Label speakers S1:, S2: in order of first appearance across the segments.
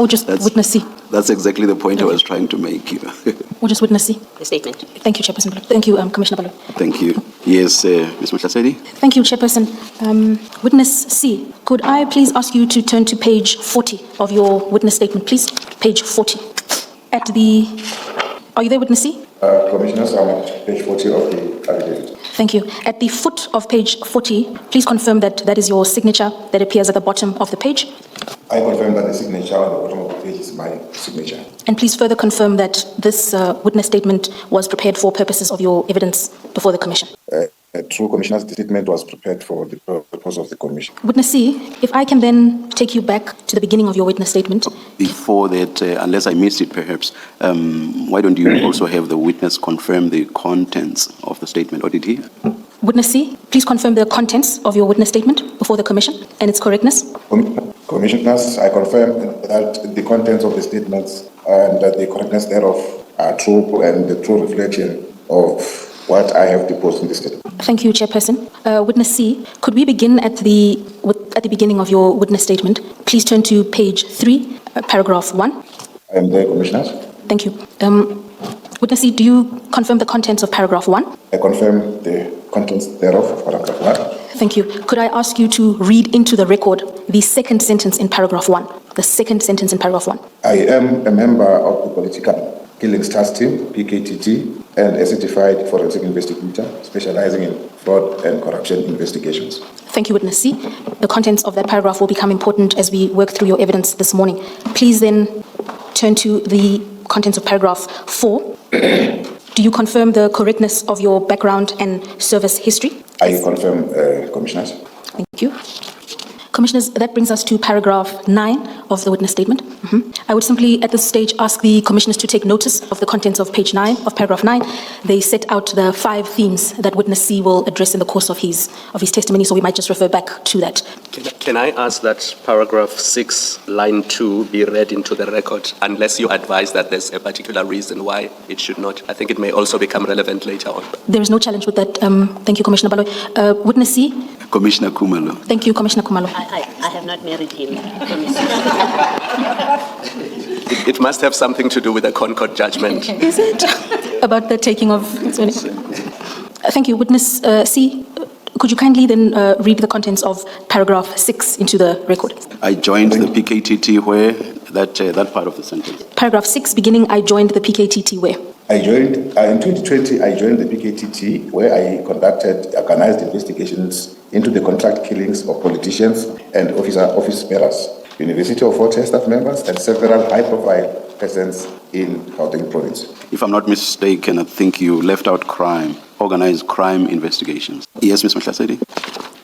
S1: Or just witness C?
S2: That's exactly the point I was trying to make here.
S1: Or just witness C?
S3: The statement.
S1: Thank you, Chairperson. Thank you, Commissioner Balo.
S2: Thank you. Yes, Ms. Matlala.
S1: Thank you, Chairperson. Witness C, could I please ask you to turn to page 40 of your witness statement, please? Page 40. Are you there, witness C?
S4: Commissioners, I'm at page 40 of the affidavit.
S1: Thank you. At the foot of page 40, please confirm that that is your signature that appears at the bottom of the page.
S4: I confirm that the signature on the bottom of the page is my signature.
S1: And please further confirm that this witness statement was prepared for purposes of your evidence before the Commission.
S4: True, Commissioners, the statement was prepared for the purpose of the Commission.
S1: Witness C, if I can then take you back to the beginning of your witness statement.
S2: Before that, unless I missed it perhaps, why don't you also have the witness confirm the contents of the statement, or did he?
S1: Witness C, please confirm the contents of your witness statement before the Commission and its correctness.
S4: Commissioners, I confirm that the contents of the statements and that the correctness thereof are true and the true reflection of what I have deposed in the statement.
S1: Thank you, Chairperson. Witness C, could we begin at the beginning of your witness statement? Please turn to page 3, paragraph 1.
S4: I am there, Commissioners.
S1: Thank you. Witness C, do you confirm the contents of paragraph 1?
S4: I confirm the contents thereof of paragraph 1.
S1: Thank you. Could I ask you to read into the record the second sentence in paragraph 1? The second sentence in paragraph 1.
S4: I am a member of the political Killings Task Team, PKTT, and a certified forensic investigator specializing in fraud and corruption investigations.
S1: Thank you, Witness C. The contents of that paragraph will become important as we work through your evidence this morning. Please then turn to the contents of paragraph 4. Do you confirm the correctness of your background and service history?
S4: I confirm, Commissioners.
S1: Thank you. Commissioners, that brings us to paragraph 9 of the witness statement. I would simply, at this stage, ask the commissioners to take notice of the contents of page 9, of paragraph 9. They set out the 5 themes that witness C will address in the course of his testimony, so we might just refer back to that.
S5: Can I ask that paragraph 6, line 2, be read into the record, unless you advise that there's a particular reason why it should not? I think it may also become relevant later on. There
S1: is no challenge with that. Thank you, Commissioner Balo. Witness C?
S2: Commissioner Khumalo.
S1: Thank you, Commissioner Khumalo.
S3: I have not married him.
S5: It must have something to do with the Concord judgment.
S1: Is it? About the taking of... Thank you. Witness C, could you kindly then read the contents of paragraph 6 into the record?
S2: I joined the PKTT where, that part of the sentence.
S1: Paragraph 6, beginning, I joined the PKTT where?
S4: In 2020, I joined the PKTT where I conducted organized investigations into the contract killings of politicians and office bearers, University of Fort Hare staff members, and several high-profile persons in Gauteng province.
S2: If I'm not mistaken, I think you left out crime, organized crime investigations. Yes, Ms. Matlala.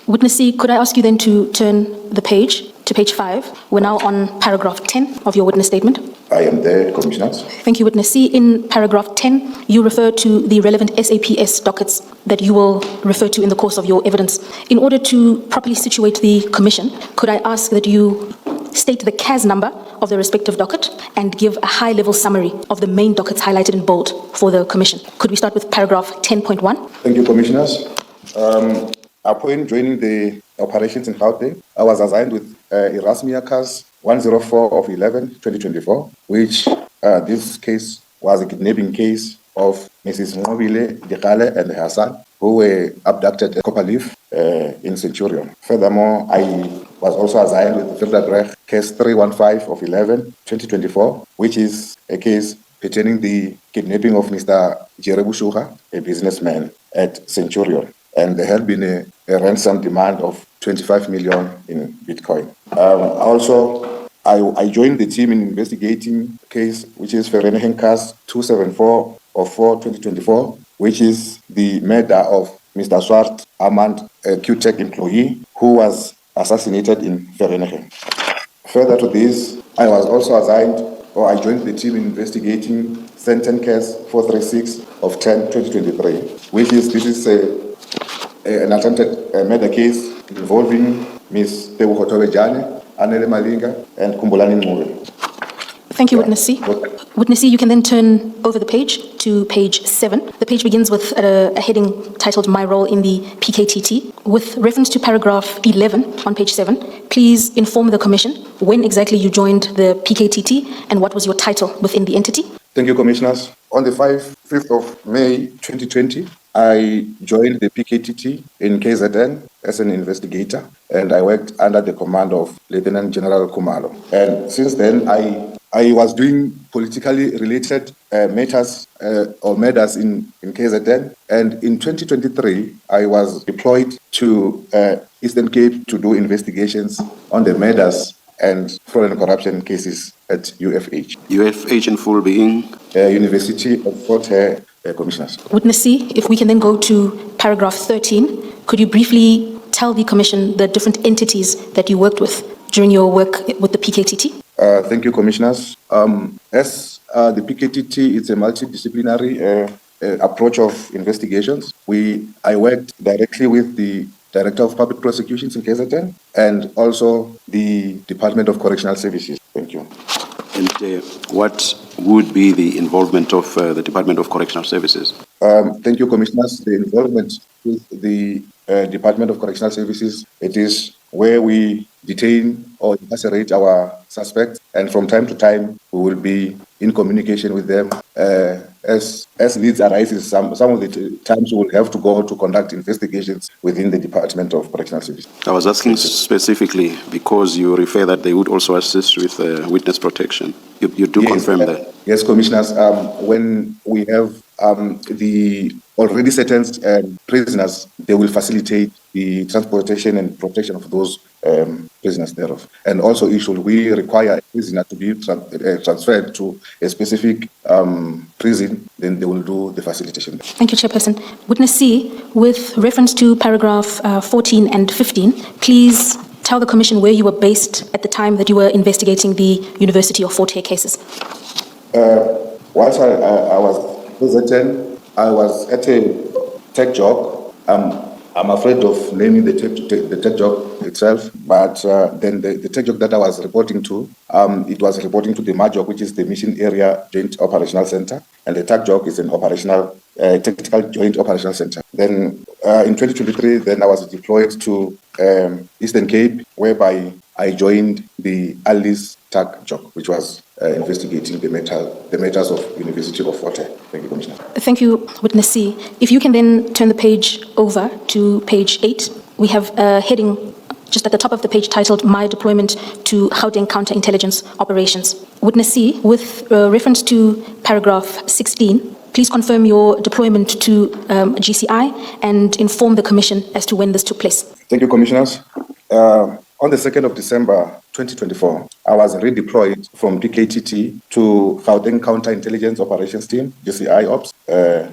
S1: Witness C, could I ask you then to turn the page to page 5? We're now on paragraph 10 of your witness statement.
S4: I am there, Commissioners.
S1: Thank you, Witness C. In paragraph 10, you refer to the relevant SAPS dockets that you will refer to in the course of your evidence. In order to properly situate the Commission, could I ask that you state the CAS number of the respective docket and give a high-level summary of the main dockets highlighted in bold for the Commission? Could we start with paragraph 10.1?
S4: Thank you, Commissioners. Upon joining the operations in Gauteng, I was assigned with Erasmia CAS 104 of 11/2024, which this case was a kidnapping case of Mrs. Ngobile Dikale and her son, who were abducted at Copperleaf in Centurion. Furthermore, I was also assigned with Shadrack case 315 of 11/2024, which is a case pertaining the kidnapping of Mr. Jerry Boshoga, a businessman at Centurion. And there had been a ransom demand of 25 million in Bitcoin. I joined the team in investigating a case which is Feroz Khan 274 of 4/2024, which is the murder of Mr. Swart Armand, a QTech employee who was assassinated in Feroz. Further to this, I joined the team in investigating Centurion case 436 of 10/2023, which is an attempted murder case involving Ms. Tebu Hotobejane, Anele Malinga, and Kumbulani Ngube.
S1: Thank you, Witness C. Witness C, you can then turn over the page to page 7. The page begins with a heading titled My Role in the PKTT. With reference to paragraph 11 on page 7, please inform the Commission when exactly you joined the PKTT and what was your title within the entity.
S4: Thank you, Commissioners. On the 5th of May 2020, I joined the PKTT in KZN as an investigator, and I worked under the command of Lieutenant General Kumalo. And since then, I was doing politically related matters in KZN. And in 2023, I was deployed to Eastern Cape to do investigations on the matters and fraud and corruption cases at UFH.
S2: UFH in full being?
S4: University of Fort Hare, Commissioners.
S1: Witness C, if we can then go to paragraph 13, could you briefly tell the Commission the different entities that you worked with during your work with the PKTT?
S4: Thank you, Commissioners. As the PKTT is a multidisciplinary approach of investigations, I worked directly with the Director of Public Prosecutions in KZN and also the Department of Correctional Services. Thank you.
S2: And what would be the involvement of the Department of Correctional Services?
S4: Thank you, Commissioners. The involvement with the Department of Correctional Services, it is where we detain or incarcerate our suspects, and from time to time we will be in communication with them as needs arises. Some of the times we will have to go to conduct investigations within the Department of Correctional Services.
S2: I was asking specifically because you refer that they would also assist with witness protection. You do confirm that?
S4: Yes, Commissioners. When we have the already sentenced prisoners, they will facilitate the transportation and protection of those prisoners thereof. And also, should we require a prisoner to be transferred to a specific prison, then they will do the facilitation.
S1: Thank you, Chairperson. Witness C, with reference to paragraph 14 and 15, please tell the Commission where you were based at the time that you were investigating the University of Fort Hare cases.
S4: Once I was visiting, I was at a tech job. I'm afraid of naming the tech job itself, but then the tech job that I was reporting to, it was reporting to the MAJOC, which is the Mission Area Joint Operational Center, and the tech job is an operational, tactical joint operational center. Then in 2023, then I was deployed to Eastern Cape, whereby I joined the Alice TAC job, which was investigating the matters of University of Fort Hare. Thank you, Commissioner.
S1: Thank you, Witness C. If you can then turn the page over to page 8, we have a heading just at the top of the page titled My Deployment to Gauteng Counterintelligence Operations. Witness C, with reference to paragraph 16, please confirm your deployment to GCI and inform the Commission as to when this took place.
S4: Thank you, Commissioners. On the 2nd of December 2024, I was redeployed from PKTT to Gauteng Counterintelligence Operations Team, GCI Ops,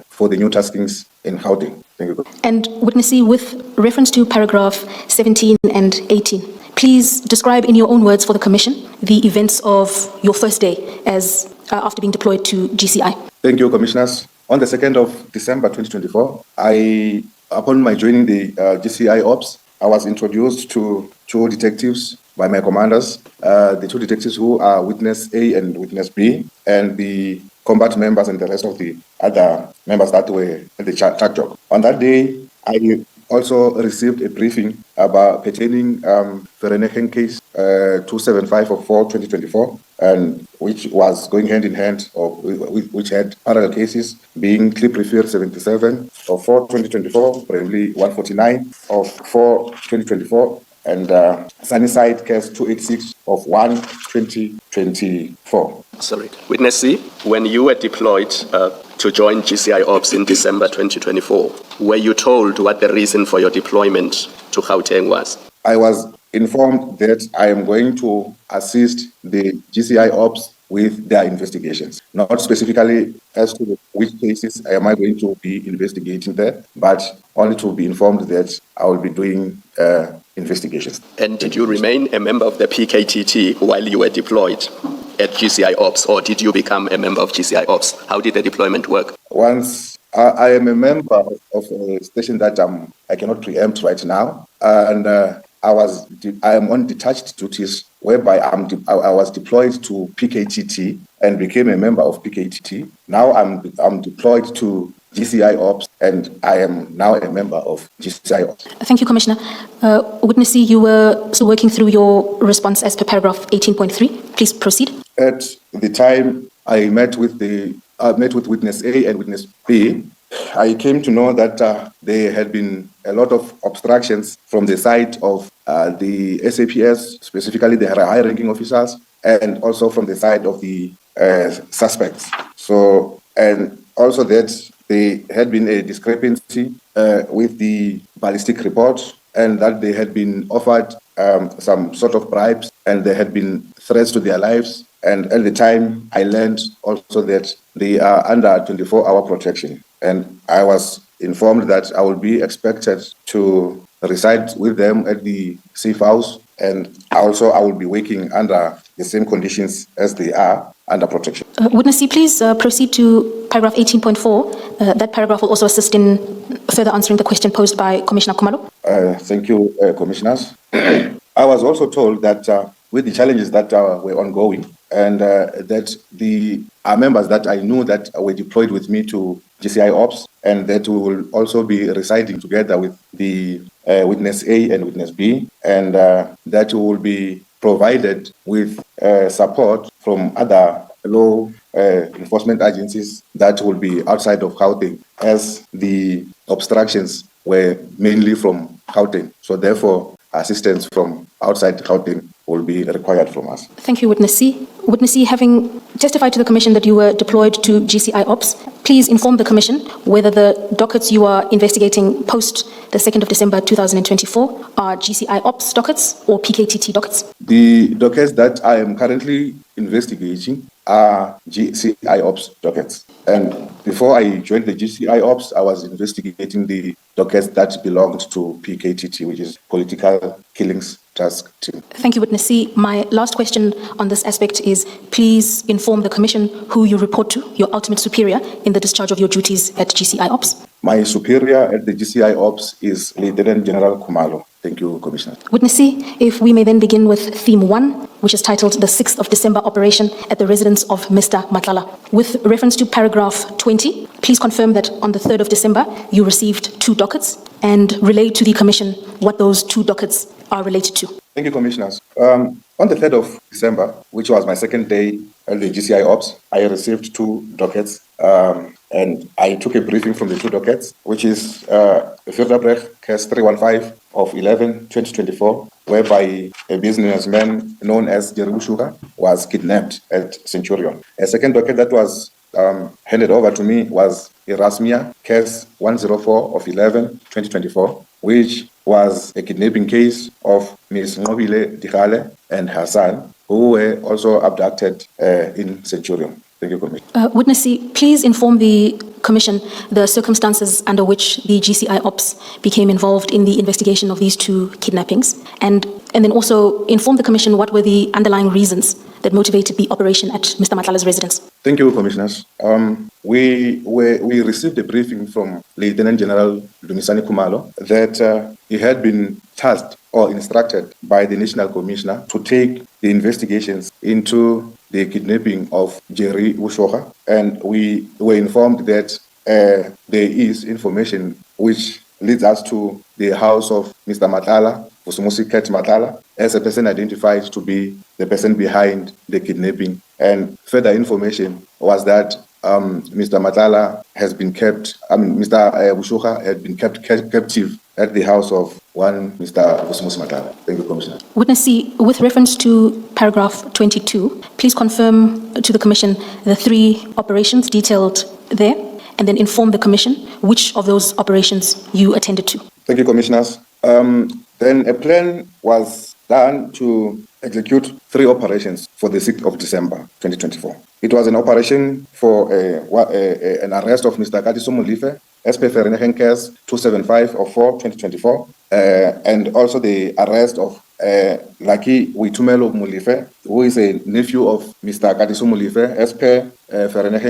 S4: for the new taskings in Gauteng. Thank you.
S1: And Witness C, with reference to paragraph 17 and 18, please describe in your own words for the Commission the events of your first day as after being deployed to GCI.
S4: Thank you, Commissioners. On the 2nd of December 2024, upon my joining the GCI Ops, I was introduced to two detectives by my commanders, the two detectives who are Witness A and Witness B, and the combat members and the rest of the other members that were at the track job. On that day, I also received a briefing about pertaining Feroz case 275 of 4/2024, and which was going hand in hand, or which had parallel cases, being clip refer 77 of 4/2024, probably 149 of 4/2024, and Sunnyside case 286 of 1/2024.
S5: Sorry. Witness C, when you were deployed to join GCI Ops in December 2024, were you told what the reason for your deployment to Gauteng was?
S4: I was informed that I am going to assist the GCI Ops with their investigations, not specifically as to which cases am I going to be investigating there, but only to be informed that I will be doing investigations.
S5: And did you remain a member of the PKTT while you were deployed at GCI Ops, or did you become a member of GCI Ops? How did the deployment work?
S4: Once I am a member of a station that I cannot preempt right now, and I am on detached duties whereby I was deployed to PKTT and became a member of PKTT. Now I'm deployed to GCI Ops, and I am now a member of GCI Ops.
S1: Thank you, Commissioner. Witness C, you were still working through your response as per paragraph 18.3. Please proceed.
S4: At the time I met with witness A and witness B, I came to know that there had been a lot of obstructions from the side of the SAPS, specifically the high-ranking officers, and also from the side of the suspects. So, and also that there had been a discrepancy with the ballistic report, and that they had been offered some sort of bribes, and there had been threats to their lives. And at the time, I learned also that they are under 24-hour protection. And I was informed that I will be expected to reside with them at the safe house, and also I will be working under the same conditions as they are under protection.
S1: Witness C, please proceed to paragraph 18.4. That paragraph will also assist in further answering the question posed by Commissioner Khumalo.
S4: Thank you, Commissioners. I was also told that with the challenges that were ongoing, and that the members that I knew that were deployed with me to GCI Ops, and that we will also be residing together with the witness A and witness B, and that we will be provided with support from other law enforcement agencies that will be outside of Gauteng, as the obstructions were mainly from Gauteng. So therefore, assistance from outside Gauteng will be required from us.
S1: Thank you, Witness C. Witness C, having testified to the Commission that you were deployed to GCI Ops, please inform the Commission whether the dockets you are investigating post the 2nd of December 2024 are GCI Ops dockets or PKTT dockets.
S4: The dockets that I am currently investigating are GCI Ops dockets. And before I joined the GCI Ops, I was investigating the dockets that belonged to PKTT, which is Political Killings Task Team.
S1: Thank you, Witness C. My last question on this aspect is, please inform the Commission who you report to, your ultimate superior, in the discharge of your duties at GCI Ops.
S4: My superior at the GCI Ops is Lieutenant General Khumalo. Thank you, Commissioner.
S1: Witness C, if we may then begin with theme 1, which is titled the 6th of December operation at the residence of Mr. Matlala. With reference to paragraph 20, please confirm that on the 3rd of December, you received 2 dockets, and relay to the Commission what those 2 dockets are related to.
S4: Thank you, Commissioners. On the 3rd of December, which was my second day at the GCI Ops, I received 2 dockets, and I took a briefing from the 2 dockets, which is Shadrack case 315 of 11/2024, whereby a businessman known as Jerry Boshoga was kidnapped at Centurion. A second docket that was handed over to me was Erasmia case 104 of 11/2024, which was a kidnapping case of Ms. Ngobile Dihale and her son, who were also abducted in Centurion. Thank you, Commissioner.
S1: Witness C, please inform the Commission the circumstances under which the GCI Ops became involved in the investigation of these 2 kidnappings, and then also inform the Commission what were the underlying reasons that motivated the operation at Mr. Matlala's residence.
S4: Thank you, Commissioners. We received a briefing from Lieutenant General Dumisani Khumalo that he had been tasked or instructed by the National Commissioner to take the investigations into the kidnapping of Jerry Boshoga, and we were informed that there is information which leads us to the house of Mr. Matlala, Vusimuzi Matlala, as a person identified to be the person behind the kidnapping. And further information was that Mr. Matlala has been kept, Mr. Boshoga had been kept captive at the house of one Mr. Vusimuzi Matlala. Thank you, Commissioner.
S1: Witness C, with reference to paragraph 22, please confirm to the Commission the 3 operations detailed there, and then inform the Commission which of those operations you attended to.
S4: Thank you, Commissioners. Then a plan was done to execute 3 operations for the 6th of December 2024. It was an operation for an arrest of Mr. Katiso Molefe, as per case 275 of 4/2024, and also the arrest of Lucky Witumelo Molefe, who is a nephew of Mr. Katiso Molefe, as per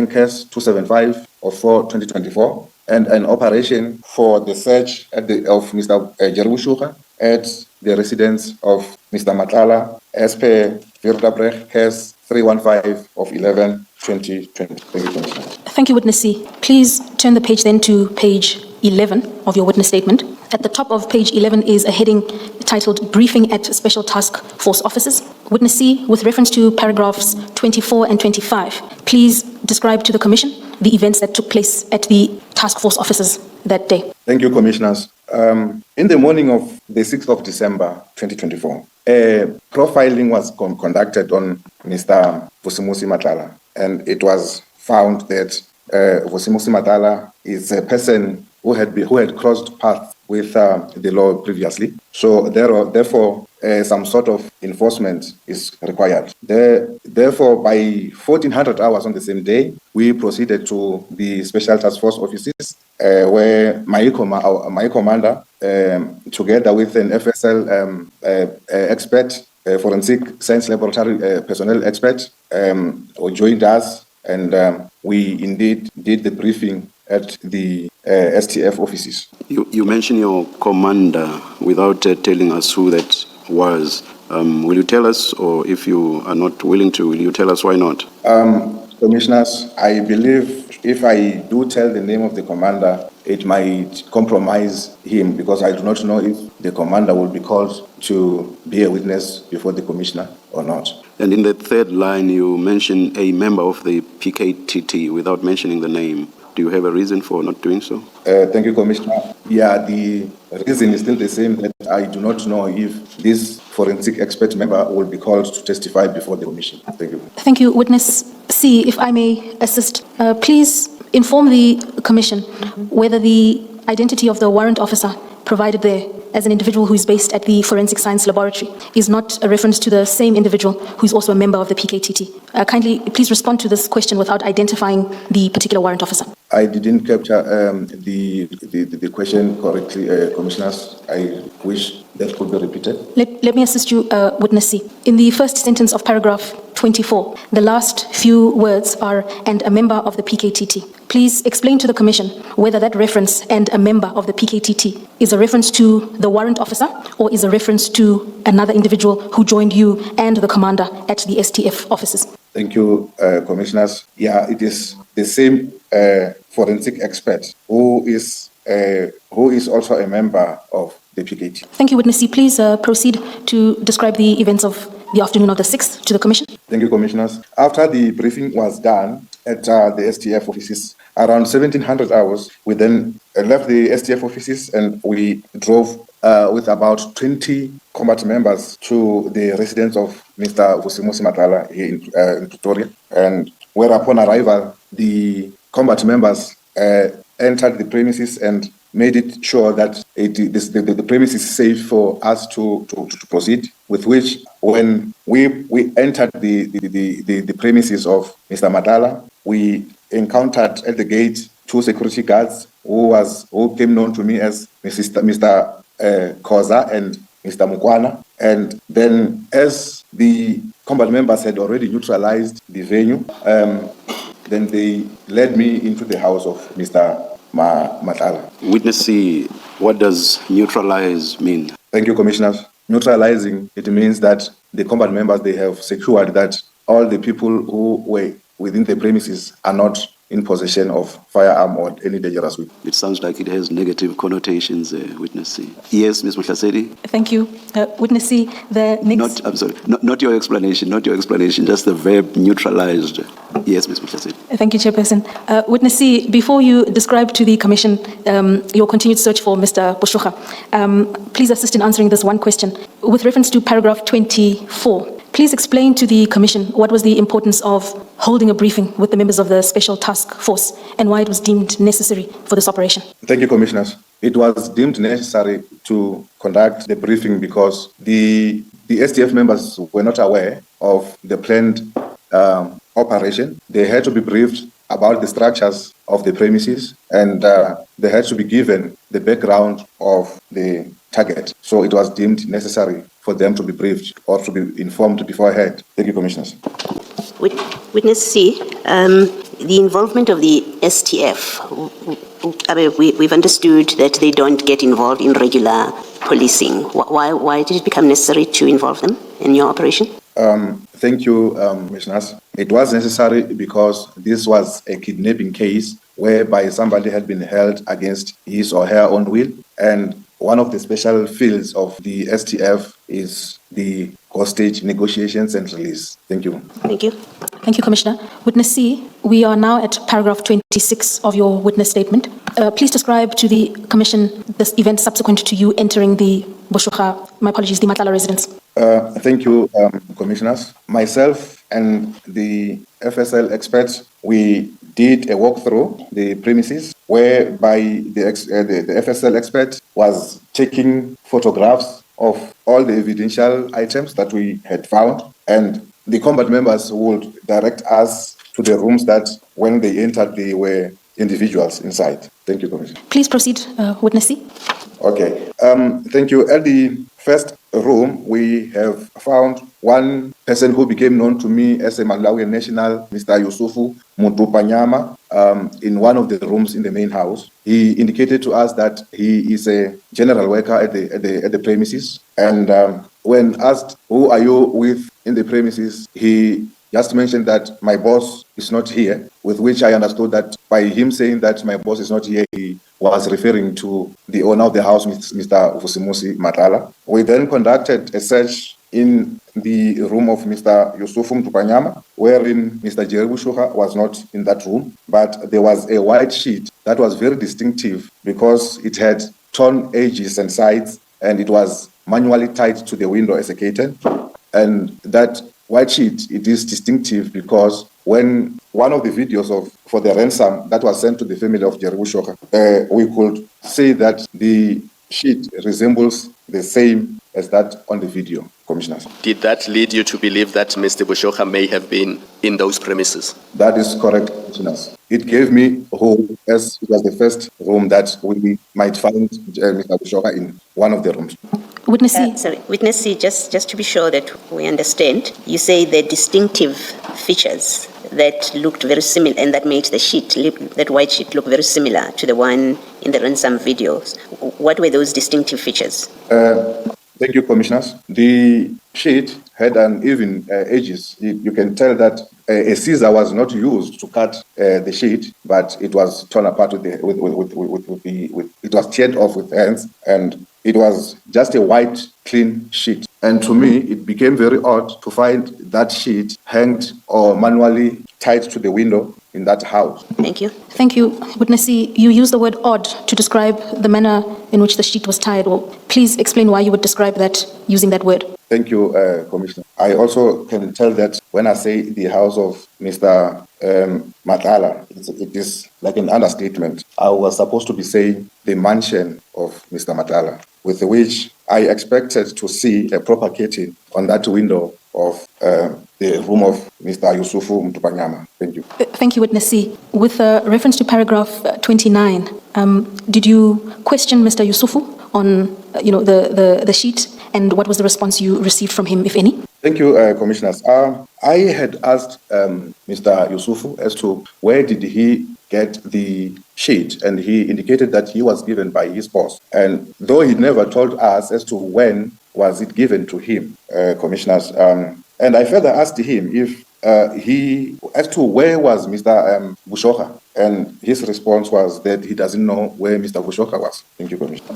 S4: case 275 of 4/2024, and an operation for the search of Mr. Jerry Boshoga at the residence of Mr. Matlala as per Virdabrech case 315 of 11/2020. Thank you, Commissioner.
S1: Thank you, Witness C. Please turn the page then to page 11 of your witness statement. At the top of page 11 is a heading titled Briefing at Special Task Force Officers. Witness C, with reference to paragraphs 24 and 25, please describe to the Commission the events that took place at the task force officers that day.
S4: Thank you, Commissioners. In the morning of the 6th of December 2024, a profiling was conducted on Mr. Vusimuzi Matlala, and it was found that Vusimuzi Matlala is a person who had crossed paths with the law previously. So therefore, some sort of enforcement is required. Therefore, by 1400 hours on the same day, we proceeded to the Special Task Force offices, where my commander, together with an FSL expert, forensic science laboratory personnel expert, joined us, and we indeed did the briefing at the STF offices.
S2: You mentioned your commander without telling us who that was. Will you tell us, or if you are not willing to, will you tell us why not?
S4: Commissioners, I believe if I do tell the name of the commander, it might compromise him, because I do not know if the commander will be called to be a witness before the commissioner or not.
S2: And in the third line, you mention a member of the PKTT without mentioning the name. Do you have a reason for not doing so?
S4: Thank you, Commissioner. Yeah, the reason is still the same, that I do not know if this forensic expert member will be called to testify before the commission. Thank you.
S1: Thank you, Witness C. If I may assist, please inform the Commission whether the identity of the warrant officer provided there as an individual who is based at the Forensic Science Laboratory is not a reference to the same individual who is also a member of the PKTT. Kindly, please respond to this question without identifying the particular warrant officer.
S4: I didn't capture the question correctly, Commissioners. I wish that could be repeated.
S1: Let me assist you, Witness C. In the first sentence of paragraph 24, the last few words are, and a member of the PKTT. Please explain to the Commission whether that reference, and a member of the PKTT, is a reference to the warrant officer or is a reference to another individual who joined you and the commander at the STF offices.
S4: Thank you, Commissioners. Yeah, it is the same forensic expert who is also a member of the PKT.
S1: Thank you, Witness C. Please proceed to describe the events of the afternoon of the 6th to the Commission.
S4: Thank you, Commissioners. After the briefing was done at the STF offices, around 1700 hours, we then left the STF offices and we drove with about 20 combat members to the residence of Mr. Vusimuzi Matlala here in Pretoria. And whereupon arrival, the combat members entered the premises and made it sure that the premise is safe for us to proceed, with which when we entered the premises of Mr. Matlala, we encountered at the gate 2 security guards who came known to me as Mr. Koza and Mr. Mukwana. And then, as the combat members had already neutralized the venue, then they led me into the house of Mr. Matlala.
S2: Witness C, what does neutralize mean?
S4: Thank you, Commissioners. Neutralizing, it means that the combat members, they have secured that all the people who were within the premises are not in possession of firearm or any dangerous weapon.
S2: It sounds like it has negative connotations, Witness C. Yes, Ms. Mutlasedi?
S1: Thank you. Witness C, the next...
S2: Not your explanation, just the verb neutralized. Yes, Ms. Mutlasedi.
S1: Thank you, Chairperson. Witness C, before you describe to the Commission your continued search for Mr. Boshoga, please assist in answering this one question. With reference to paragraph 24, please explain to the Commission what was the importance of holding a briefing with the members of the Special Task Force and why it was deemed necessary for this operation.
S4: Thank you, Commissioners. It was deemed necessary to conduct the briefing because the STF members were not aware of the planned operation. They had to be briefed about the structures of the premises, and they had to be given the background of the target. So it was deemed necessary for them to be briefed or to be informed beforehand. Thank you, Commissioners.
S3: Witness C, the involvement of the STF, we've understood that they don't get involved in regular policing? Why did it become necessary to involve them in your operation?
S4: Thank you, Commissioners. It was necessary because this was a kidnapping case whereby somebody had been held against his or her own will, and one of the special fields of the STF is the hostage negotiations and release. Thank you.
S3: Thank you.
S1: Thank you, Commissioner. Witness C, we are now at paragraph 26 of your witness statement. Please describe to the Commission this event subsequent to you entering the Boshoga, my apologies, the Matlala residence.
S4: Thank you, Commissioners. Myself and the FSL experts, we did a walkthrough the premises whereby the FSL expert was taking photographs of all the evidential items that we had found, and the combat members would direct us to the rooms that when they entered, they were individuals inside. Thank you, Commissioner.
S1: Please proceed, Witness C.
S4: Okay. Thank you. At the first room, we have found one person who became known to me as a Malawian national, Mr. Yusufu Mutupanyama, in one of the rooms in the main house. He indicated to us that he is a general worker at the premises. And when asked, who are you with in the premises, he just mentioned that my boss is not here, with which I understood that by him saying that my boss is not here, he was referring to the owner of the house, Mr. Vusimuzi Matlala. We then conducted a search in the room of Mr. Yusufu Mtupanyama, wherein Mr. Jerry Boshoga was not in that room, but there was a white sheet that was very distinctive because it had torn edges and sides, and it was manually tied to the window as a curtain. And that white sheet, it is distinctive because when one of the videos for the ransom that was sent to the family of Jerry Boshoga, we could say that the sheet resembles the same as that on the video, Commissioners.
S5: Did that lead you to believe that Mr. Boshoga may have been in those premises?
S4: That is correct, Commissioners. It gave me hope as it was the first room that we might find Mr. Boshoga in one of the rooms.
S1: Witness C.
S3: Witness C, just to be sure that we understand, you say the distinctive features that looked very similar and that made the sheet, that white sheet, look very similar to the one in the ransom videos. What were those distinctive features?
S4: Thank you, Commissioners. The sheet had uneven edges. You can tell that a scissor was not used to cut the sheet, but it was torn apart it was teared off with hands, and it was just a white, clean sheet. And to me, it became very odd to find that sheet hanged or manually tied to the window in that house.
S3: Thank you.
S1: Thank you. Witness C, you used the word odd to describe the manner in which the sheet was tied. Well, please explain why you would describe that using that word.
S4: Thank you, Commissioner. I also can tell that when I say the house of Mr. Matlala, it is like an understatement. I was supposed to be saying the mansion of Mr. Matlala, with which I expected to see a proper curtain on that window of the room of Mr. Yusufu Mtupanyama. Thank you.
S1: Thank you, Witness C. With reference to paragraph 29, did you question Mr. Yusufu on the sheet, and what was the response you received from him, if any?
S4: Thank you, Commissioners. I had asked Mr. Yusufu as to where did he get the sheet, and he indicated that he was given by his boss. And though he never told us as to when was it given to him, Commissioners, and I further asked him if as to where was Mr. Boshoga, and his response was that he doesn't know where Mr. Boshoga was. Thank you, Commissioner.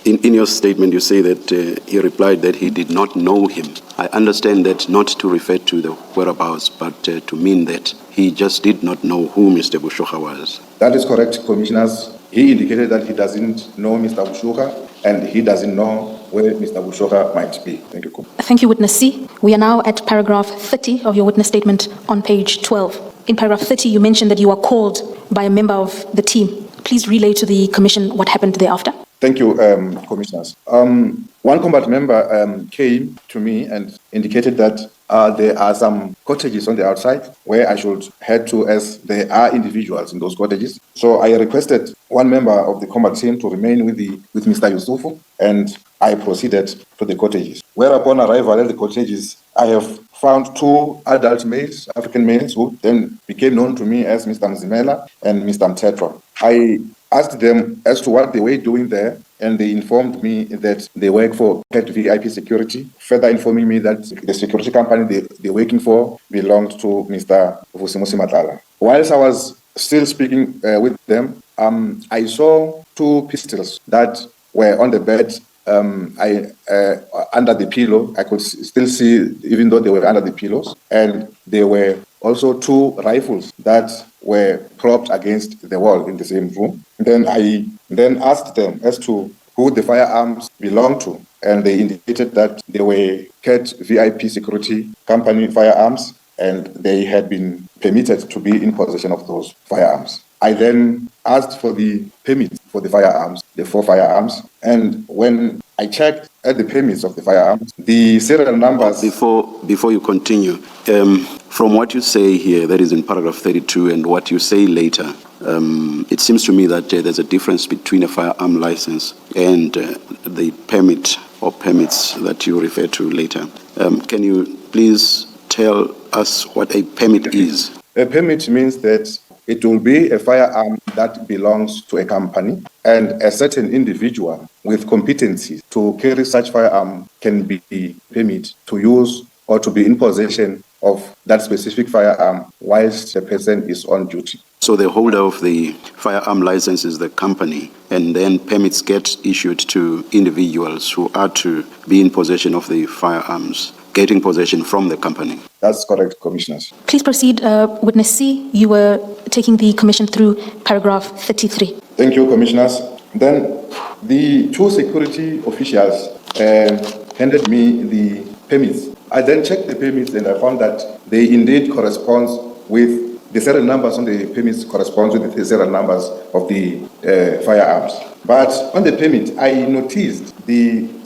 S2: In your statement, you say that he replied that he did not know him. I understand that not to refer to the whereabouts, but to mean that he just did not know who Mr. Boshoga was.
S4: That is correct, Commissioners. He indicated that he doesn't know Mr. Boshoga, and he doesn't know where Mr. Boshoga might be. Thank you.
S1: Thank you, Witness C. We are now at paragraph 30 of your witness statement on page 12. In paragraph 30, you mentioned that you were called by a member of the team. Please relay to the Commission what happened thereafter.
S4: Thank you, Commissioners. One combat member came to me and indicated that there are some cottages on the outside where I should head to, as there are individuals in those cottages. So I requested one member of the combat team to remain with Mr. Yusufu, and I proceeded to the cottages. Whereupon arrival at the cottages, I have found two adult males, African males, who then became known to me as Mr. Mzimela and Mr. Mtetwa. I asked them as to what they were doing there, and they informed me that they work for VIP Security, further informing me that the security company they're working for belonged to Mr. Vusimuzi Matlala. Whilst I was still speaking with them, I saw 2 pistols that were on the bed. Under the pillow, I could still see, even though they were under the pillows, and there were also 2 rifles that were propped against the wall in the same room. Then I asked them as to who the firearms belonged to, and they indicated that they were Cat VIP Security Company firearms, and they had been permitted to be in possession of those firearms. I then asked for the permits for the firearms, the 4 firearms, and when I checked at the permits of the firearms, the serial numbers...
S2: Before you continue, from what you say here, that is in paragraph 32, and what you say later, it seems to me that there's a difference between a firearm license and the permit or permits that you refer to later. Can you please tell us what a permit is?
S4: A permit means that it will be a firearm that belongs to a company, and a certain individual with competencies to carry such firearm can be permitted to use or to be in possession of that specific firearm whilst the person is on duty.
S2: So the holder of the firearm license is the company, and then permits get issued to individuals who are to be in possession of the firearms, getting possession from the company.
S4: That's correct, Commissioners.
S1: Please proceed, Witness C. You were taking the commission through paragraph 33.
S4: Thank you, Commissioners. Then the 2 security officials handed me the permits. I then checked the permits and I found that they indeed correspond with the serial numbers on the permits correspond with the serial numbers of the firearms. But on the permit, I noticed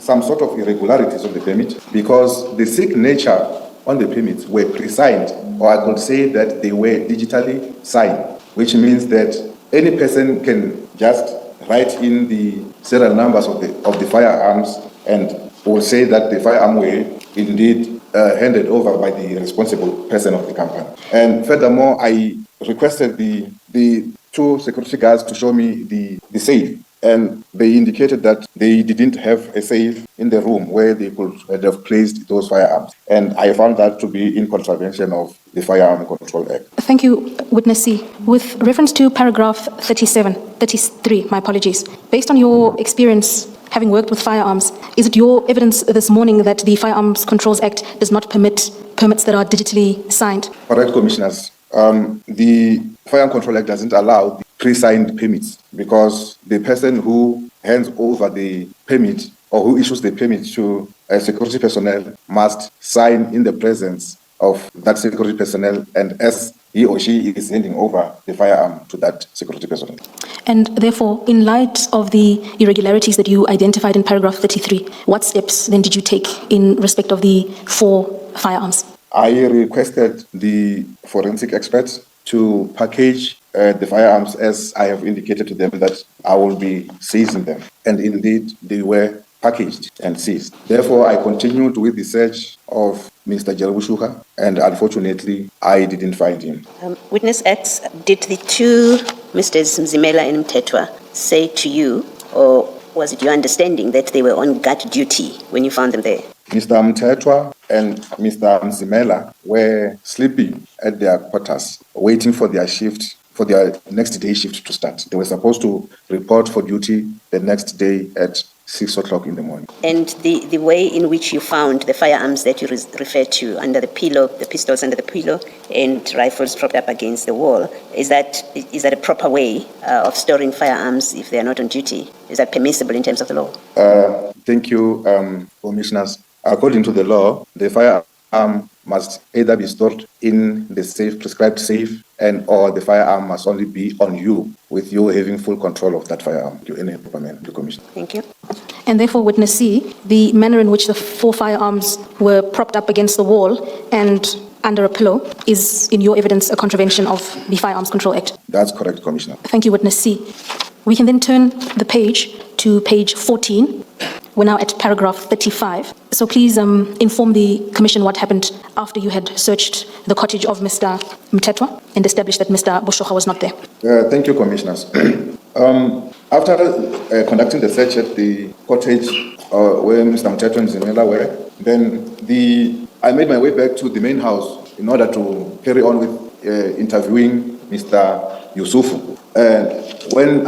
S4: some sort of irregularities on the permit because the signature on the permits were pre-signed, or I could say that they were digitally signed, which means that any person can just write in the serial numbers of the firearms and will say that the firearm were indeed handed over by the responsible person of the company. And furthermore, I requested the 2 security guards to show me the safe, and they indicated that they didn't have a safe in the room where they could have placed those firearms. And I found that to be in contravention of the Firearm Control Act.
S1: Thank you, Witness C. With reference to paragraph 33, my apologies, based on your experience having worked with firearms, is it your evidence this morning that the Firearms Controls Act does not permit permits that are digitally signed?
S4: Correct, Commissioners. The Firearm Control Act doesn't allow the pre-signed permits because the person who hands over the permit or who issues the permit to a security personnel must sign in the presence of that security personnel and as he or she is handing over the firearm to that security personnel.
S1: And therefore, in light of the irregularities that you identified in paragraph 33, what steps then did you take in respect of the 4 firearms?
S4: I requested the forensic experts to package the firearms as I have indicated to them that I will be seizing them. And indeed, they were packaged and seized. Therefore, I continued with the search of Mr. Jerry Boshoga, and unfortunately, I didn't find him.
S3: Witness X, did the 2 Mrs. Mzimela and Mtetwa say to you, or was it your understanding that they were on guard duty when you found them there?
S4: Mr. Mtetwa and Mr. Mzimela were sleeping at their quarters, waiting for their shift, for their next day shift to start. They were supposed to report for duty the next day at 6 o'clock in the morning. And
S3: the way in which you found the firearms that you referred to under the pillow, the pistols under the pillow, and rifles propped up against the wall, is that a proper way of storing firearms if they are not on duty? Is that permissible in terms of the law?
S4: Thank you, Commissioners. According to the law, the firearm must either be stored in the safe, prescribed safe, or the firearm must only be on you, with you having full control of that firearm. Any proper manner, the Commission.
S3: Thank you.
S1: And therefore, Witness C, the manner in which the 4 firearms were propped up against the wall and under a pillow is, in your evidence, a contravention of the Firearms Control Act.
S4: That's correct, Commissioner.
S1: Thank you, Witness C. We can then turn the page to page 14. We're now at paragraph 35. So please inform the Commission what happened after you had searched the cottage of Mr. Mtetwa and established that Mr. Boshoga was not there.
S4: Thank you, Commissioners. After conducting the search at the cottage where Mr. Mteto and Zimela were, then I made my way back to the main house in order to carry on with interviewing Mr. Yusufu. When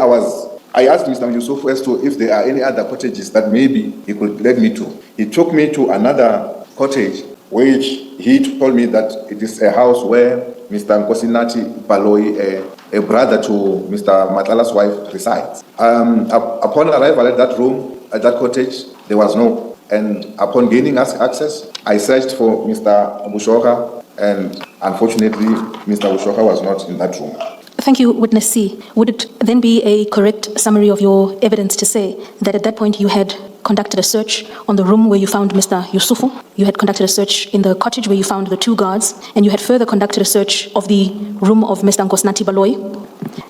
S4: I asked Mr. Yusufu as to if there are any other cottages that maybe he could lead me to. He took me to another cottage, which he told me that it is a house where Mr. Nkosi Baloi, a brother to Mr. Matlala's wife, resides. Upon arrival at that room, at that cottage, there was no. And upon gaining access, I searched for Mr. Boshoga, and unfortunately, Mr. Boshoga was not in that room.
S1: Thank you, Witness C. Would it then be a correct summary of your evidence to say that at that point you had conducted a search on the room where you found Mr. Yusufu, you had conducted a search in the cottage where you found the two guards, and you had further conducted a search of the room of Mr. Nkosnati Baloi,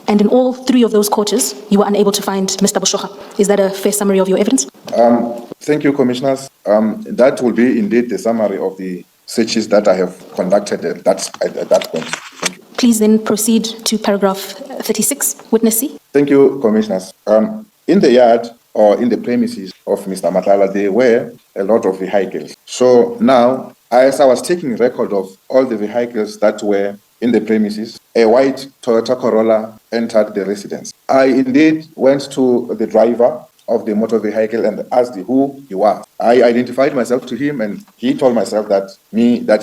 S1: and in all three of those cottages, you were unable to find Mr. Boshoga? Is that a fair summary of your evidence?
S4: Thank you, Commissioners. That will be indeed the summary of the searches that I have conducted at that point. Thank you.
S1: Please then proceed to paragraph 36, Witness C.
S4: Thank you, Commissioners. In the yard or in the premises of Mr. Matlala, there were a lot of vehicles. So now, as I was taking record of all the vehicles that were in the premises, a white Toyota Corolla entered the residence. I indeed went to the driver of the motor vehicle and asked who he was. I identified myself to him, and he told myself that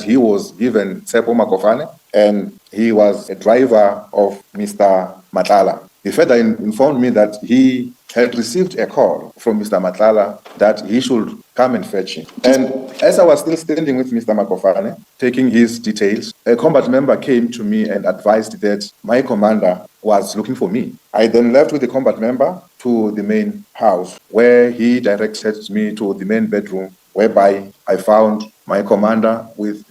S4: he was given Tsepo Makofane and he was a driver of Mr. Matlala. He further informed me that he had received a call from Mr. Matlala that he should come and fetch him. And as I was still standing with Mr. Makofane, taking his details, a combat member came to me and advised that my commander was looking for me. I then left with the combat member to the main house, where he directed me to the main bedroom, whereby I found my commander with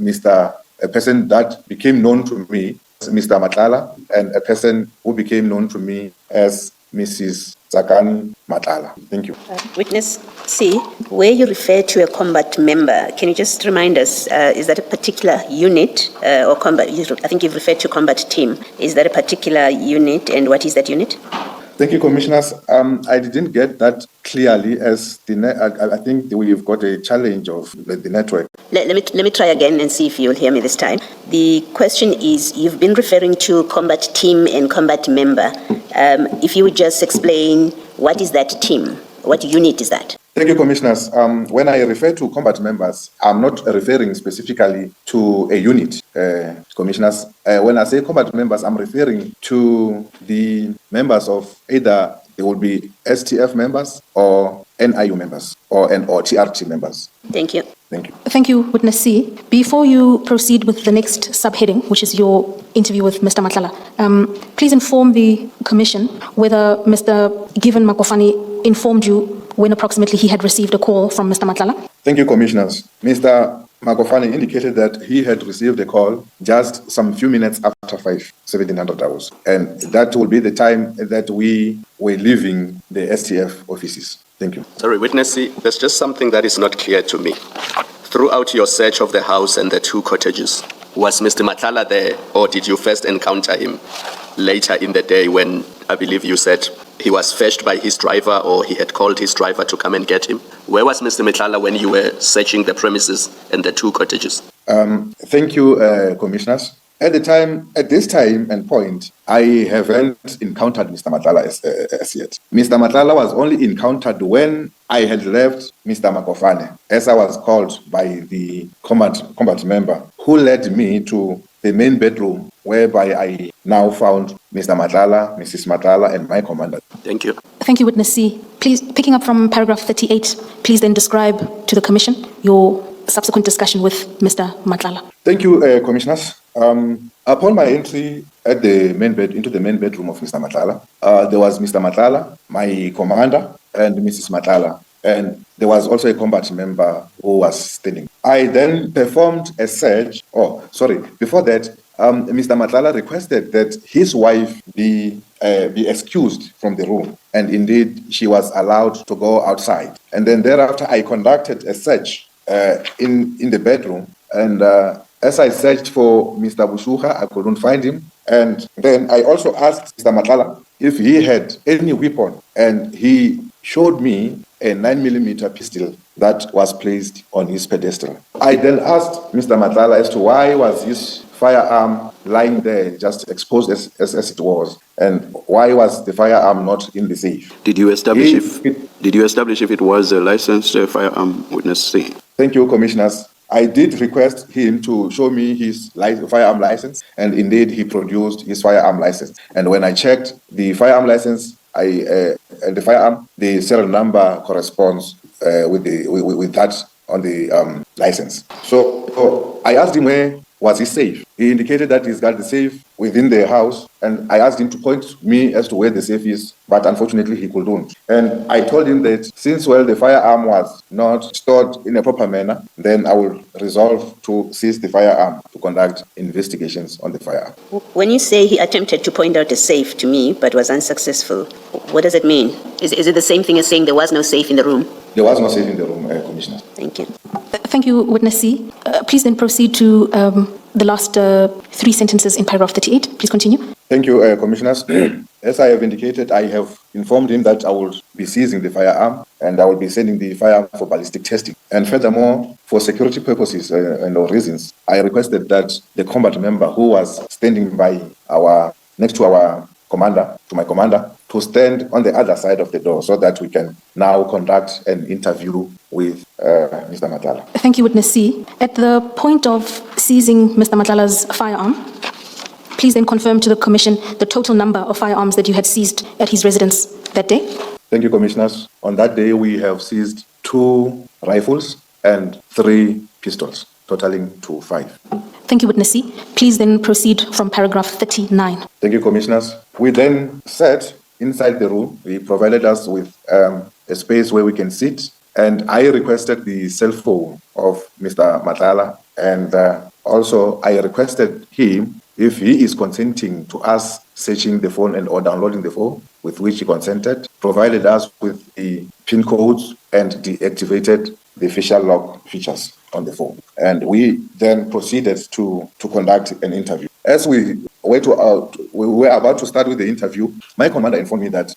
S4: a person that became known to me as Mr. Matlala, and a person who became known to me as Mrs. Zakani Matlala. Thank you.
S3: Witness C, where you refer to a combat member, can you just remind us, is that a particular unit or combat? I think you've referred to combat team. Is that a particular unit, and what is that unit?
S4: Thank you, Commissioners. I didn't get that clearly, as I think we've got a challenge of the network.
S3: Let me try again and see if you'll hear me this time. The question is, you've been referring to combat team and combat member. If you would just explain, what is that team? What unit is that?
S4: Thank you, Commissioners. When I refer to combat members, I'm not referring specifically to a unit, Commissioners. When I say combat members, I'm referring to the members of either they will be STF members or NIU members or TRT members.
S3: Thank you.
S4: Thank you.
S1: Thank you, Witness C. Before you proceed with the next subheading, which is your interview with Mr. Matlala, please inform the Commission whether Mr. Given Makofane informed you when approximately he had received a call from Mr. Matlala.
S4: Thank you, Commissioners. Mr. Makofane indicated that he had received a call just some few minutes after 1700 hours. And that will be the time that we were leaving the STF offices. Thank you.
S5: Sorry, Witness C, there's just something that is not clear to me. Throughout your search of the house and the two cottages, was Mr. Matlala there, or did you first encounter him later in the day when I believe you said he was fetched by his driver, or he had called his driver to come and get him? Where was Mr. Matlala when you were searching the premises and the two cottages?
S4: Thank you, Commissioners. At this time and point, I haven't encountered Mr. Matlala as yet. Mr. Matlala was only encountered when I had left Mr. Makofane, as I was called by the combat member, who led me to the main bedroom, whereby I now found Mr. Matlala, Mrs. Matlala, and my commander.
S5: Thank you.
S1: Thank you, Witness C. Please, picking up from paragraph 38, please then describe to the Commission your subsequent discussion with Mr. Matlala.
S4: Thank you, Commissioners. Upon my entry at into the main bedroom of Mr. Matlala, there was Mr. Matlala, my commander, and Mrs. Matlala, and there was also a combat member who was standing. I then performed a search. Before that, Mr. Matlala requested that his wife be excused from the room, and indeed she was allowed to go outside. And then thereafter, I conducted a search in the bedroom, and as I searched for Mr. Boshoga, I couldn't find him. And then I also asked Mr. Matlala if he had any weapon, and he showed me a 9mm pistol that was placed on his pedestal. I then asked Mr. Matlala as to why was his firearm lying there, just exposed as it was, and why was the firearm not in the safe?
S2: Did you establish if it was a licensed firearm, witness C?
S4: Thank you, Commissioners. I did request him to show me his firearm license, and indeed he produced his firearm license. And when I checked the firearm license, and the firearm, the serial number corresponds with that on the license. So I asked him where was his safe. He indicated that he's got the safe within the house, and I asked him to point me as to where the safe is, but unfortunately he couldn't. And I told him that since, well, the firearm was not stored in a proper manner, then I will resolve to seize the firearm to conduct investigations on the firearm.
S3: When you say he attempted to point out a safe to me but was unsuccessful, what does it mean? Is it the same thing as saying there was no safe in the room?
S4: There was no safe in the room, Commissioner.
S3: Thank you.
S1: Thank you, Witness C. Please then proceed to the last 3 sentences in paragraph 38. Please continue.
S4: Thank you, Commissioners. As I have indicated, I have informed him that I will be seizing the firearm and I will be sending the firearm for ballistic testing. And furthermore, for security purposes and reasons, I requested that the combat member who was standing by next to our commander, to my commander, to stand on the other side of the door so that we can now conduct an interview with Mr. Matlala.
S1: Thank you, Witness C. At the point of seizing Mr. Matlala's firearm, please then confirm to the Commission the total number of firearms that you had seized at his residence that day.
S4: Thank you, Commissioners. On that day, we have seized 2 rifles and 3 pistols, totaling to 5.
S1: Thank you, Witness C. Please then proceed from paragraph 39.
S4: Thank you, Commissioners. We then sat inside the room. He provided us with a space where we can sit, and I requested the cell phone of Mr. Matlala, and also I requested him if he is consenting to us searching the phone and or downloading the phone, with which he consented, provided us with the PIN codes and deactivated the facial lock features on the phone. And we then proceeded to conduct an interview. As we were about to start with the interview, my commander informed me that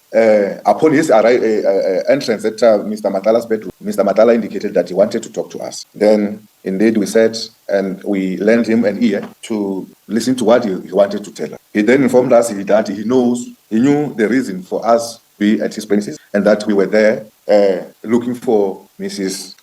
S4: upon his entrance at Mr. Matlala's bedroom, Mr. Matlala indicated that he wanted to talk to us. Then, indeed, we sat and we lent him an ear to listen to what he wanted to tell us. He then informed us that he knew the reason for us be at his premises, and that we were there looking for Mrs.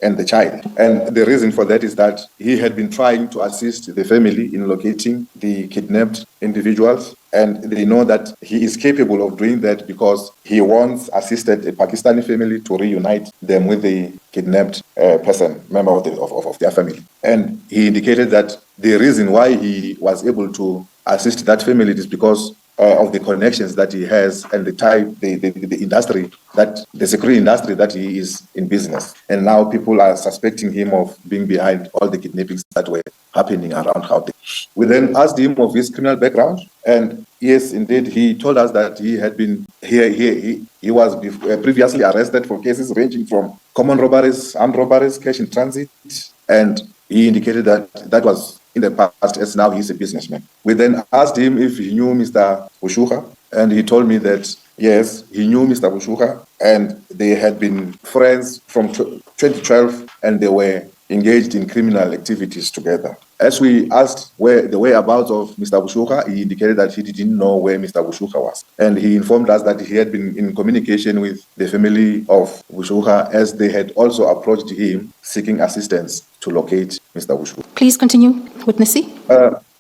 S4: and the child. And the reason for that is that he had been trying to assist the family in locating the kidnapped individuals, and they know that he is capable of doing that because he once assisted a Pakistani family to reunite them with the kidnapped member of their family. And he indicated that the reason why he was able to assist that family is because of the connections that he has and the industry, the security industry that he is in business. And now people are suspecting him of being behind all the kidnappings that were happening around Gauteng. We then asked him of his criminal background, and yes, indeed, he told us that he had been he was previously arrested for cases ranging from common robberies, armed robberies, cash in transit, and he indicated that was in the past, as now he's a businessman. We then asked him if he knew Mr. Boshoga, and he told me that yes, he knew Mr. Boshoga, and they had been friends from 2012, and they were engaged in criminal activities together. As we asked where the whereabouts of Mr. Boshoga, he indicated that he didn't know where Mr. Boshoga was. And he informed us that he had been in communication with the family of Boshoga, as they had also approached him seeking assistance to locate Mr. Boshoga.
S1: Please continue, Witness C.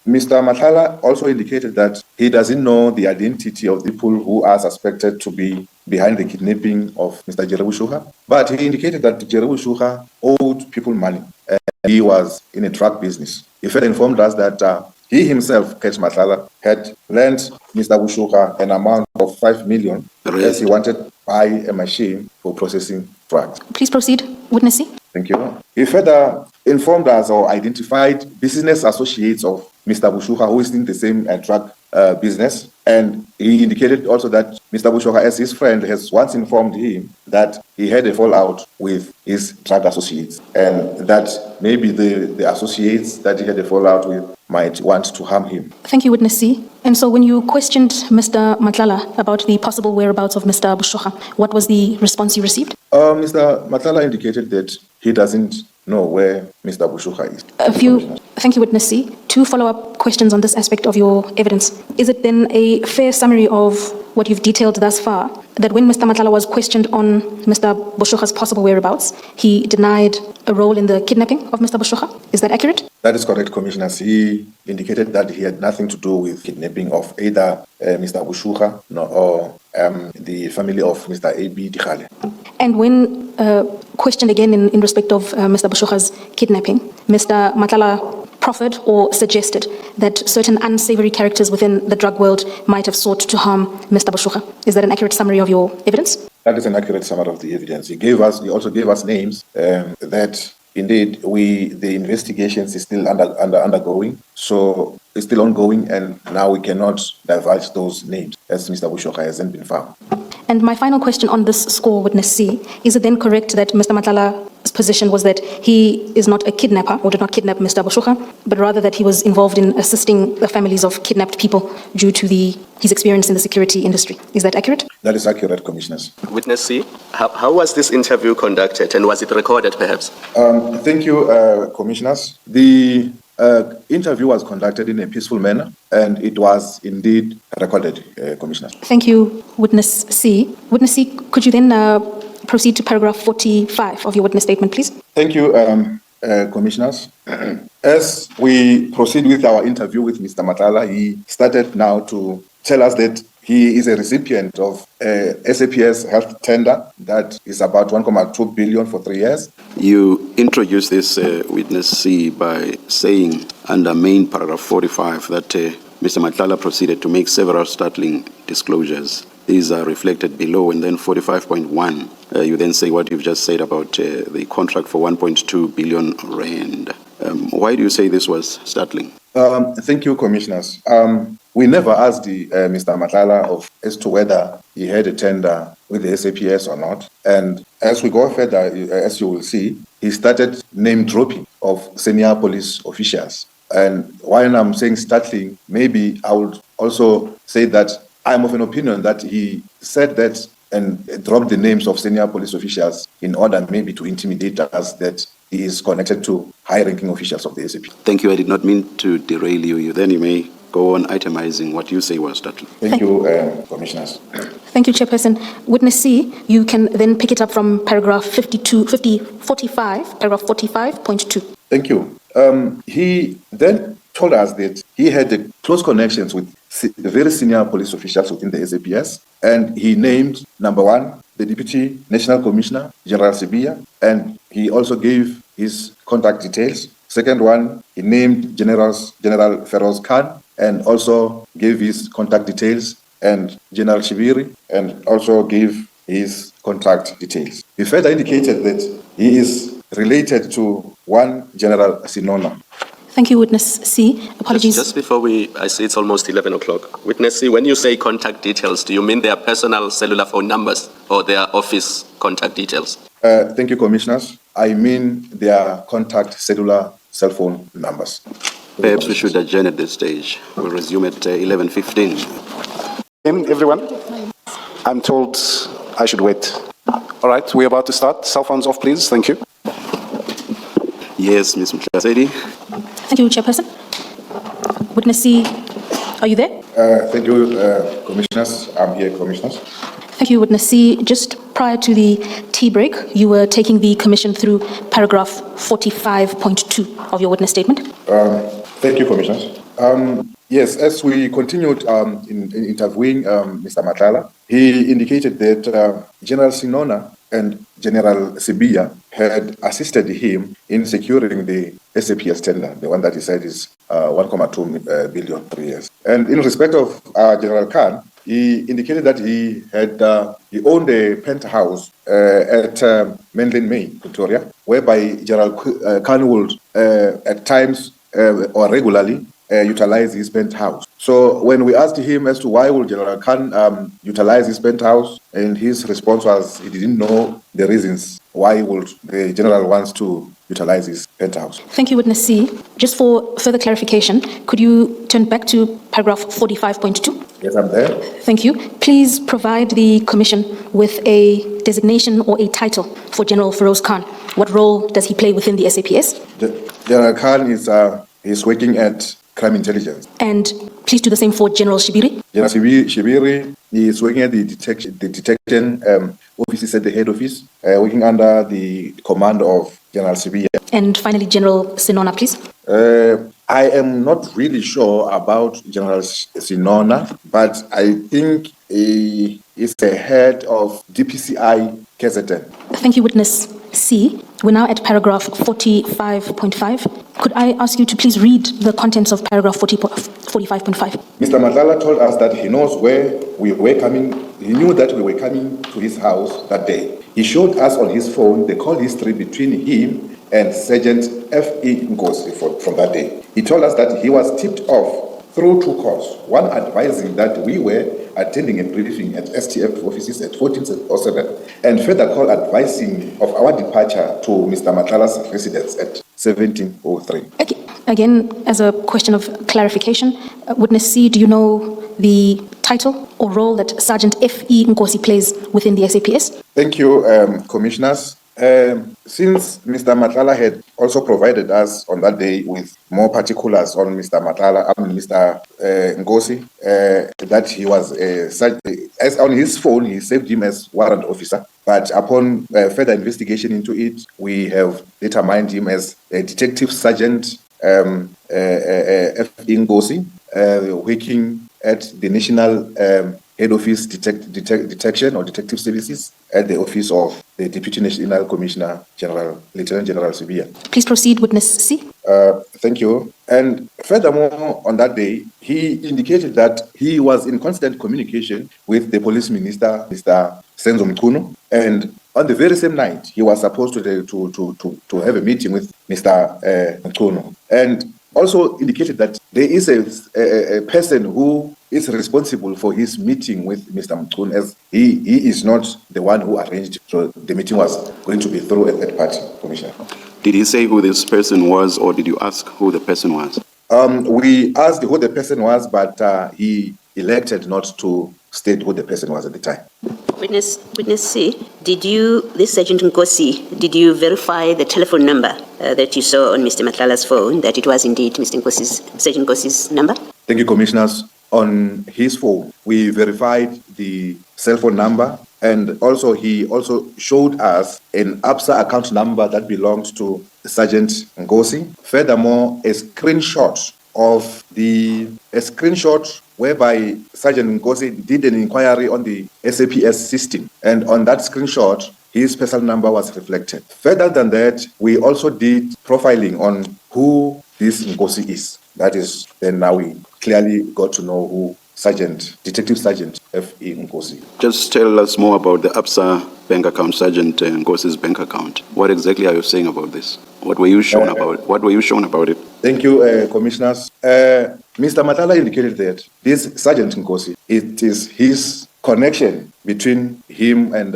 S4: Mr. Matlala also indicated that he doesn't know the identity of the people who are suspected to be behind the kidnapping of Mr. Jerry Boshoga, but he indicated that Jerry Boshoga owed people money and he was in a drug business. He further informed us that he himself, Ket Matlala, had lent Mr. Boshoga an amount of 5 million as he wanted to buy a machine for processing drugs.
S1: Please proceed, Witness C.
S4: Thank you. He further informed us or identified business associates of Mr. Boshoga who is in the same drug business, And he indicated also that Mr. Boshoga, as his friend, has once informed him that he had a fallout with his drug associates, and that maybe the associates that he had a fallout with might want to harm him.
S1: Thank you, Witness C. And so when you questioned Mr. Matlala about the possible whereabouts of Mr. Boshoga, what was the response you received?
S4: Mr. Matlala indicated that he doesn't know where Mr. Boshoga is.
S1: Thank you, Witness C. 2 follow-up questions on this aspect of your evidence. Is it then a fair summary of what you've detailed thus far, that when Mr. Matlala was questioned on Mr. Boshoga's possible whereabouts, he denied a role in the kidnapping of Mr. Boshoga? Is that accurate?
S4: That is correct, Commissioners. He indicated that he had nothing to do with kidnapping of either Mr. Boshoga or the family of Mr. A.B. Dikhale.
S1: And when questioned again in respect of Mr. Boshoga's kidnapping, Mr. Matlala proffered or suggested that certain unsavory characters within the drug world might have sought to harm Mr. Boshoga. Is that an accurate summary of your evidence?
S4: That is an accurate summary of the evidence. He also gave us names that indeed the investigations is still undergoing. So it's still ongoing, and now we cannot divulge those names as Mr. Boshoga hasn't been found.
S1: And my final question on this score, Witness C, is it then correct that Mr. Matlala's position was that he is not a kidnapper or did not kidnap Mr. Boshoga, but rather that he was involved in assisting the families of kidnapped people due to his experience in the security industry? Is that accurate?
S4: That is accurate, Commissioners.
S5: Witness C, how was this interview conducted, and was it recorded perhaps?
S4: Thank you, Commissioners. The interview was conducted in a peaceful manner, and it was indeed recorded, Commissioners.
S1: Thank you, Witness C. Witness C, could you then proceed to paragraph 45 of your witness statement, please?
S4: Thank you, Commissioners. As we proceed with our interview with Mr. Matlala, he started now to tell us that he is a recipient of SAPS health tender that is about 1.2 billion for 3 years.
S2: You introduced this witness C by saying under main paragraph 45 that Mr. Matlala proceeded to make several startling disclosures. These are reflected below, and then 45.1, you then say what you've just said about the contract for 1.2 billion rand. Why do you say this was startling?
S4: Thank you, Commissioners. We never asked Mr. Matlala as to whether he had a tender with the SAPS or not. And as we go further, as you will see, he started name dropping of senior police officials. And while I'm saying startling, maybe I would also say that I'm of an opinion that he said that and dropped the names of senior police officials in order maybe to intimidate us that he is connected to high-ranking officials of the SAP.
S2: Thank you. I did not mean to derail you. Then you may go on itemizing what you say was startling.
S4: Thank you, Commissioners.
S1: Thank you, Chairperson. Witness C, you can then pick it up from paragraph 45, paragraph 45.2.
S4: Thank you. He then told us that he had close connections with very senior police officials within the SAPS, and he named, number 1, the Deputy National Commissioner, General Sibiya, and he also gave his contact details. Second one, he named General Feroz Khan, and also gave his contact details, and General Shibiri, and also gave his contact details. He further indicated that he is related to one General Sinona.
S1: Thank you, Witness C. Apologies.
S5: Just before I see it's almost 11 o'clock. Witness C, when you say contact details, do you mean their personal cellular phone numbers or their office contact details?
S4: Thank you, Commissioners. I mean their contact cellular cell phone numbers.
S2: Perhaps we should adjourn at this stage. We'll resume at 11:15.
S6: Everyone, I'm told I should wait. All right, we're about to start. Cell phones off, please. Thank you.
S2: Yes, Ms. Mtlasedi.
S1: Thank you, Chairperson. Witness C, are you there?
S4: Thank you, Commissioners. I'm here, Commissioners.
S1: Thank you, Witness C. Just prior to the tea break, you were taking the commission through paragraph 45.2 of your witness statement.
S4: Thank you, Commissioners. Yes, as we continued in interviewing Mr. Matlala, he indicated that General Sinona and General Sibiya had assisted him in securing the SAPS tender, the one that he said is 1.2 billion 3 years. And in respect of General Khan, he indicated that he owned a penthouse at Mainland Main, Pretoria, whereby General Khan would at times or regularly utilize his penthouse. So when we asked him as to why would General Khan utilize his penthouse, and his response was he didn't know the reasons why would the general wants to utilize his penthouse.
S1: Thank you, Witness C. Just for further clarification, could you turn back to paragraph 45.2?
S4: Yes, I'm there.
S1: Thank you. Please provide the Commission with a designation or a title for General Feroz Khan. What role does he play within the SAPS?
S4: General Khan is working at crime intelligence.
S1: And please do the same for General Shibiri.
S4: General Shibiri is working at the detection offices at the head office, working under the command of General Sibiya.
S1: And finally, General Sinona, please.
S4: I am not really sure about General Sinona, but I think he is the head of DPCI KZN.
S1: Thank you, Witness C. We're now at paragraph 45.5. Could I ask you to please read the contents of paragraph 45.5?
S4: Mr. Matlala told us that he knows where we were coming. He knew that we were coming to his house that day. He showed us on his phone the call history between him and Sgt FE Nkosi from that day. He told us that he was tipped off through two calls, one advising that we were attending a briefing at STF offices at 1407, and further call advising of our departure to Mr. Matlala's residence at 1703.
S1: Okay. Again, as a question of clarification, Witness C, do you know the title or role that Sgt FE Nkosi plays within the SAPS?
S4: Thank you, Commissioners. Since Mr. Matlala had also provided us on that day with more particulars on Mr. Nkosi, that he was as on his phone, he saved him as warrant officer. But upon further investigation into it, we have determined him as a Detective Sergeant FE Nkosi, working at the National Head Office Detection or Detective Services at the office of the Deputy National Commissioner General, Lieutenant General Sibiya.
S1: Please proceed, Witness C.
S4: Thank you. And furthermore, on that day, he indicated that he was in constant communication with the Police Minister, Mr. Senzo Mchunu, and on the very same night, he was supposed to have a meeting with Mr. Mchunu, and also indicated that there is a person who is responsible for his meeting with Mr. Mchunu, as he is not the one who arranged. So the meeting was going to be through a third party, Commissioner.
S2: Did he say who this person was, or did you ask who the person was?
S4: We asked who the person was, but he elected not to state who the person was at the time.
S3: Witness C, this Sergeant Nkosi, did you verify the telephone number that you saw on Mr. Matlala's phone, that it was indeed Mr. Sergeant Nkosi's number?
S4: Thank you, Commissioners. On his phone, we verified the cell phone number, and also he also showed us an ABSA account number that belongs to Sergeant Nkosi. Furthermore, a screenshot whereby Sergeant Nkosi did an inquiry on the SAPS system, and on that screenshot, his personal number was reflected. Further than that, we also did profiling on who this Nkosi is. That is, then now we clearly got to know who Detective Sergeant FE Nkosi.
S2: Just tell us more about the ABSA bank account, Sergeant Nkosi's bank account. What exactly are you saying about this? What were you shown about it? Thank
S4: you, Commissioners. Mr. Matlala indicated that this Sergeant Nkosi, it is his connection between him and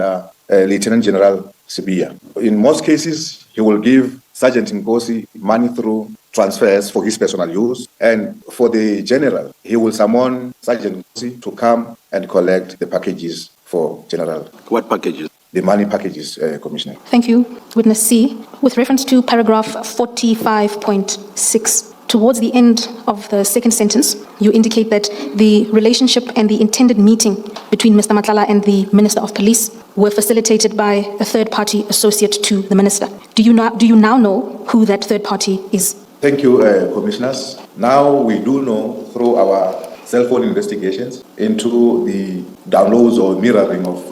S4: Lieutenant General Sibiya. In most cases, he will give Sergeant Nkosi money through transfers for his personal use, and for the general, he will summon Sergeant Nkosi to come and collect the packages for general.
S2: What packages?
S4: The money packages, Commissioner.
S1: Thank you. Witness C, with reference to paragraph 45.6, towards the end of the second sentence, you indicate that the relationship and the intended meeting between Mr. Matlala and the Minister of Police were facilitated by a third-party associate to the Minister. Do you now know who that third party is?
S4: Thank you, Commissioners. Now we do know through our cell phone investigations into the downloads or mirroring of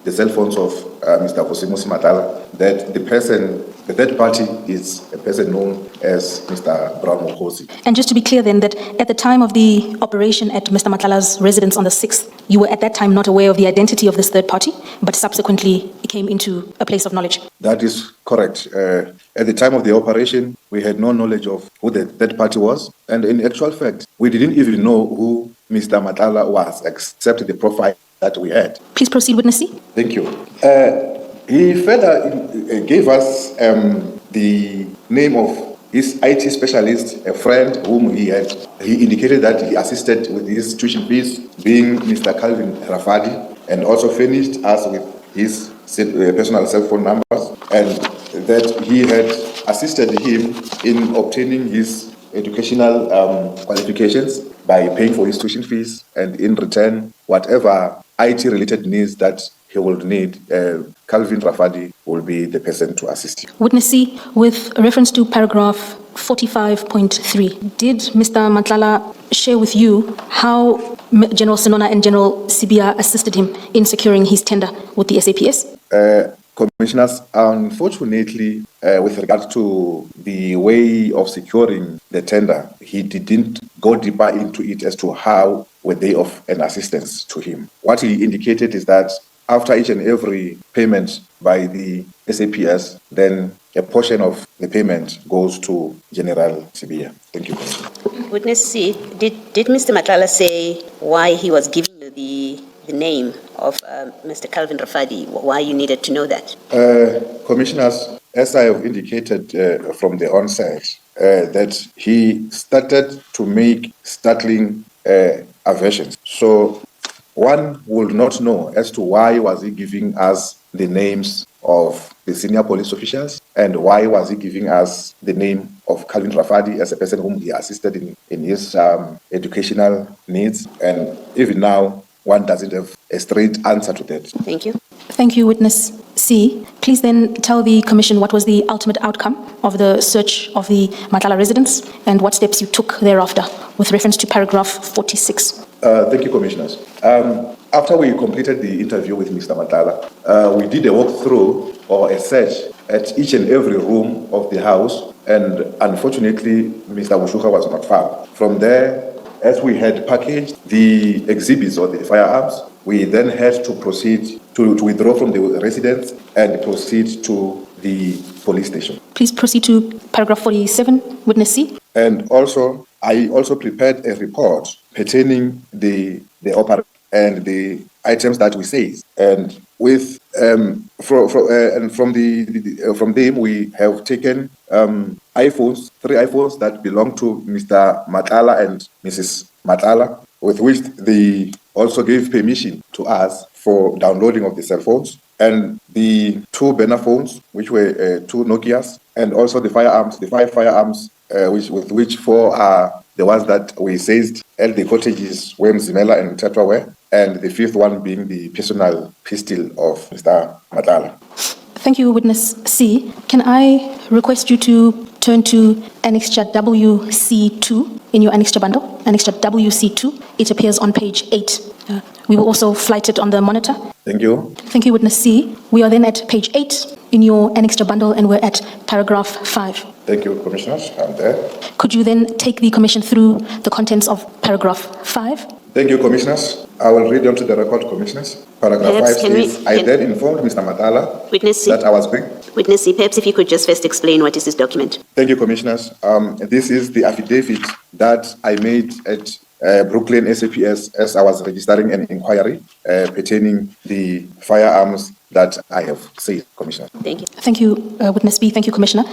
S4: the cell phones of Mr. Vusimuzi Matlala that the third party is a person known as Mr. Vusimuzi.
S1: And just to be clear then, that at the time of the operation at Mr. Matlala's residence on the 6th, you were at that time not aware of the identity of this third party, but subsequently it came into a place of knowledge?
S4: That is Correct. At the time of the operation, we had no knowledge of who the third party was. And in actual fact, we didn't even know who Mr. Matlala was, except the profile that we had.
S1: Please proceed, witness C.
S4: Thank you. He further gave us the name of his IT specialist, a friend whom he had. He indicated that he assisted with his tuition fees, being Mr. Calvin Rafadi, and also furnished us with his personal cell phone numbers, and that he had assisted him in obtaining his educational qualifications by paying for his tuition fees, and in return, whatever IT-related needs that he would need, Calvin Rafadi will be the person to assist you.
S1: Witness C, with reference to paragraph 45.3, did Mr. Matlala share with you how General Sinona and General Sibiya assisted him in securing his tender with the SAPS?
S4: Commissioners, unfortunately, with regard to the way of securing the tender, he didn't go deeper into it as to how were they of an assistance to him. What he indicated is that after each and every payment by the SAPS, then a portion of the payment goes to General Sibiya. Thank you.
S3: Witness C, did Mr. Matlala say why he was giving you the name of Mr. Calvin Rafadi, why you needed to know that?
S4: Commissioners, as I have indicated from the onset, that he started to make startling aversions. So one would not know as to why was he giving us the names of the senior police officials, and why was he giving us the name of Calvin Rafadi as a person whom he assisted in his educational needs. And even now, one doesn't have a straight answer to that.
S3: Thank you.
S1: Thank you, witness C. Please then tell the Commission what was the ultimate outcome of the search of the Matlala residence and what steps you took thereafter with reference to paragraph 46.
S4: Thank you, Commissioners. After we completed the interview with Mr. Matlala, we did a walkthrough or a search at each and every room of the house, and unfortunately, Mr. Boshoga was not found. From there, as we had packaged the exhibits or the firearms, we then had to proceed to withdraw from the residence and proceed to the police station.
S1: Please proceed to paragraph 47, witness C.
S4: And also, I also prepared a report pertaining the operation and the items that we seized. And with from them we have taken iPhones, 3 iPhones that belong to Mr. Matlala and Mrs. Matlala, with which they also gave permission to us for downloading of the cell phones, and the 2 burner phones, which were 2 Nokias, and also the firearms, the 5 firearms, with which 4 are the ones that we seized at the cottages where Mzimela and Tetra were, and the 5th one being the personal pistol of Mr. Matlala.
S1: Thank you, witness C. Can I request you to turn to Annexure WC2 in your Annexure bundle? Annexure WC2. It appears on page 8. We will also flight it on the monitor.
S4: Thank you.
S1: Thank you, witness C. We are then at page 8 in your Annexure bundle, and we're at paragraph 5.
S4: Thank you, Commissioners. I'm there.
S1: Could you then take the Commission through the contents of paragraph 5?
S4: Thank you, Commissioners. I will read onto the record, Commissioners. Paragraph 5 says, I then informed Mr. Matlala that I was going.
S3: Witness C, perhaps if you could just first explain what is this document.
S4: Thank you, Commissioners. This is the affidavit that I made at Brooklyn SAPS as I was registering an inquiry pertaining the firearms that I have said, Commissioner.
S3: Thank you.
S1: Thank you, witness B. Thank you, Commissioner.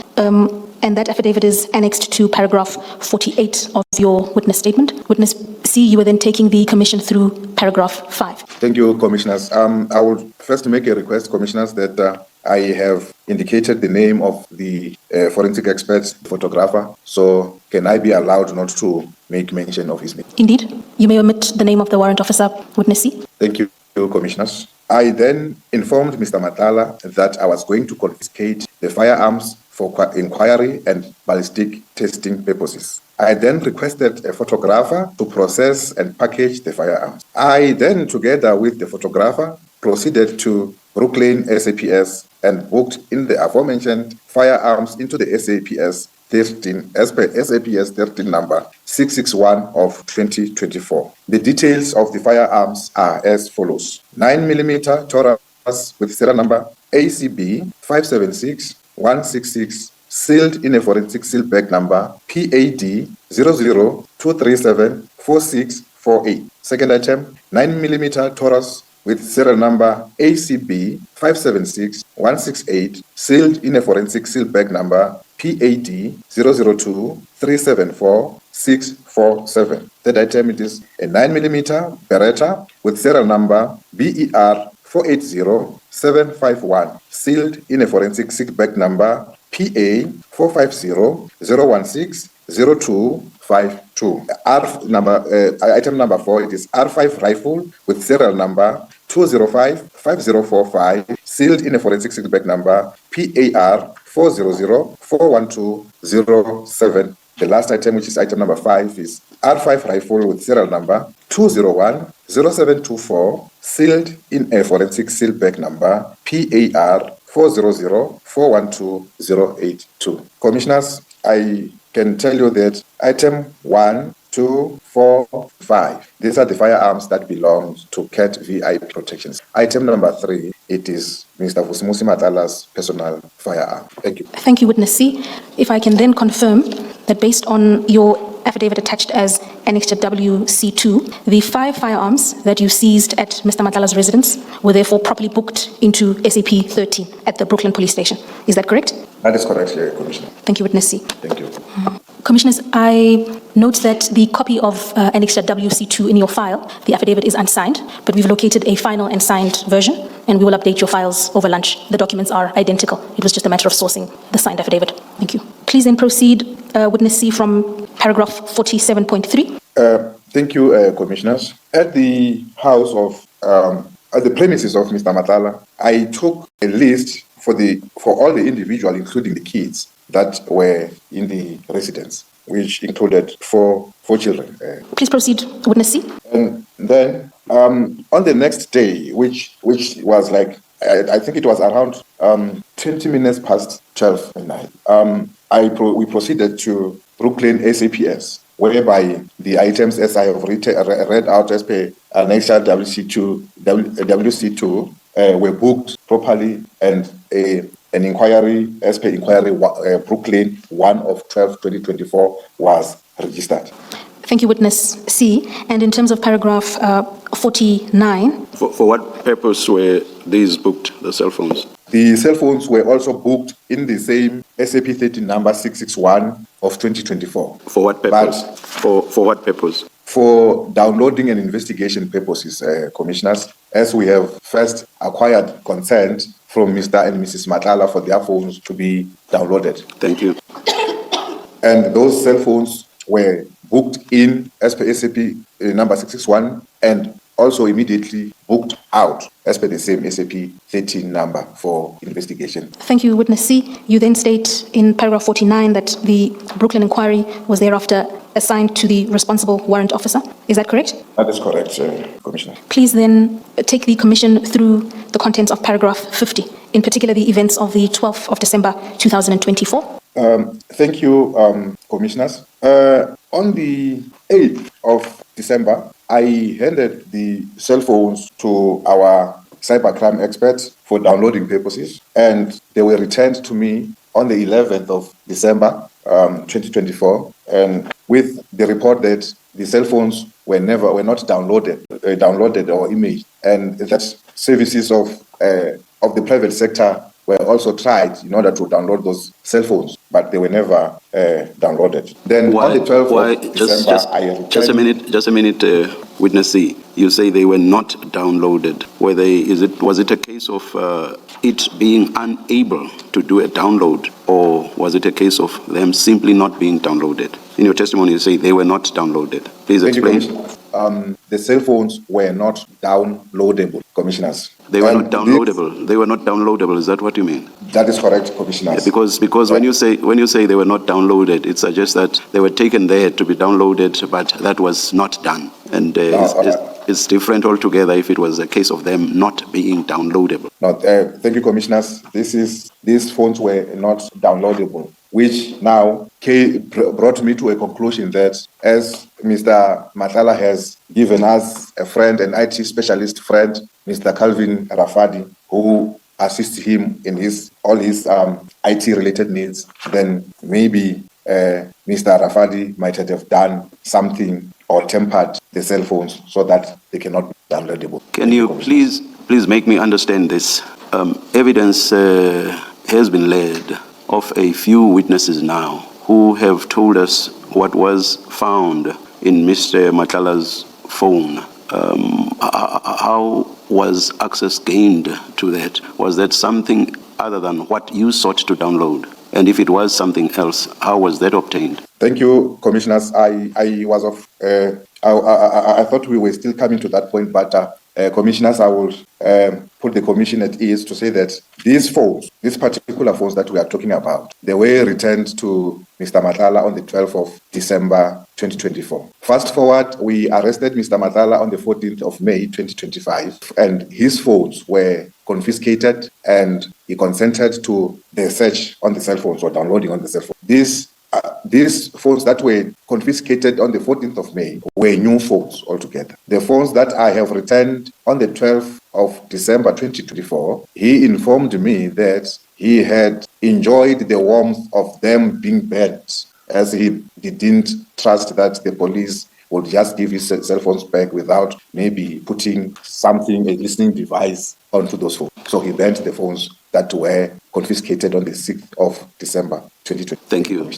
S1: And that affidavit is annexed to paragraph 48 of your witness statement. Witness C, you are then taking the Commission through paragraph 5.
S4: Thank you, Commissioners. I would first make a request, Commissioners, that I have indicated the name of the forensic expert photographer. So can I be allowed not to make mention of his name?
S1: Indeed. You may omit the name of the warrant officer, witness C.
S4: Thank you, Commissioners. I then informed Mr. Matlala that I was going to confiscate the firearms for inquiry and ballistic testing purposes. I then requested a photographer to process and package the firearms. I then, together with the photographer, proceeded to Brooklyn SAPS and booked in the aforementioned firearms into the SAPS 13, as per SAPS 13 number 661 of 2024. The details of the firearms are as follows: 9mm Taurus with serial number ACB 576 166, sealed in a forensic seal bag number PAD 002374648. Second item, 9mm Taurus with serial number ACB 576168, sealed in a forensic seal bag number PAD 002374647. Third item, it is a 9mm Beretta with serial number BER 480751, sealed in a forensic seal bag number PA 450-016-0252. Item number 4, it is R5 rifle with serial number 205-5045, sealed in a forensic seal bag number PAR 400-412-07. The last item, which is item number 5, is R5 rifle with serial number 201-0724, sealed in a forensic seal bag number PAR 400-412-082. Commissioners, I can tell you that item 1, 2, 4, 5, these are the firearms that belong to CAT VIP protections. Item number 3, it is Mr. Vusimuzi Matlala's personal firearm. Thank you.
S1: Thank you, Witness C. If I can then confirm that based on your affidavit attached as Annexure WC2, the 5 firearms that you seized at Mr. Matlala's residence were therefore properly booked into SAP 13 at the Brooklyn Police Station. Is that correct?
S4: That is correct, Commissioner.
S1: Thank you, Witness C.
S4: Thank you.
S1: Commissioners, I note that the copy of Annexure WC2 in your file, the affidavit is unsigned, but we've located a final and signed version, and we will update your files over lunch. The documents are identical. It was just a matter of sourcing the signed affidavit. Thank you. Please then proceed, Witness C, from paragraph 47.3.
S4: Thank you, Commissioners. At the house of, at the premises of Mr. Matlala, I took a list for all the individuals, including the kids, that were in the residence, which included four children.
S1: Please proceed, Witness C.
S4: And then on the next day, which was like, I think it was around 20 minutes past 12 at night, we proceeded to Brooklyn SAPS, whereby the items as I have read out as per Annexure WC2 were booked properly, and an inquiry as per inquiry Brooklyn 1 of 12/2024 was registered.
S1: Thank you, Witness C. And in terms of paragraph 49.
S2: For what purpose were these booked, the cell phones?
S4: The cell phones were also booked in the same SAP 13 number 661 of 2024.
S2: For what purpose? For what purpose?
S4: For downloading and investigation purposes, Commissioners, as we have first acquired consent from Mr. and Mrs. Matlala for their phones to be downloaded.
S2: Thank you.
S4: And those cell phones were booked in as per SAP number 661 and also immediately booked out as per the same SAP 13 number for investigation.
S1: Thank you, Witness C. You then state in paragraph 49 that the Brooklyn inquiry was thereafter assigned to the responsible warrant officer. Is that correct?
S4: That is correct, Commissioner.
S1: Please then take the Commission through the contents of paragraph 50, in particular the events of the 12th of December 2024.
S4: Thank you, Commissioners. On the 8th of December, I handed the cell phones to our cybercrime experts for downloading purposes, and they were returned to me on the 11th of December 2024, and with the report that the cell phones were not downloaded or imaged, and that services of the private sector were also tried in order to download those cell phones, but they were never downloaded. Then on the 12th of December, I returned...
S2: Just a minute, Witness C. You say they were not downloaded. Was it a case of it being unable to do a download, or was it a case of them simply not being downloaded? In your testimony, you say they were not downloaded. Please explain.
S4: The cell phones were not downloadable, Commissioners.
S2: They were not downloadable. They were not downloadable. Is that what you mean?
S4: That is correct, Commissioners.
S2: Yeah, because when you say they were not downloaded, it suggests that they were taken there to be downloaded, but that was not done. And it's different altogether if it was a case of them not being downloadable.
S4: No, thank you, Commissioners. These phones were not downloadable, which now brought me to a conclusion that as Mr. Matlala has given us a friend, an IT specialist friend, Mr. Calvin Rafadi, who assist him in all his IT-related needs, then maybe Mr. Rafadi might have done something or tempered the cell phones so that they cannot be downloadable.
S2: Can you please make me understand this? Evidence has been led of a few witnesses now who have told us what was found in Mr. Matlala's phone. How was access gained to that? Was that something other than what you sought to download? And if it was something else, how was that obtained?
S4: Thank you, Commissioners. I thought we were still coming to that point, but Commissioners, I will put the Commission at ease to say that these particular phones that we are talking about, they were returned to Mr. Matlala on the 12th of December 2024. Fast forward, we arrested Mr. Matlala on the 14th of May 2025, and his phones were confiscated, and he consented to the search on the cell phones or downloading on the cell phone. These phones that were confiscated on the 14th of May were new phones altogether. The phones that I have returned on the 12th of December 2024, he informed me that he had enjoyed the warmth of them being burnt, as he didn't trust that the police would just give his cell phones back without maybe putting something, a listening device, onto those phones. So he burnt the phones that were confiscated on the 6th of December 2020.
S2: Thank you.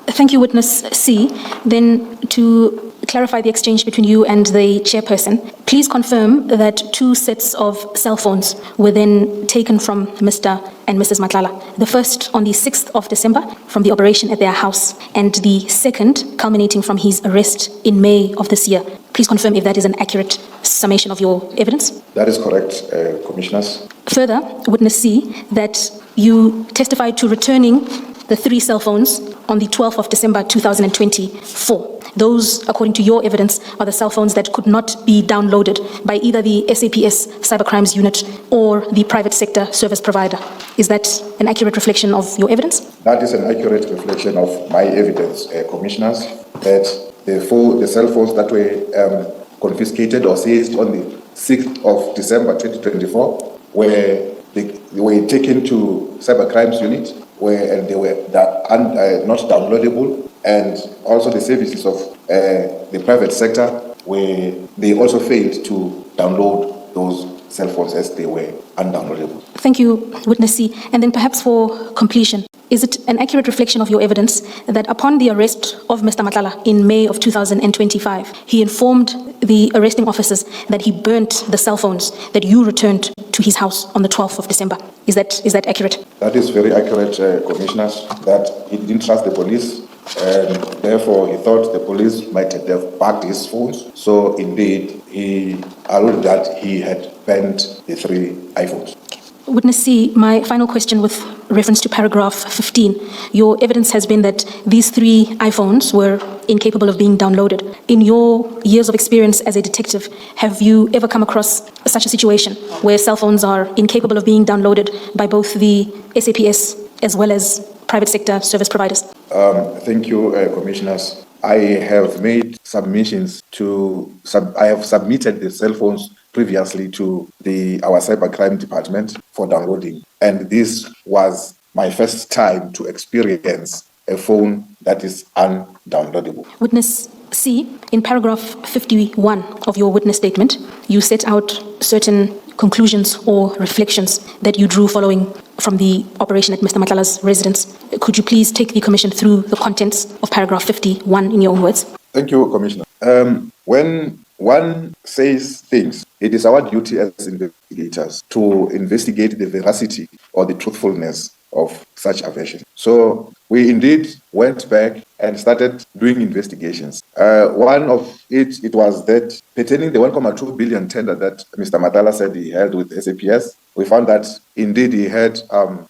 S1: Thank you, Witness C. Then, to clarify the exchange between you and the chairperson, please confirm that 2 sets of cell phones were then taken from Mr. and Mrs. Matlala. The first on the 6th of December from the operation at their house, and the second culminating from his arrest in May of this year. Please confirm if that is an accurate summation of your evidence.
S4: That is correct, Commissioners.
S1: Further, Witness C, that you testified to returning the 3 cell phones on the 12th of December 2024. Those, according to your evidence, are the cell phones that could not be downloaded by either the SAPS Cybercrimes Unit or the private sector service provider. Is that an accurate reflection of your evidence?
S4: That is an accurate reflection of my evidence, Commissioners, that the cell phones that were confiscated or seized on the 6th of December 2024 were taken to Cybercrimes Unit, and they were not downloadable, and also the services of the private sector, where they also failed to download those cell phones as they were undownloadable.
S1: Thank you, Witness C. And then perhaps for completion, is it an accurate reflection of your evidence that upon the arrest of Mr. Matlala in May of 2025, he informed the arresting officers that he burnt the cell phones that you returned to his house on the 12th of December? Is that accurate?
S4: That is very accurate, Commissioners, that he didn't trust the police, and therefore he thought the police might have packed his phones. So indeed, he alluded that he had burnt the 3 iPhones.
S1: Witness C, my final question with reference to paragraph 15. Your evidence has been that these 3 iPhones were incapable of being downloaded. In your years of experience as a detective, have you ever come across such a situation where cell phones are incapable of being downloaded by both the SAPS as well as private sector service providers?
S4: Thank you, Commissioners. I have made submissions I have submitted the cell phones previously to our cybercrime department for downloading. And this was my first time to experience a phone that is undownloadable.
S1: Witness C, in paragraph 51 of your witness statement, you set out certain conclusions or reflections that you drew following from the operation at Mr. Matlala's residence. Could you please take the Commission through the contents of paragraph 51 in your own words?
S4: Thank you, Commissioner. When one says things, it is our duty as investigators to investigate the veracity or the truthfulness of such aversion. So we indeed went back and started doing investigations. One of it was that pertaining the 1.2 billion tender that Mr. Matlala said he held with SAPS, we found that indeed he had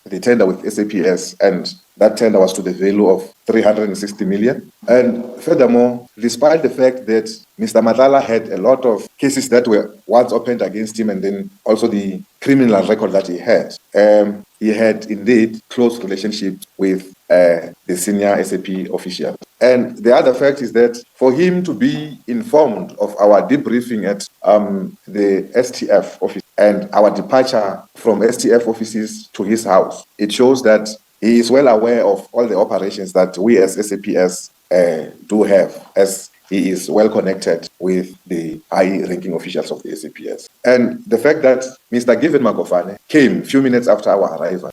S4: the tender with SAPS, and that tender was to the value of 360 million. And furthermore, despite the fact that Mr. Matlala had a lot of cases that were once opened against him, and then also the criminal record that he had indeed close relationships with the senior SAP official. And the other fact is that for him to be informed of our debriefing at the STF office, and our departure from STF offices to his house, it shows that he is well aware of all the operations that we as SAPS do have, as he is well connected with the high-ranking officials of the SAPS. And the fact that Mr. Given Makofane came a few minutes after our arrival,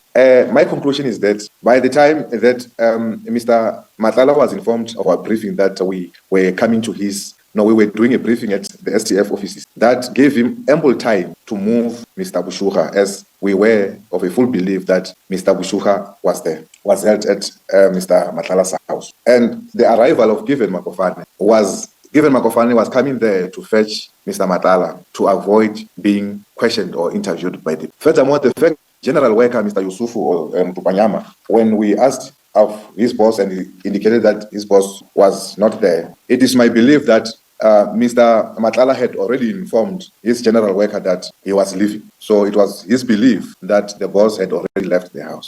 S4: my conclusion is that by the time that Mr. Matlala was informed of our briefing that we were coming to his we were doing a briefing at the STF offices. That gave him ample time to move Mr. Boshoga, as we were of a full belief that Mr. Boshoga was there, was held at Mr. Matlala's house. And the arrival of Given Makofane was coming there to fetch Mr. Matlala to avoid being questioned or interviewed by them. Furthermore, the fact General Worker Mr. Yusufu Tupanyama, when we asked of his boss and he indicated that his boss was not there, it is my belief that Mr. Matlala had already informed his general worker that he was leaving. So it was his belief that the boss had already left the house.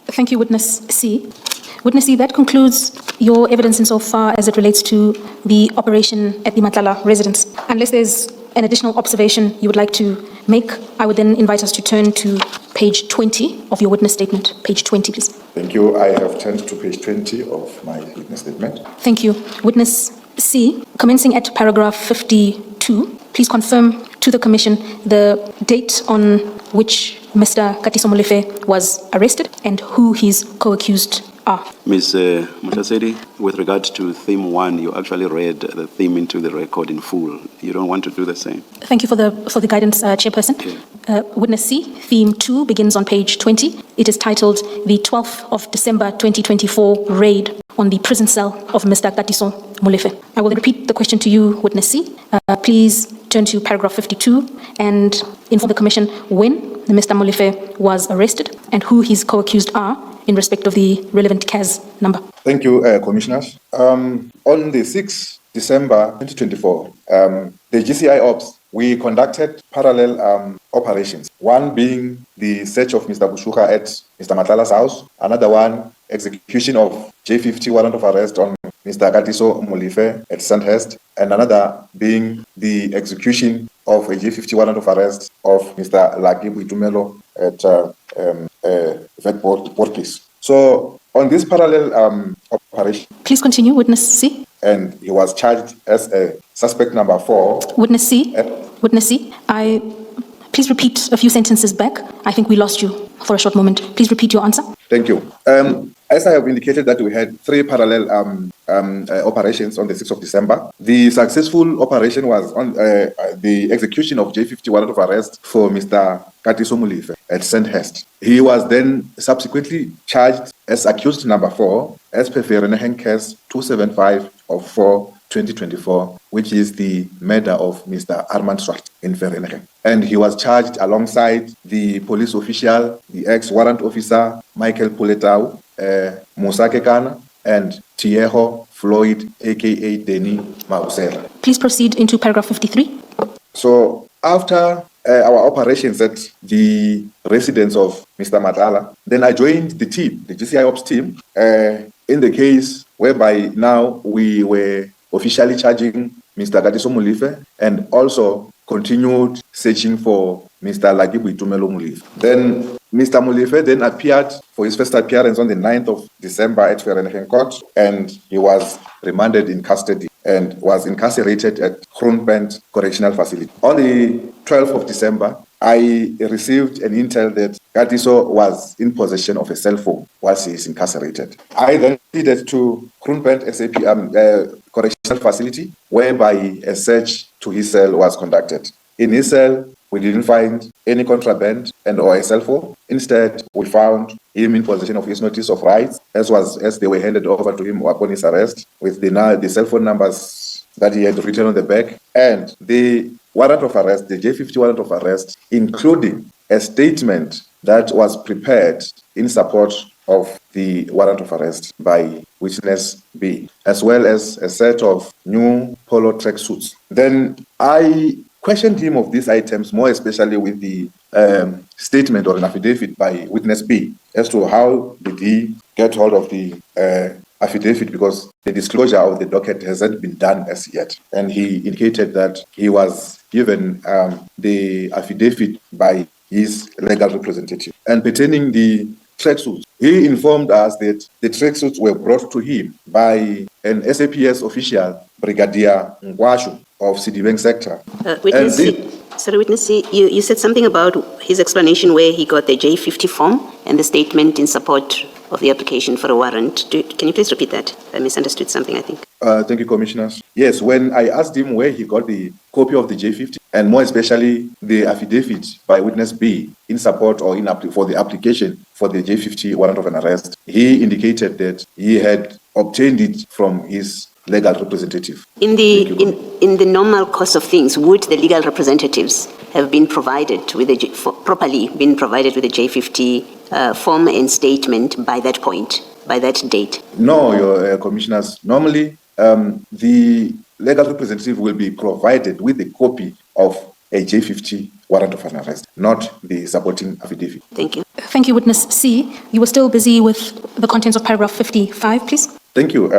S1: Thank you, Witness C. Witness C, that concludes your evidence insofar as it relates to the operation at the Matlala residence. Unless there's an additional observation you would like to make, I would then invite us to turn to page 20 of your witness statement. Page 20, please.
S4: Thank you. I have turned to page 20 of my witness statement.
S1: Thank you. Witness C, commencing at paragraph 52, please confirm to the Commission the date on which Mr. Katiso Molefe was arrested and who his co-accused are.
S2: Ms. Mutasedi, with regard to theme 1, you actually read the theme into the record in full. You don't want to do the same?
S1: Thank you for the guidance, Chairperson.
S2: Yeah.
S1: Witness C, theme 2 begins on page 20. It is titled The 12th of December 2024 Raid on the Prison Cell of Mr. Katiso Molefe. I will repeat the question to you, Witness C. Please turn to paragraph 52 and inform the Commission when Mr. Molefe was arrested and who his co-accused are in respect of the relevant CAS number.
S4: Thank you, Commissioners. On the 6th December 2024, the GCI Ops, we conducted parallel operations, one being the search of Mr. Boshoga at Mr. Matlala's house, another one, execution of J50 warrant of arrest on Mr. Katiso Molefe at Sandhurst, and another being the execution of a J50 warrant of arrest of Mr. Laki Buitumelo at Vetport Place. So on this parallel operation...
S1: Please continue, Witness C.
S4: And he was charged as a suspect number 4.
S1: Witness C. Witness C. Please repeat a few sentences back. I think we lost you for a short moment. Please repeat your answer.
S4: Thank you. As I have indicated that we had 3 parallel operations on the 6th of December. The successful operation was on the execution of J50 warrant of arrest for Mr. Katiso Molefe at Sandhurst. He was then subsequently charged as accused number 4 as per Vereeniging Case 275 of 4/2024, which is the murder of Mr. Armand Swart in Vereeniging. And he was charged alongside the police official, the ex-warrant officer, Michael Puletau, Musa Kekana, and Tieho Floyd, a.k.a. Denny Mausela.
S1: Please proceed into paragraph 53.
S4: So after our operations at the residence of Mr. Matlala, then I joined the team, the GCI Ops team, in the case whereby now we were officially charging Mr. Katiso Molefe and also continued searching for Mr. Laki Buitumelo Molefe. Then Mr. Molefe then appeared for his first appearance on the 9th of December at Vereeniging Court, and he was remanded in custody and was incarcerated at Groenpunt Correctional Facility. On the 12th of December, I received an intel that Katiso was in possession of a cell phone whilst he is incarcerated. I then proceeded to Groenpunt Correctional Facility, whereby a search to his cell was conducted. In his cell, we didn't find any contraband and or a cell phone. Instead, we found him in possession of his notice of rights, as they were handed over to him upon his arrest, with the cell phone numbers that he had written on the back, and the warrant of arrest, the J50 warrant of arrest, including a statement that was prepared in support of the warrant of arrest by witness B, as well as a set of new polo track suits. Then I questioned him of these items, more especially with the statement or an affidavit by witness B, as to how did he get hold of the affidavit, because the disclosure of the docket hasn't been done as yet. And he indicated that he was given the affidavit by his legal representative. And pertaining the tracksuits, he informed us that the tracksuits were brought to him by an SAPS official, Brigadier Ngwashu of Sibiya sector.
S3: Witness C, you said something about his explanation where he got the J50 form and the statement in support of the application for a warrant. Can you please repeat that? I misunderstood something, I think.
S4: Thank you, Commissioners. Yes, when I asked him where he got the copy of the J50, and more especially the affidavit by witness B in support or for the application for the J50 warrant of an arrest, he indicated that he had obtained it from his legal representative.
S3: In the normal course of things, would the legal representatives have been provided with properly been provided with a J50 form and statement by that point, by that date?
S4: No, your commissioners. Normally, the legal representative will be provided with a copy of a J50 warrant of an arrest, not the supporting affidavit.
S3: Thank you.
S1: Thank you, Witness C. You were still busy with the contents of paragraph 55, please.
S4: Thank you,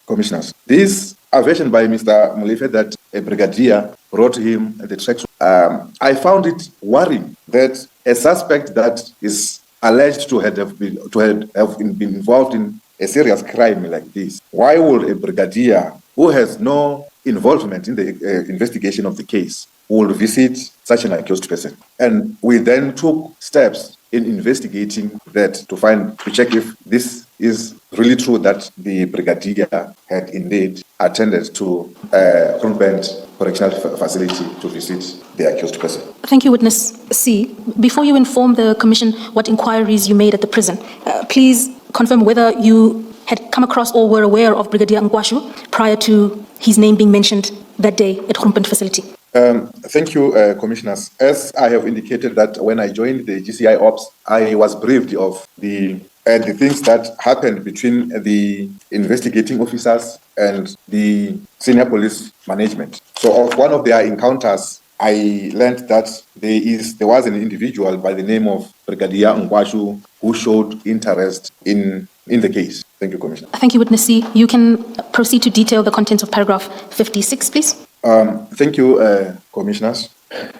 S4: Commissioners. This assertion by Mr. Molefe that a brigadier brought him the tracksuit, I found it worrying that a suspect that is alleged to have been involved in a serious crime like this, why would a brigadier who has no involvement in the investigation of the case will visit such an accused person? And we then took steps in investigating that to check if this is really true that the brigadier had indeed attended to Kroonbent Correctional Facility to visit the accused person.
S1: Thank you, Witness C. Before you inform the Commission what inquiries you made at the prison, please confirm whether you had come across or were aware of Brigadier Ngwashu prior to his name being mentioned that day at Kroonbent facility.
S4: Thank you, Commissioners. As I have indicated that when I joined the GCI Ops, I was briefed of the things that happened between the investigating officers and the senior police management. So of one of their encounters, I learned that there was an individual by the name of Brigadier Ngwashu who showed interest in the case. Thank you, Commissioner.
S1: Thank you, Witness C. You can proceed to detail the contents of paragraph 56, please.
S4: Thank you, Commissioners.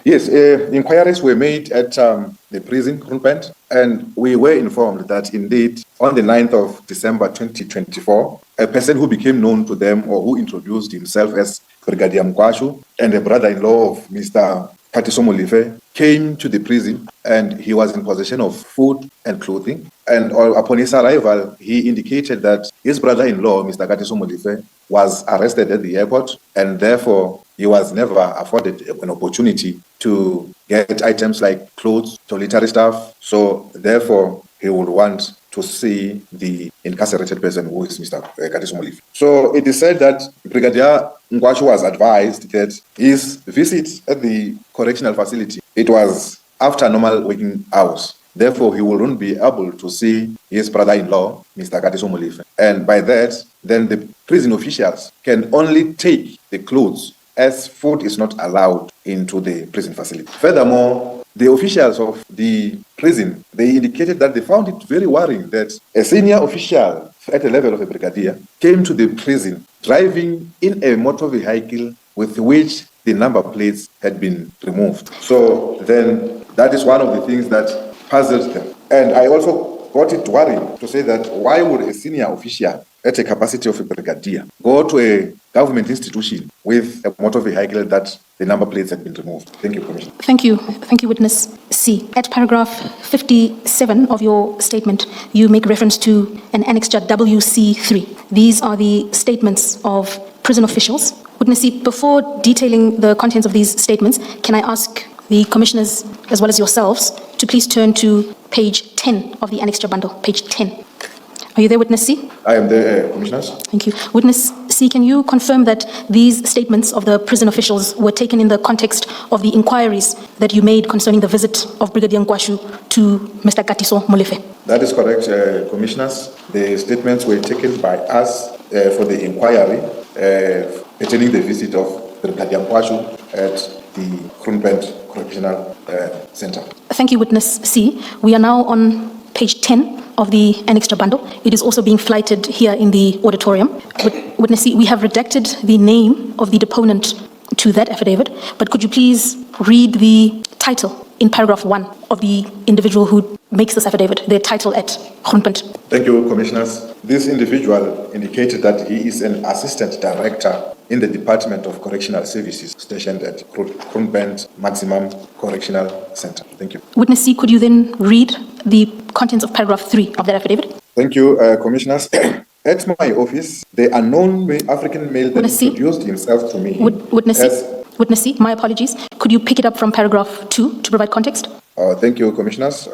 S4: Yes, inquiries were made at the prison, Kroonbent, and we were informed that indeed on the 9th of December 2024, a person who became known to them or who introduced himself as Brigadier Ngwashu and a brother-in-law of Mr. Katiso Molefe came to the prison and he was in possession of food and clothing. And upon his arrival, he indicated that his brother-in-law, Mr. Katiso Molefe, was arrested at the airport and therefore he was never afforded an opportunity to get items like clothes, toiletry stuff. So therefore, he would want to see the incarcerated person who is Mr. Katiso Molefe. So it is said that Brigadier Ngwashu was advised that his visit at the correctional facility, it was after normal working hours. Therefore, he will not be able to see his brother-in-law, Mr. Katiso Molefe. And by that, then the prison officials can only take the clothes as food is not allowed into the prison facility. Furthermore, the officials of the prison, they indicated that they found it very worrying that a senior official at the level of a brigadier came to the prison driving in a motor vehicle with which the number plates had been removed. So then that is one of the things that puzzled them. And I also got it worrying to say that why would a senior official at a capacity of a brigadier go to a government institution with a motor vehicle that the number plates had been removed? Thank you, Commissioner.
S1: Thank you. Thank you, Witness C. At paragraph 57 of your statement, you make reference to an annexure WC3. These are the statements of prison officials. Witness C, before detailing the contents of these statements, can I ask the commissioners, as well as yourselves, to please turn to page 10 of the annexure bundle, page 10. Are you there, Witness C?
S4: I am there, Commissioners.
S1: Thank you. Witness C, can you confirm that these statements of the prison officials were taken in the context of the inquiries that you made concerning the visit of Brigadier Ngwashu to Mr. Katiso Molefe?
S4: That is correct, Commissioners. The statements were taken by us for the inquiry pertaining the visit of Brigadier Ngwashu at the Kroonbent Correctional Center.
S1: Thank you, Witness C. We are now on page 10 of the annexure bundle. It is also being flighted here in the auditorium. Witness C, we have redacted the name of the deponent to that affidavit, but could you please read the title in paragraph 1 of the individual who makes this affidavit, their title at Grondpunt?
S4: Thank you, Commissioners. This individual indicated that he is an assistant director in the Department of Correctional Services stationed at Grondpunt Maximum Correctional Center. Thank you.
S1: Witness C, could you then read the contents of paragraph 3 of that affidavit?
S4: Thank you, Commissioners. At my office, the unknown African male that introduced himself to me
S1: Witness C, my apologies. Could you pick it up from paragraph 2 to provide context?
S4: Thank you, Commissioners.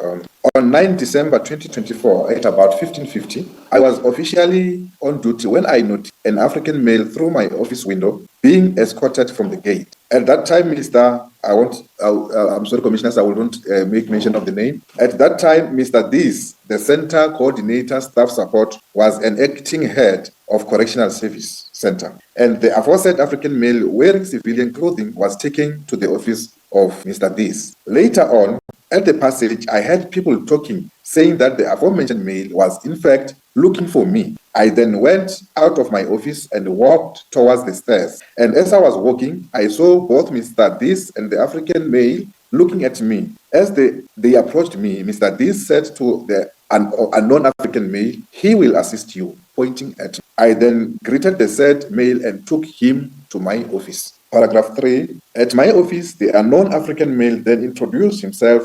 S4: On 9 December 2024, at about 15:50, I was officially on duty when I noticed an African male through my office window being escorted from the gate. At that time, I'm sorry, Commissioners, I will not make mention of the name. At that time, Mr. Dees, the Center Coordinator Staff Support, was an acting head of Correctional Service Center. And the aforesaid African male wearing civilian clothing was taken to the office of Mr. Dees. Later on, at the passage, I heard people talking, saying that the aforementioned male was in fact looking for me. I then went out of my office and walked towards the stairs. And as I was walking, I saw both Mr. Dees and the African male looking at me. As they approached me, Mr. Dees said to the unknown African male, "He will assist you," pointing at me. I then greeted the said male and took him to my office. Paragraph 3. At my office, the unknown African male then introduced himself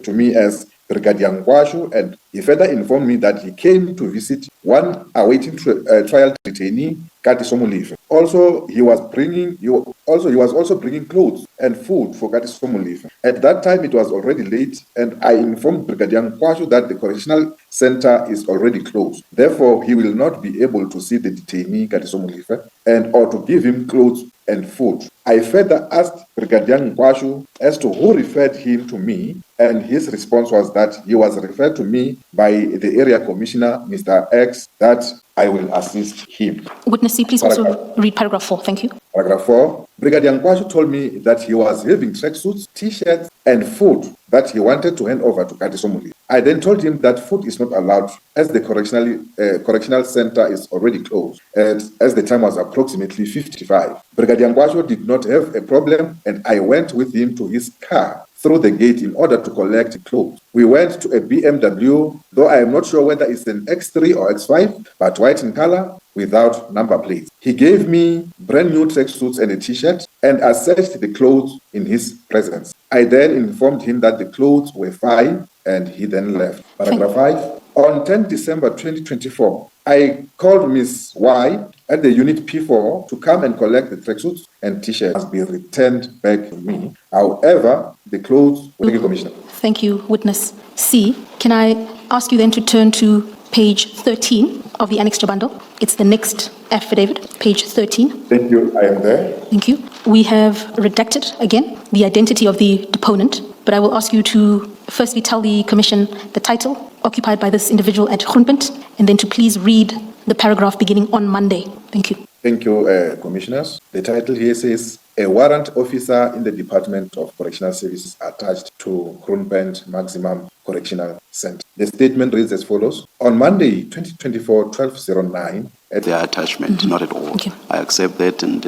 S4: to me as Brigadier Ngwashu, and he further informed me that he came to visit one awaiting trial detainee, Kati Somulife. He was also bringing clothes and food for Kati Somulife. At that time, it was already late, and I informed Brigadier Ngwashu that the correctional center is already closed. Therefore, he will not be able to see the detainee, Kati Somulife, or to give him clothes and food. I further asked Brigadier Ngwashu as to who referred him to me, and his response was that he was referred to me by the area commissioner, Mr. X, that I will assist him.
S1: Witness C, please also read paragraph 4. Thank you.
S4: Paragraph 4. Brigadier Ngwashu told me that he was having tracksuits, t-shirts, and food that he wanted to hand over to Kati Somulife. I then told him that food is not allowed as the correctional center is already closed, as the time was approximately 55. Brigadier Ngwashu did not have a problem, and I went with him to his car through the gate in order to collect clothes. We went to a BMW, though I am not sure whether it's an X3 or X5, but white in color without number plates. He gave me brand new tracksuits and a t-shirt, and I searched the clothes in his presence. I then informed him that the clothes were fine, and he then left. Paragraph 5. On 10 December 2024, I called Ms. Y at the unit P4 to come and collect the tracksuits and t-shirts must be returned back to me. However, the clothes... Thank you, Commissioner.
S1: Thank you, Witness C. Can I ask you then to turn to page 13 of the annexed bundle? It's the next affidavit, page 13.
S4: Thank you. I am there.
S1: Thank you. We have redacted, again, the identity of the deponent, but I will ask you to firstly tell the Commission the title occupied by this individual at Grondpunt, and then to please read the paragraph beginning on Monday. Thank you.
S4: Thank you, Commissioners. The title here says, "A warrant officer in the Department of Correctional Services attached to Grondpunt Maximum Correctional Center." The statement reads as follows. On Monday, 2024, 1209,
S2: their attachment, not at all.
S1: Okay.
S2: I accept that and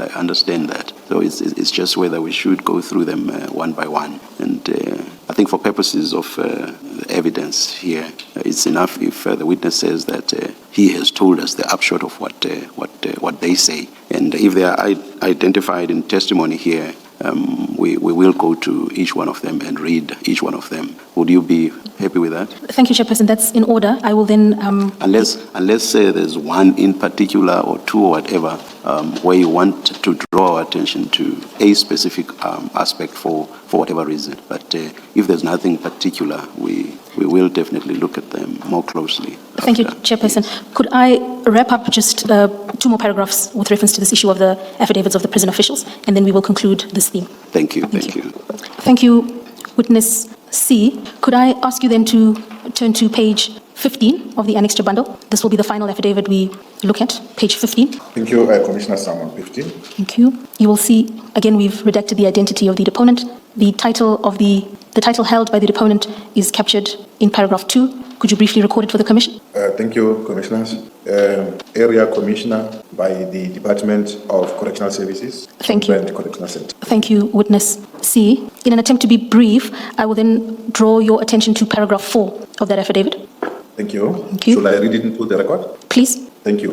S2: I understand that. So it's just whether we should go through them one by one. And I think for purposes of evidence here, it's enough if the witness says that he has told us the upshot of what they say. And if they are identified in testimony here, we will go to each one of them and read each one of them. Would you be happy with that?
S1: Thank you, Chairperson. That's in order. I will then...
S2: Unless there's one in particular or two or whatever where you want to draw attention to a specific aspect for whatever reason. But if there's nothing particular, we will definitely look at them more closely.
S1: Thank you, Chairperson. Could I wrap up just 2 more paragraphs with reference to this issue of the affidavits of the prison officials, and then we will conclude this theme.
S2: Thank you.
S1: Thank you, Witness C. Could I ask you then to turn to page 15 of the annexed bundle. This will be the final affidavit we look at, page 15.
S4: Thank you, Commissioner Salmon. 15.
S1: Thank you. You will see, again, we've redacted the identity of the deponent. The title held by the deponent is captured in paragraph 2. Could you briefly record it for the Commission?
S4: Thank you, Commissioners. Area Commissioner by the Department of Correctional Services.
S1: Thank you.
S4: Correctional Center.
S1: Thank you, Witness C. In an attempt to be brief, I will then draw your attention to paragraph 4 of that affidavit.
S4: Thank you.
S1: Thank you.
S4: Should I read it into the record?
S1: Please.
S4: Thank you.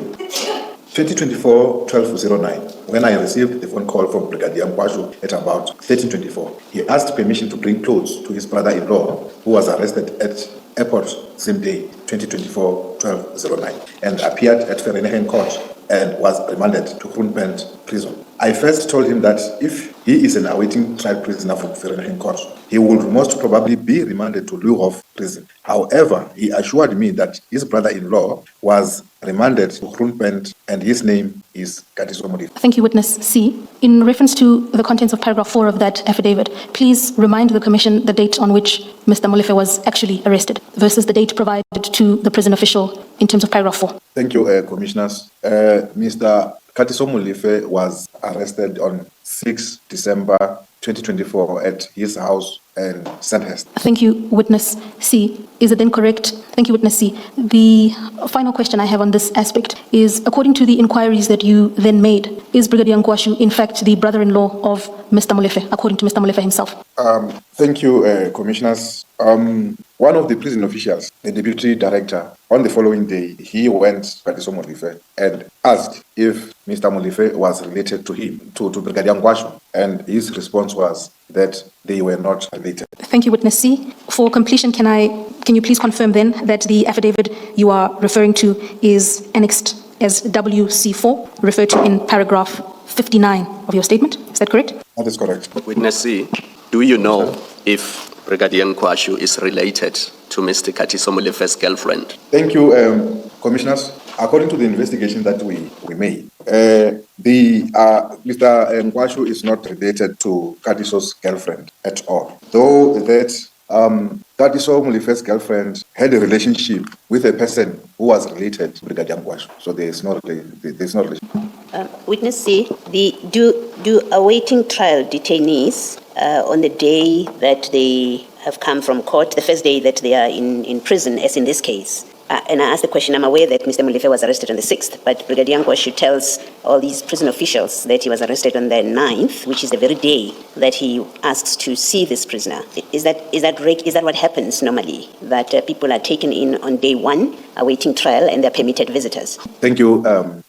S4: 2024-1209, when I received the phone call from Brigadier Nkosi at about 1324, he asked permission to bring clothes to his brother-in-law, who was arrested at airport same day, 2024-1209, and appeared at Vereeniging Court and was remanded to Groenpunt Prison. I first told him that if he is an awaiting trial prisoner from Vereeniging Court, he would most probably be remanded to Luhof Prison. However, he assured me that his brother-in-law was remanded to Groenpunt and his name is Katiso Molefe.
S1: Thank you, Witness C. In reference to the contents of paragraph 4 of that affidavit, please remind the Commission the date on which Mr. Molefe was actually arrested versus the date provided to the prison official in terms of paragraph 4.
S4: Thank you, Commissioners. Mr. Katiso Molefe was arrested on 6 December 2024 at his house in Sandhurst.
S1: Thank you, Witness C. Is it then correct? Thank you, Witness C. The final question I have on this aspect is, according to the inquiries that you then made, is Brigadier Nkosi in fact the brother-in-law of Mr. Molefe, according to Mr. Molefe himself?
S4: Thank you, Commissioners. One of the prison officials, the deputy director, on the following day, he went to Katiso Molefe and asked if Mr. Molefe was related to him, to Brigadier Nkosi, and his response was that they were not related.
S1: Thank you, Witness C. For completion, can you please confirm then that the affidavit you are referring to is annexed as WC4, referred to in paragraph 59 of your statement? Is that correct?
S4: That is correct.
S5: Witness C, do you know if Brigadier Nkosi is related to Mr. Katiso Molefe's girlfriend?
S4: Thank you, Commissioners. According to the investigation that we made, Mr. Nkosi is not related to Katiso's girlfriend at all. Though that Katiso Molefe's girlfriend had a relationship with a person who was related to Brigadier Nkosi. So there is no relation.
S3: Witness C, do awaiting trial detainees on the day that they have come from court, the first day that they are in prison, as in this case? And I asked the question, I'm aware that Mr. Molefe was arrested on the 6th, but Brigadier Nkosi tells all these prison officials that he was arrested on the 9th, which is the very day that he asks to see this prisoner. Is that what happens normally, that people are taken in on day 1, awaiting trial, and they're permitted visitors?
S4: Thank you,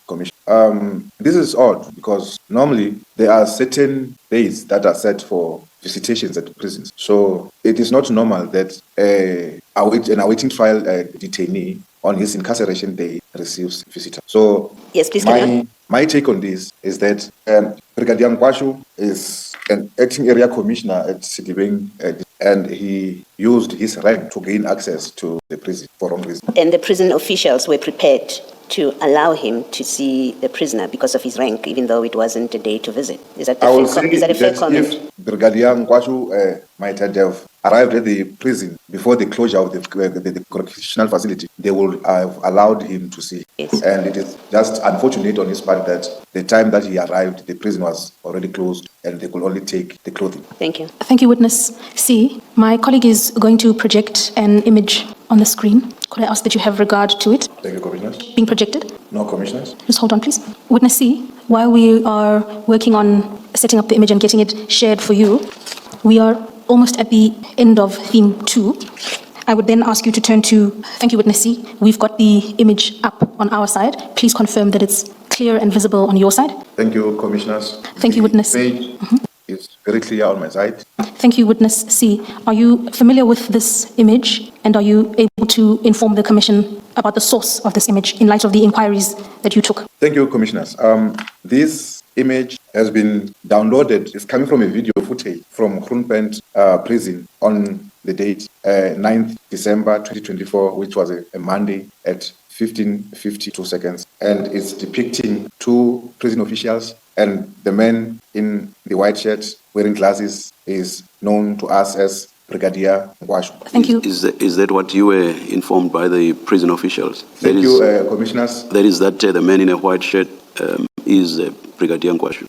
S4: Commissioner. This is odd because normally there are certain days that are set for visitations at prisons. So it is not normal that an awaiting trial detainee on his incarceration day receives visitors. So
S3: yes, please.
S4: My take on this is that Brigadier Nkosi is an acting area commissioner at Sibiya, and he used his rank to gain access to the prison for wrong reason.
S3: And the prison officials were prepared to allow him to see the prisoner because of his rank, even though it wasn't a day to visit. Is that a fair comment?
S4: If Brigadier Nkosi might have arrived at the prison before the closure of the correctional facility, they will have allowed him to see.
S3: Yes.
S4: And it is just unfortunate on his part that the time that he arrived, the prison was already closed and they could only take the clothing.
S3: Thank you.
S1: Thank you, Witness C. My colleague is going to project an image on the screen. Could I ask that you have regard to it?
S4: Thank you, Commissioners.
S1: Being projected?
S4: No, Commissioners.
S1: Just hold on, please. Witness C, while we are working on setting up the image and getting it shared for you, we are almost at the end of theme 2. I would then ask you to turn to, thank you, Witness C. We've got the image up on our side. Please confirm that it's clear and visible on your side.
S4: Thank you, Commissioners.
S1: Thank you, Witness.
S4: The page is very clear on my side.
S1: Thank you, Witness C. Are you familiar with this image, and are you able to inform the Commission about the source of this image in light of the inquiries that you took?
S4: Thank you, Commissioners. This image has been downloaded. It's coming from a video footage from Groenpunt prison on the date 9th December 2024, which was a Monday at 15:52 seconds. And it's depicting 2 prison officials, and the man in the white shirt wearing glasses is known to us as Brigadier Nkwashu.
S1: Thank you.
S2: Is that what you were informed by the prison officials?
S4: Thank you, Commissioners.
S2: That is that the man in a white shirt is Brigadier Nkwashu.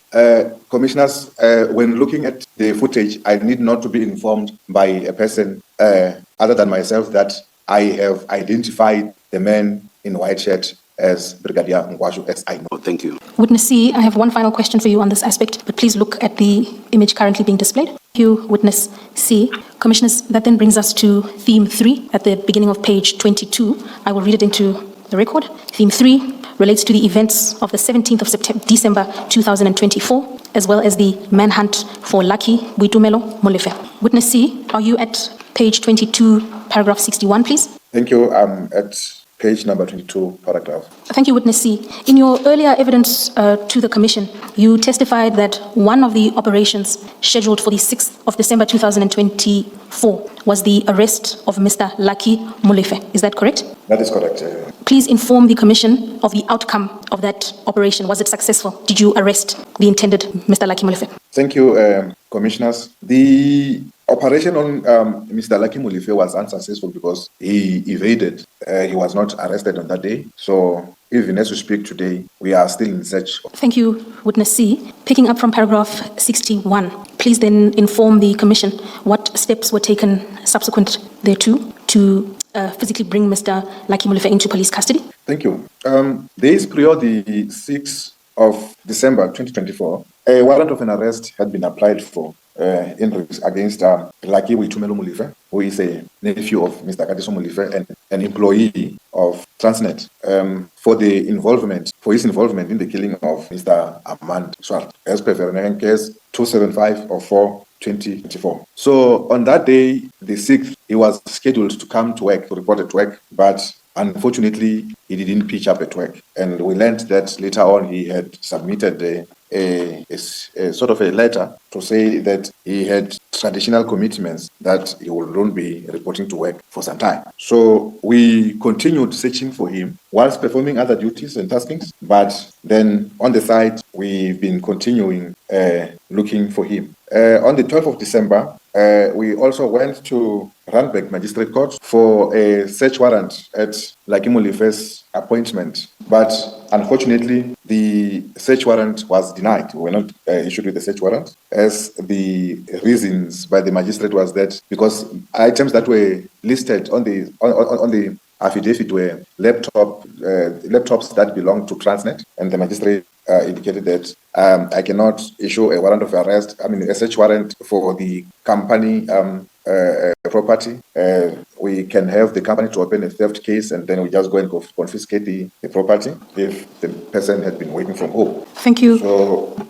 S4: Commissioners, when looking at the footage, I need not to be informed by a person other than myself that I have identified the man in white shirt as Brigadier Nkwashu, as I know.
S2: Thank you.
S1: Witness C, I have one final question for you on this aspect, but please look at the image currently being displayed. Thank you, Witness C. Commissioners, that then brings us to theme 3 at the beginning of page 22. I will read it into the record. Theme 3 relates to the events of the 17th of December 2024, as well as the manhunt for Lucky Boitumelo Molefe. Witness C, are you at page 22, paragraph 61, please?
S4: Thank you. I'm at page number 22, paragraph.
S1: Thank you, Witness C. In your earlier evidence to the Commission, you testified that one of the operations scheduled for the 6th of December 2024 was the arrest of Mr. Lucky Molefe. Is that correct?
S4: That is correct.
S1: Please inform the Commission of the outcome of that operation. Was it successful? Did you arrest the intended Mr. Lucky Molefe?
S4: Thank you, Commissioners. The operation on Mr. Lucky Molefe was unsuccessful because he evaded. He was not arrested on that day. So even as we speak today, we are still in search.
S1: Thank you, Witness C. Picking up from paragraph 61, please then inform the Commission what steps were taken subsequent thereto to physically bring Mr. Lucky Molefe into police custody.
S4: Thank you. Days prior the 6th of December 2024, a warrant of an arrest had been applied for against Lucky Boitumelo Molefe, who is a nephew of Mr. Katiso Molefe and an employee of Transnet, for his involvement in the killing of Mr. Amand Swart, as per Vernehan case 275 of 4/2024. So on that day, the 6th, he was scheduled to come to work, to report at work, but unfortunately, he didn't pitch up at work. And we learned that later on he had submitted a sort of a letter to say that he had traditional commitments that he will not be reporting to work for some time. So we continued searching for him whilst performing other duties and taskings, but then on the side, we've been continuing looking for him. On the 12th of December, we also went to Randburg Magistrate Court for a search warrant at Lucky Molefe's appointment. But unfortunately, the search warrant was denied. We were not issued with the search warrant, as the reasons by the magistrate was that because items that were listed on the affidavit were laptops that belonged to Transnet, and the magistrate indicated that I cannot issue a warrant of arrest, a search warrant for the company property. We can have the company to open a theft case, and then we just go and confiscate the property if the person had been working from home.
S1: Thank you.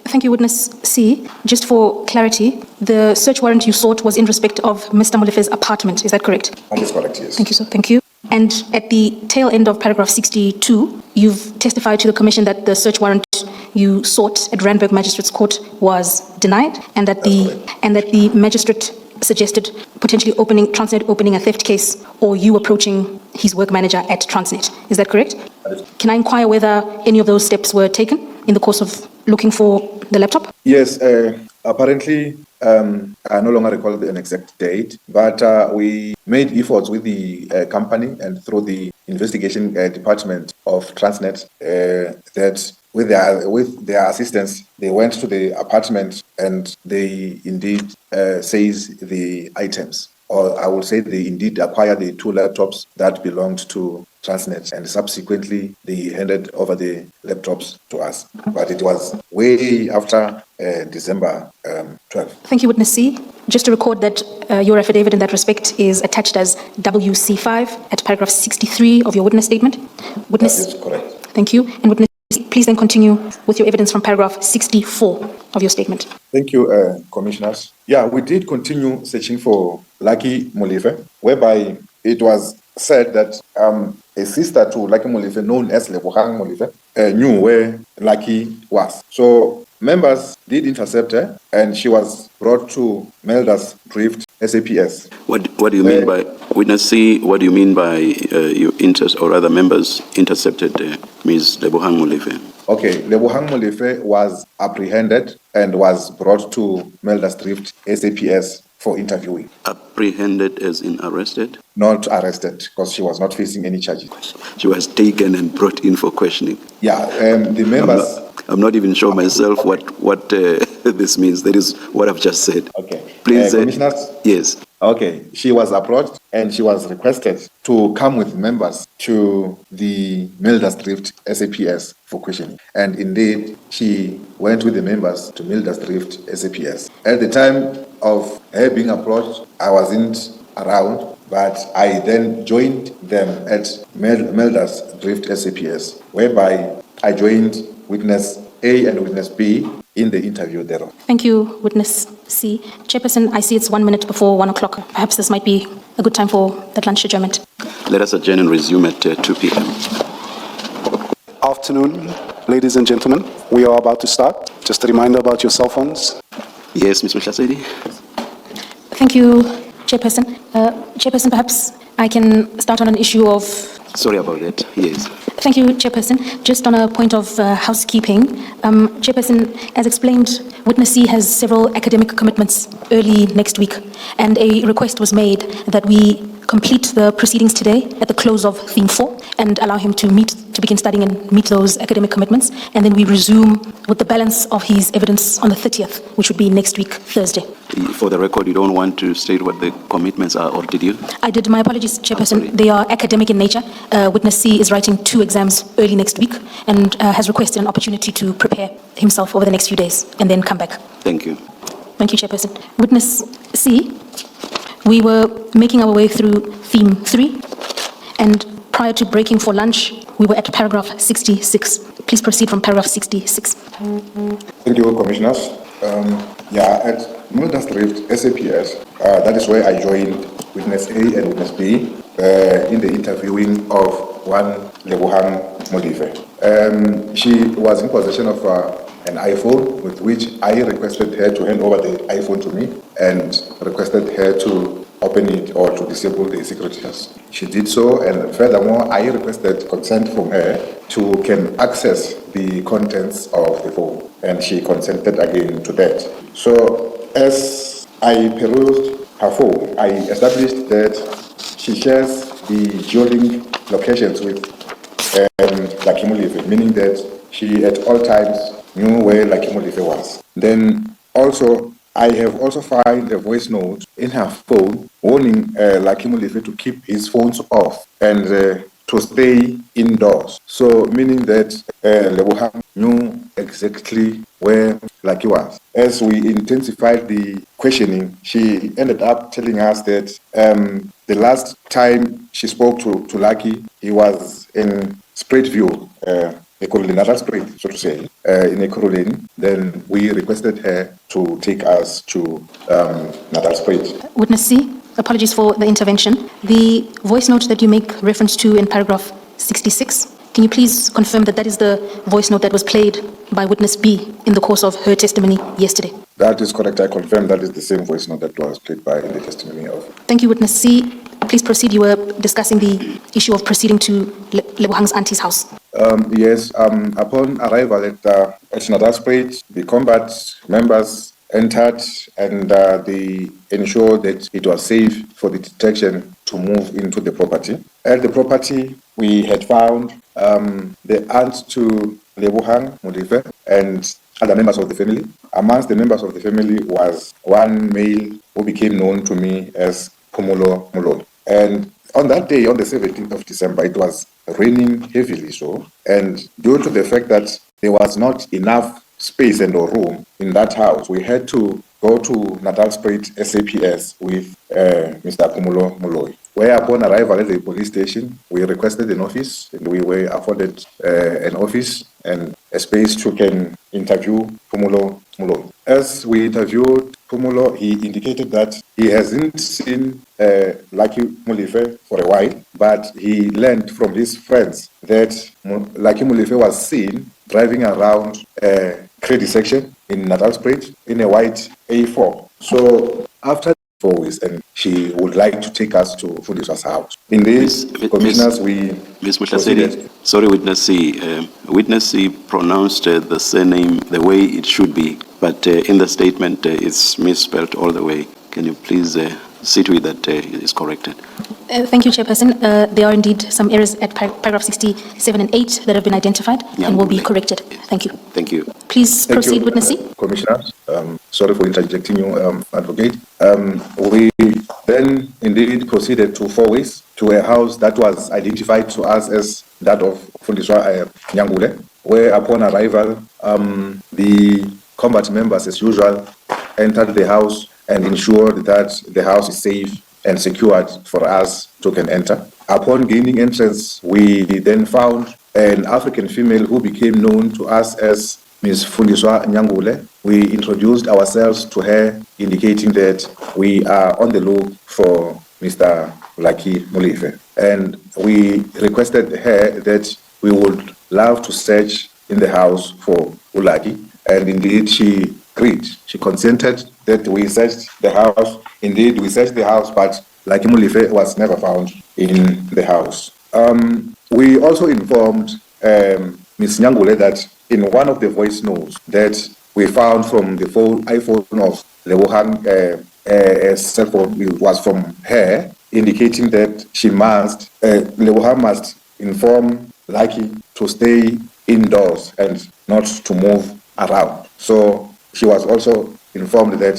S1: Thank you, Witness C. Just for clarity, the search warrant you sought was in respect of Mr. Molefe's apartment. Is that correct?
S4: That is correct, yes.
S1: Thank you, sir. Thank you. And at the tail end of paragraph 62, you've testified to the Commission that the search warrant you sought at Randburg Magistrates Court was denied, and that the magistrate suggested potentially Transnet opening a theft case, or you approaching his work manager at Transnet. Is that correct? Can I inquire whether any of those steps were taken in the course of looking for the laptop?
S4: Yes, apparently, I no longer recall an exact date, but we made efforts with the company and through the investigation department of Transnet that with their assistance, they went to the apartment and they indeed seized the items. Or I will say they indeed acquired the 2 laptops that belonged to Transnet, and subsequently they handed over the laptops to us. But it was way after December 12th.
S1: Thank you, Witness C. Just to record that your affidavit in that respect is attached as WC5 at paragraph 63 of your witness statement. Witness,
S4: that is correct.
S1: Thank you. And Witness, please then continue with your evidence from paragraph 64 of your statement.
S4: Thank you, Commissioners. Yeah, we did continue searching for Lucky Molefe, whereby it was said that a sister to Lucky Molefe, known as Lebogang Molefe, knew where Lucky was. So members did intercept her, and she was brought to Melda's Drift SAPS.
S2: What do you mean by, Witness C, what do you mean by your or other members intercepted Ms. Lebogang Molefe?
S4: Okay, Lebogang Molefe was apprehended and was brought to Melda's Drift SAPS for interviewing.
S2: Apprehended as in arrested?
S4: Not arrested, because she was not facing any charges.
S2: She was taken and brought in for questioning.
S4: Yeah, the members...
S2: I'm not even sure myself what this means. That is what I've just said.
S4: Okay.
S2: Please,
S4: Commissioners?
S2: Yes.
S4: Okay. She was approached and she was requested to come with members to the Mildas Drift SAPS for questioning. And indeed, she went with the members to Mildas Drift SAPS. At the time of her being approached, I wasn't around, but I then joined them at Mildas Drift SAPS, whereby I joined Witness A and Witness B in the interview thereof.
S1: Thank you, Witness C. Chairperson, I see it's 1 minute before 1 o'clock. Perhaps this might be a good time for that lunch adjournment.
S2: Let us adjourn and resume at 2 p.m.
S6: Afternoon, ladies and gentlemen. We are about to start. Just a reminder about your cell phones.
S2: Yes, Ms. Mhlasedi?
S1: Thank you, Chairperson. Chairperson, perhaps I can start on an issue of...
S2: Sorry about that. Yes.
S1: Thank you, Chairperson. Just on a point of housekeeping, Chairperson, as explained, Witness C has several academic commitments early next week, and a request was made that we complete the proceedings today at the close of theme 4 and allow him to begin studying and meet those academic commitments, and then we resume with the balance of his evidence on the 30th, which would be next week, Thursday.
S2: For the record, you don't want to state what the commitments are, or did you?
S1: I did. My apologies, Chairperson. They are academic in nature. Witness C is writing 2 exams early next week and has requested an opportunity to prepare himself over the next few days and then come back.
S2: Thank you.
S1: Thank you, Chairperson. Witness C, we were making our way through theme 3, and prior to breaking for lunch, we were at paragraph 66. Please proceed from paragraph 66.
S4: Thank you, Commissioners. At Mildas Drift SAPS, that is where I joined Witness A and Witness B in the interviewing of one Lebohang Modife. She was in possession of an iPhone, with which I requested her to hand over the iPhone to me and requested her to open it or to disable the security hash. She did so, and furthermore, I requested consent from her to can access the contents of the phone, and she consented again to that. So, as I perused her phone, I established that she shares the geolink locations with Lucky Mulife, meaning that she at all times knew where Lucky Mulife was. Then also, I have also found a voice note in her phone warning Lucky Mulife to keep his phones off and to stay indoors. So, meaning that Lebohang knew exactly where Lucky was. As we intensified the questioning, she ended up telling us that the last time she spoke to Lucky, he was in Spruitview, Natal Spruit, so to say, in Ekurhuleni. Then we requested her to take us to Natal Spruit.
S1: Witness C, apologies for the intervention. The voice note that you make reference to in paragraph 66, can you please confirm that that is the voice note that was played by Witness B in the course of her testimony yesterday?
S4: That is correct. I confirm that is the same voice note that was played by in the testimony of. Thank
S1: you, Witness C. Please proceed. You were discussing the issue of proceeding to Lebohang's auntie's house.
S4: Yes, upon arrival at Natal Spruit, the combat members entered and they ensured that it was safe for the detection to move into the property. At the property, we had found the aunt to Lebohang Modife and other members of the family. Amongst the members of the family was one male who became known to me as Phumulo Moloi. And on that day, on the 17th of December, it was raining heavily so, and due to the fact that there was not enough space and or room in that house, we had to go to Natal Spruit SAPS with Mr. Phumulo Moloi. Where upon arrival at the police station, we requested an office, and we were afforded an office and a space to can interview Phumulo Moloi. As we interviewed Phumulo, he indicated that he hasn't seen Lucky Mulife for a while, but he learned from his friends that Lucky Mulife was seen driving around Credit section in Natal Spruit in a white A4. So after 4 weeks, and she would like to take us to Fundiswa's house. In this, commissioners,
S2: Ms. Mhlasedi, sorry, Witness C. Witness C pronounced the surname the way it should be, but in the statement it's misspelled all the way. Can you please see to it that it is corrected?
S1: Thank you, Chairperson. There are indeed some errors at paragraph 67 and 8 that have been identified and will be corrected. Thank you.
S2: Thank you.
S1: Please proceed, witness C.
S4: Commissioner, sorry for interjecting you, Advocate. We then indeed proceeded to 4 ways to a house that was identified to us as that of Fundiswa Nyangule, where upon arrival, the combat members, as usual, entered the house and ensured that the house is safe and secured for us to can enter. Upon gaining entrance, we then found an African female who became known to us as Ms. Fundiswa Nyangule. We introduced ourselves to her, indicating that we are on the look for Mr. Lucky Molefe. And we requested her that we would love to search in the house for Ulaki. And indeed, she agreed. She consented that we searched the house. Indeed, we searched the house, but Lucky Molefe was never found in the house. We also informed Ms. Nyangule that in one of the voice notes that we found from the iPhone of Lebohang, cell phone was from her, indicating that she must, Lebohang must inform Lucky to stay indoors and not to move around. So she was also informed that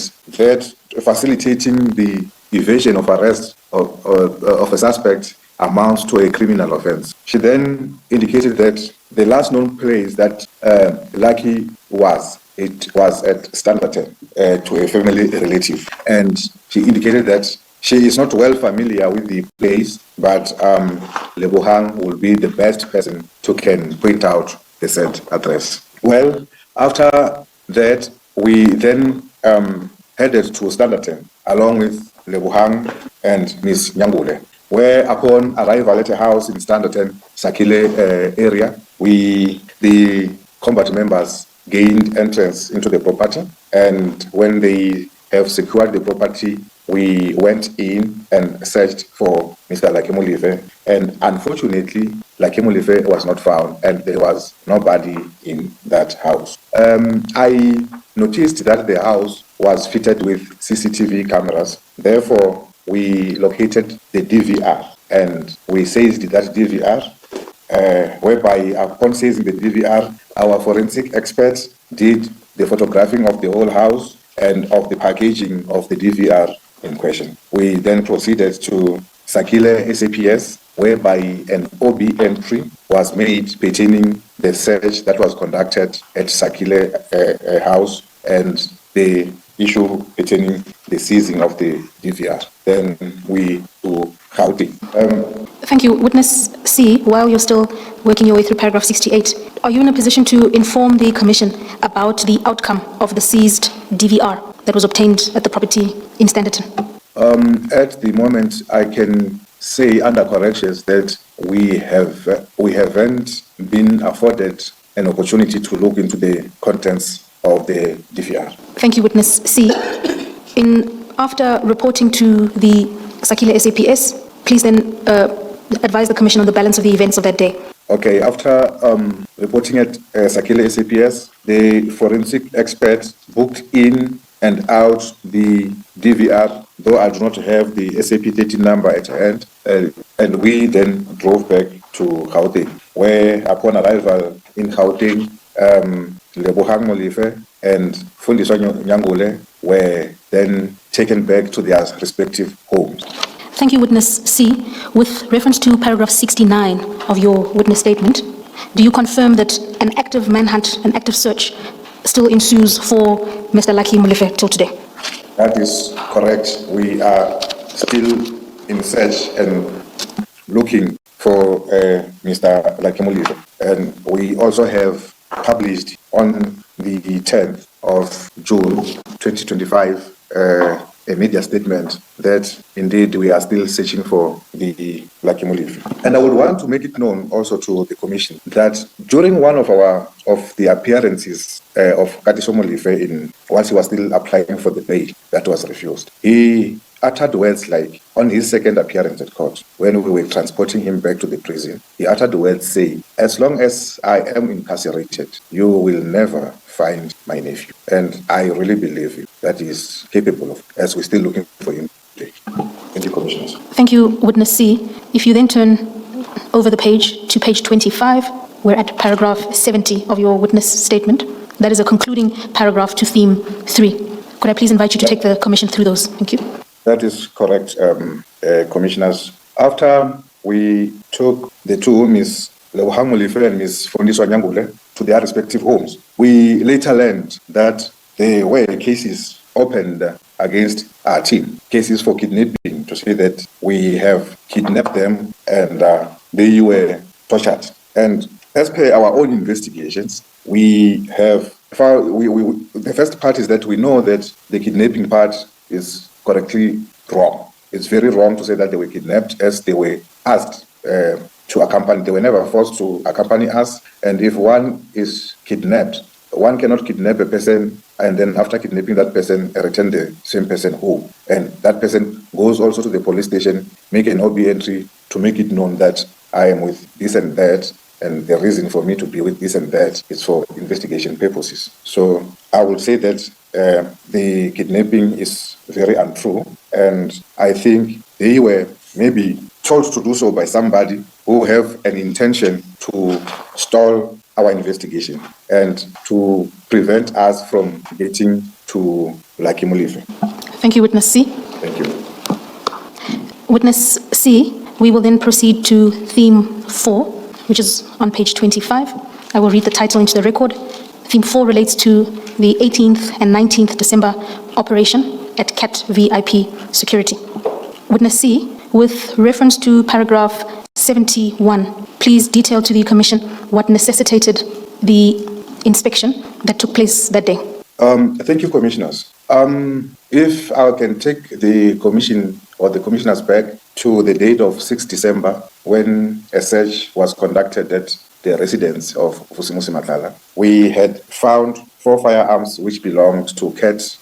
S4: facilitating the evasion of arrest of a suspect amounts to a criminal offense. She then indicated that the last known place that Lucky was, it was at Standard 10 to a family relative. And she indicated that she is not well familiar with the place, but Lebohang will be the best person to can point out the said address. Well, after that, we then headed to Standard 10 along with Lebohang and Ms. Nyangule, where upon arrival at a house in Standard 10 Sakile area, the combat members gained entrance into the property, and when they have secured the property, we went in and searched for Mr. Lucky Molefe, and unfortunately, Lucky Molefe was not found, and there was nobody in that house. I noticed that the house was fitted with CCTV cameras. Therefore, we located the DVR, and we seized that DVR, whereby upon seizing the DVR, our forensic experts did the photographing of the whole house and of the packaging of the DVR in question. We then proceeded to Sakile SAPS, whereby an OB entry was made pertaining the search that was conducted at Sakile house and the issue pertaining the seizing of the DVR. Then we to Gauteng.
S1: Thank you. Witness C, while you're still working your way through paragraph 68, are you in a position to inform the Commission about the outcome of the seized DVR that was obtained at the property in Standerton?
S4: At the moment, I can say under corrections that we haven't been afforded an opportunity to look into the contents of the DVR.
S1: Thank you, Witness C. After reporting to the Sakile SAPS, please then advise the Commission on the balance of the events of that day.
S4: Okay, after reporting at Sakile SAPS, the forensic experts booked in and out the DVR, though I do not have the SAP 13 number at hand, and we then drove back to Gauteng, where upon arrival in Gauteng, Lebohang Molefe and Fundiswa Nyangule were then taken back to their respective homes.
S1: Thank you, Witness C. With reference to paragraph 69 of your witness statement, do you confirm that an active manhunt, an active search still ensues for Mr. Lucky Molefe till today?
S4: That is correct. We are still in search and looking for Mr. Lucky Molefe. And we also have published on the 10th of June 2025 a media statement that indeed we are still searching for the Lucky Molefe. And I would want to make it known also to the Commission that during one of the appearances of Katiso Molefe once he was still applying for the bail that was refused, he uttered words like, on his second appearance at court, when we were transporting him back to the prison, he uttered words saying, as long as I am incarcerated, you will never find my nephew. And I really believe you. that is capable of, as we're still looking for him today. Thank you, Commissioners.
S1: Thank you, Witness C. If you then turn over the page to page 25, we're at paragraph 70 of your witness statement. That is a concluding paragraph to theme 3. Could I please invite you to take the Commission through those? Thank you.
S4: That is correct, Commissioners. After we took the two, Ms. Lebohang Molefe and Ms. Fondiswa Nyangule, to their respective homes, we later learned that there were cases opened against our team, cases for kidnapping, to say that we have kidnapped them and they were tortured. And as per our own investigations, we have found, the first part is that we know that the kidnapping part is correctly wrong. It's very wrong to say that they were kidnapped, as they were asked to accompany. They were never forced to accompany us. And if one is kidnapped, one cannot kidnap a person and then after kidnapping that person, return the same person home. And that person goes also to the police station, make an OB entry to make it known that I am with this and that, and the reason for me to be with this and that is for investigation purposes. So I would say that the kidnapping is very untrue, and I think they were maybe told to do so by somebody who have an intention to stall our investigation and to prevent us from getting to Lucky Molefe.
S1: Thank you, Witness C.
S4: Thank you.
S1: Witness C, we will then proceed to theme 4, which is on page 25. I will read the title into the record. Theme 4 relates to the 18th and 19th December operation at CAT VIP Security. Witness C, with reference to paragraph 71, please detail to the Commission what necessitated the inspection that took place that day.
S4: Thank you, Commissioners. If I can take the Commission or the Commissioners back to the date of 6 December when a search was conducted at the residence of Vusimuzi Matlala, we had found 4 firearms which belonged to CAT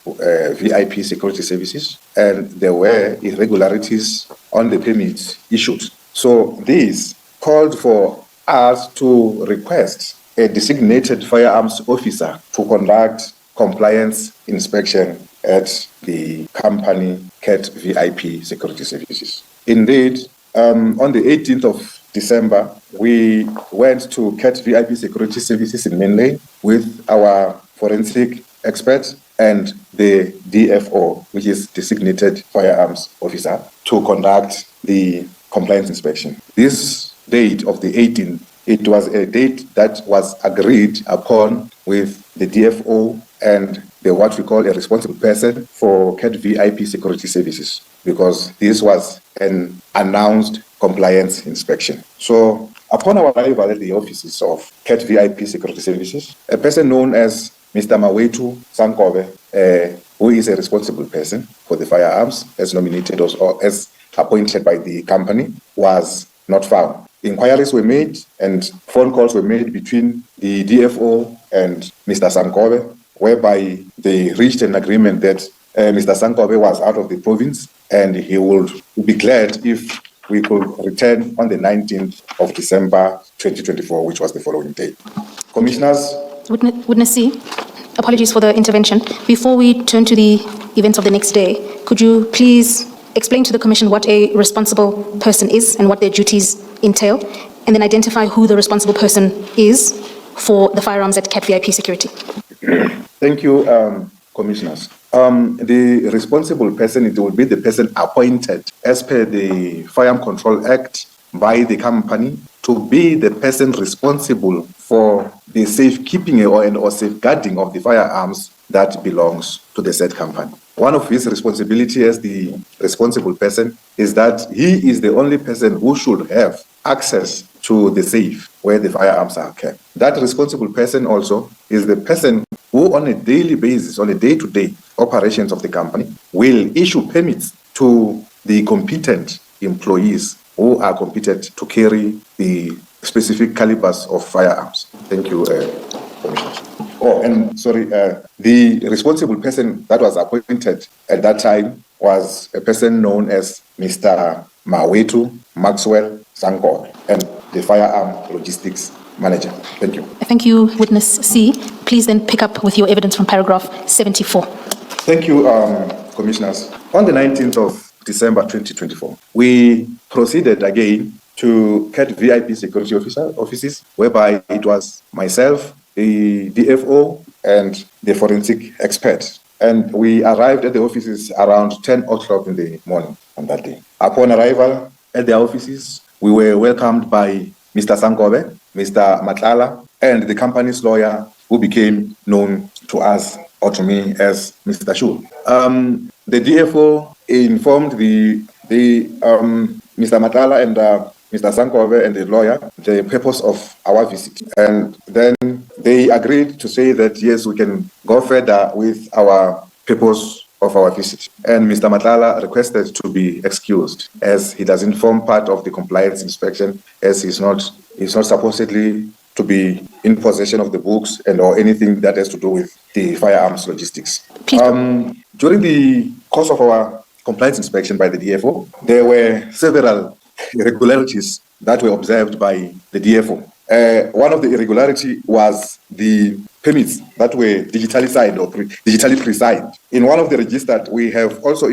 S4: VIP Security Services, and there were irregularities on the permits issued. So this called for us to request a designated firearms officer to conduct compliance inspection at the company CAT VIP Security Services. Indeed, on the 18th of December, we went to CAT VIP Security Services in Main Lane with our forensic experts and the DFO, which is designated firearms officer, to conduct the compliance inspection. This date of the 18th, it was a date that was agreed upon with the DFO and the what we call a responsible person for CAT VIP Security Services, because this was an announced compliance inspection. So upon our arrival at the offices of CAT VIP Security Services, a person known as Mr. Mawetu Sankobe, who is a responsible person for the firearms, as nominated or as appointed by the company, was not found. Inquiries were made and phone calls were made between the DFO and Mr. Sankobe, whereby they reached an agreement that Mr. Sankobe was out of the province and he would be glad if we could return on the 19th of December 2024, which was the following day. Commissioners?
S1: Witness C, apologies for the intervention. Before we turn to the events of the next day, could you please explain to the Commission what a responsible person is and what their duties entail, and then identify who the responsible person is for the firearms at CAT VIP Security?
S4: Thank you, Commissioners. The responsible person, it will be the person appointed as per the Firearm Control Act by the company to be the person responsible for the safekeeping or safeguarding of the firearms that belongs to the said company. One of his responsibility as the responsible person is that he is the only person who should have access to the safe where the firearms are kept. That responsible person also is the person who on a daily basis, on a day-to-day operations of the company, will issue permits to the competent employees who are competent to carry the specific calibers of firearms. Thank you, Commissioners. Oh, and sorry, the responsible person that was appointed at that time was a person known as Mr. Mawetu Maxwell Sankobe, and the firearm logistics manager. Thank you.
S1: Thank you, Witness C. Please then pick up with your evidence from paragraph 74.
S4: Thank you, Commissioners. On the 19th of December 2024, we proceeded again to cut VIP security offices, whereby it was myself, the DFO, and the forensic expert. And we arrived at the offices around 10 o'clock in the morning on that day. Upon arrival at the offices, we were welcomed by Mr. Sankobe, Mr. Matlala, and the company's lawyer, who became known to us or to me as Mr. Shu. The DFO informed Mr. Matlala and Mr. Sankove and the lawyer the purpose of our visit. And then they agreed to say that, yes, we can go further with our purpose of our visit. And Mr. Matlala requested to be excused, as he doesn't form part of the compliance inspection, as he's not supposedly to be in possession of the books and or anything that has to do with the firearms logistics. During the course of our compliance inspection by the DFO, there were several irregularities that were observed by the DFO. One of the irregularity was the permits that were digitally signed or digitally pre-signed. In one of the registered, we have also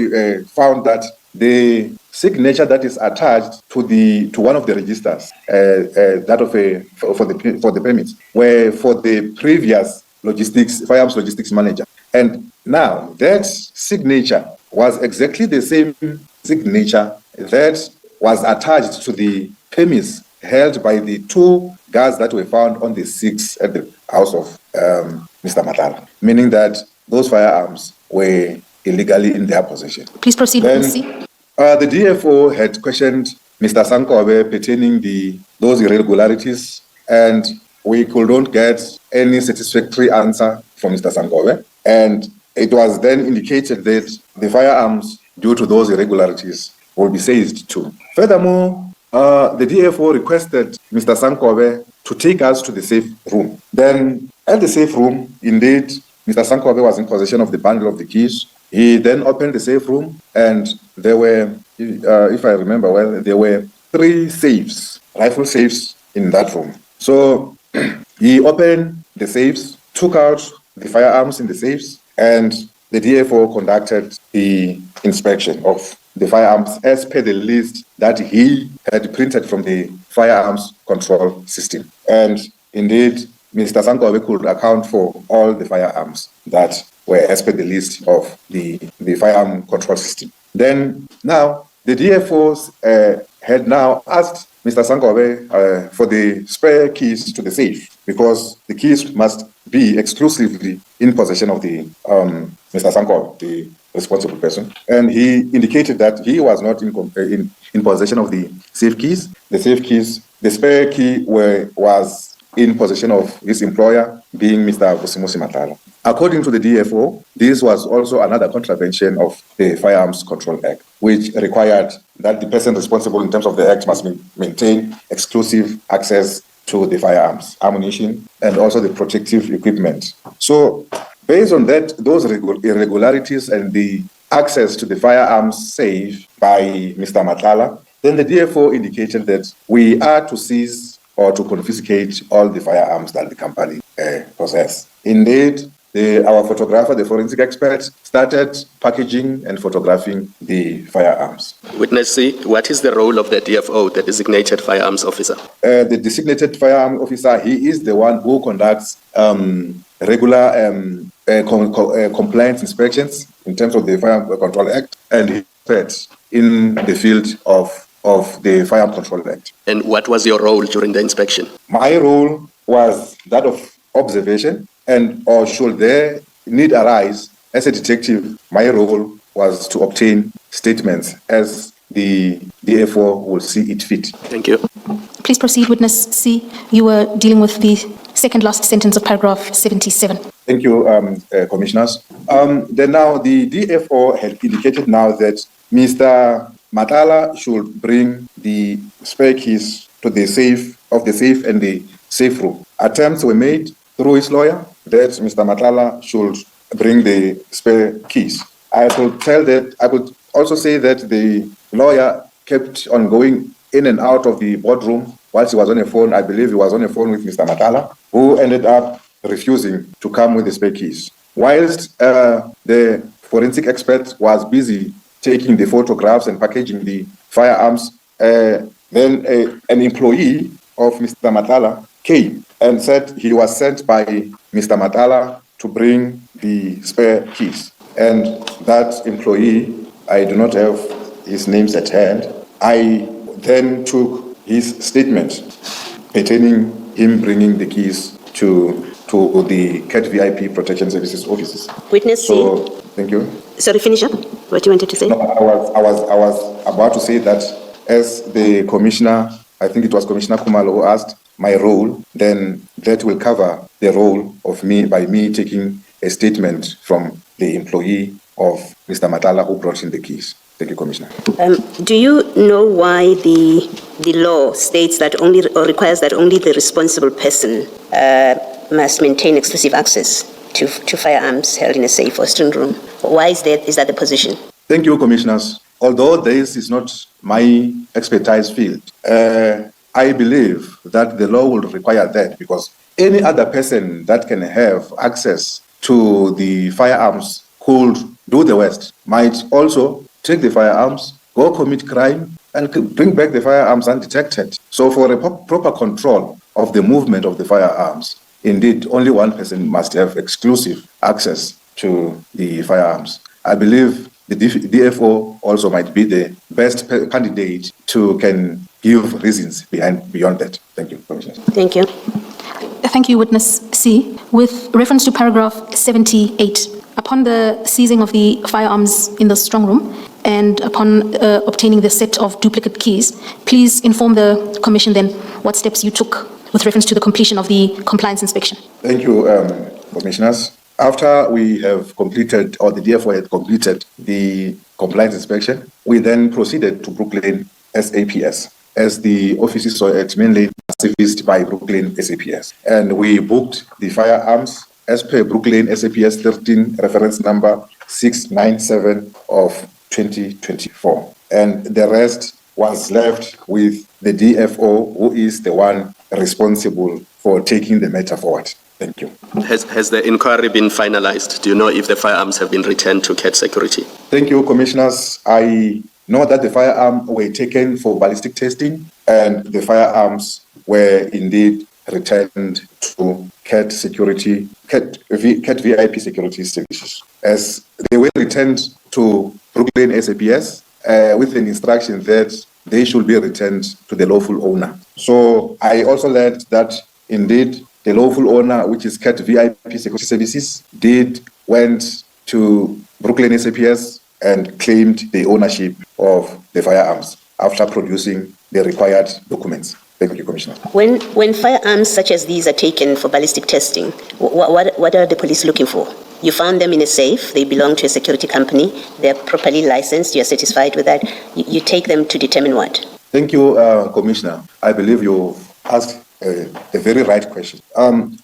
S4: found that the signature that is attached to one of the registers, that of for the permits, were for the previous firearms logistics manager. And now that signature was exactly the same signature that was attached to the permits held by the two guards that were found on the 6th at the house of Mr. Matlala, meaning that those firearms were illegally in their possession.
S1: Please proceed, Witness C.
S4: The DFO had questioned Mr. Sankobe pertaining those irregularities, and we could not get any satisfactory answer from Mr. Sankobe. And it was then indicated that the firearms, due to those irregularities, will be seized too. Furthermore, the DFO requested Mr. Sankobe to take us to the safe room. Then, at the safe room, indeed, Mr. Sankobe was in possession of the bundle of the keys. He then opened the safe room, and there were, if I remember well, there were 3 safes, rifle safes in that room. So he opened the safes, took out the firearms in the safes, and the DFO conducted the inspection of the firearms as per the list that he had printed from the firearms control system. And indeed, Mr. Sankobe could account for all the firearms that were as per the list of the firearm control system. Then, now, the DFOs had now asked Mr. Sankobe for the spare keys to the safe, because the keys must be exclusively in possession of the Mr. Sankobe, the responsible person. And he indicated that he was not in possession of the safe keys. The safe keys, the spare key was in possession of his employer, being Mr. Vusimuzi Matlala. According to the DFO, this was also another contravention of the Firearms Control Act, which required that the person responsible in terms of the act must maintain exclusive access to the firearms, ammunition, and also the protective equipment. So, based on that, those irregularities and the access to the firearms safe by Mr. Matlala, then the DFO indicated that we are to seize or to confiscate all the firearms that the company possess. Indeed, our photographer, the forensic expert, started packaging and photographing the firearms.
S5: Witness C, what is the role of the DFO, the designated firearms officer?
S4: The designated firearm officer, he is the one who conducts regular compliance inspections in terms of the Firearm Control Act, and he is in the field of the Firearm Control Act.
S5: And what was your role during the inspection?
S4: My role was that of observation, or should there need arise, as a detective, my role was to obtain statements as the DFO will see it fit.
S5: Thank you.
S1: Please proceed, Witness C. You were dealing with the second last sentence of paragraph 77.
S4: Thank you, Commissioners. Then now the DFO had indicated now that Mr. Matlala should bring the spare keys to the safe and the safe room. Attempts were made through his lawyer that Mr. Matlala should bring the spare keys. I could also say that the lawyer kept on going in and out of the boardroom whilst he was on the phone. I believe he was on the phone with Mr. Matlala, who ended up refusing to come with the spare keys. Whilst the forensic expert was busy taking the photographs and packaging the firearms, then an employee of Mr. Matlala came and said he was sent by Mr. Matlala to bring the spare keys. And that employee, I do not have his names at hand. I then took his statement pertaining him bringing the keys to the CAT VIP Protection Services offices.
S3: Witness
S4: So,
S3: C.
S4: thank you.
S3: Sorry, finish up what you wanted to say.
S4: No, I was about to say that as the commissioner, I think it was Commissioner Kumalo who asked my role, then that will cover the role of me by me taking a statement from the employee of Mr. Matlala who brought in the keys. Thank you, Commissioner.
S3: Do you know why the law states that only or requires that only the responsible person must maintain exclusive access to firearms held in a safe or string room? Why is that the position?
S4: Thank you, Commissioners. Although this is not my expertise field, I believe that the law will require that because any other person that can have access to the firearms could do the West, might also take the firearms, go commit crime, and bring back the firearms undetected. So for a proper control of the movement of the firearms, indeed, only one person must have exclusive access to the firearms. I believe the DFO also might be the best candidate to can give reasons beyond that. Thank you, Commissioner.
S3: Thank you.
S1: Thank you, Witness C. With reference to paragraph 78, upon the seizing of the firearms in the strong room and upon obtaining the set of duplicate keys, please inform the Commission then what steps you took with reference to the completion of the compliance inspection.
S4: Thank you, Commissioners. After we have completed, or the DFO had completed the compliance inspection, we then proceeded to Brooklyn SAPS, as the offices are at main lane serviced by Brooklyn SAPS. And we booked the firearms as per Brooklyn SAPS 13 reference number 697 of 2024. And the rest was left with the DFO, who is the one responsible for taking the matter forward. Thank you.
S5: Has the inquiry been finalized? Do you know if the firearms have been returned to CAT security?
S4: Thank you, Commissioners. I know that the firearms were taken for ballistic testing and the firearms were indeed returned to CAT security, CAT VIP security services, as they were returned to Brooklyn SAPS with an instruction that they should be returned to the lawful owner. So I also learned that indeed the lawful owner, which is CAT VIP security services, went to Brooklyn SAPS and claimed the ownership of the firearms after producing the required documents. Thank you, Commissioner.
S3: When firearms such as these are taken for ballistic testing, what are the police looking for? You found them in a safe, they belong to a security company, they're properly licensed, you're satisfied with that. You take them to determine what?
S4: Thank you, Commissioner. I believe you asked a very right question.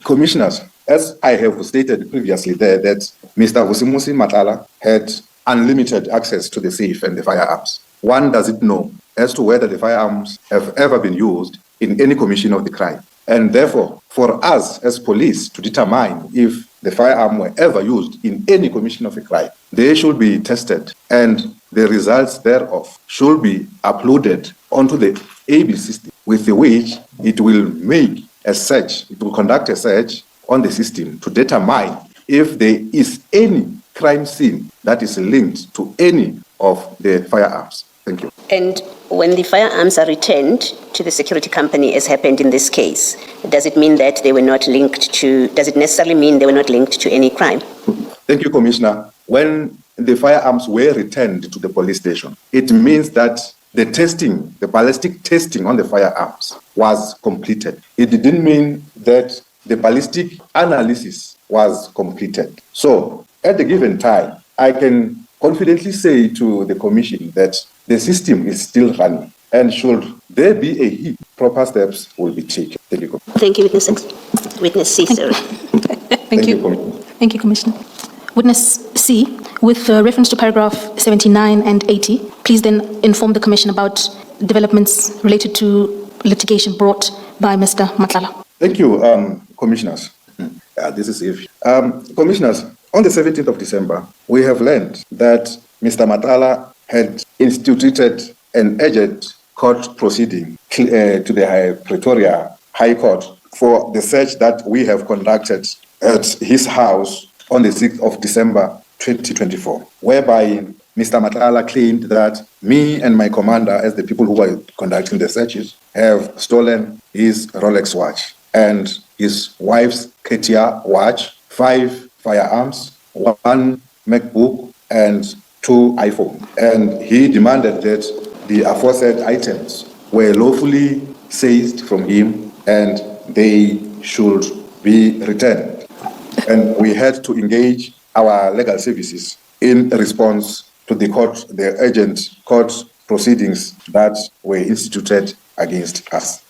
S4: Commissioners, as I have stated previously there, that Mr. Vusimuzi Matlala had unlimited access to the safe and the firearms. One doesn't know as to whether the firearms have ever been used in any commission of the crime. And therefore, for us as police to determine if the firearm were ever used in any commission of a crime, they should be tested and the results thereof should be uploaded onto the AB system, with which it will make a search, it will conduct a search on the system to determine if there is any crime scene that is linked to any of the firearms. Thank you.
S3: And when the firearms are returned to the security company, as happened in this case, does it mean that they were not linked to, does it necessarily mean they were not linked to any crime?
S4: Thank you, Commissioner. When the firearms were returned to the police station, it means that the testing, the ballistic testing on the firearms was completed. It didn't mean that the ballistic analysis was completed. So at the given time, I can confidently say to the Commission that the system is still running, and should there be a hit, proper steps will be taken. Thank you.
S3: Thank you, Witness X. Witness C, sorry.
S1: Thank you. Thank you, Commissioner. Witness C, with reference to paragraph 79 and 80, please then inform the Commission about developments related to litigation brought by Mr. Matlala.
S4: Thank you, Commissioners. This is if. Commissioners, on the 17th of December, we have learned that Mr. Matlala had instituted an urgent court proceeding to the Pretoria High Court for the search that we have conducted at his house on the 6th of December 2024, whereby Mr. Matlala claimed that me and my commander, as the people who were conducting the searches, have stolen his Rolex watch and his wife's Katia watch, 5 firearms, 1 MacBook, and 2 iPhones. And he demanded that the aforesaid items were lawfully seized from him and they should be returned. And we had to engage our legal services in response to the urgent court proceedings that were instituted against us.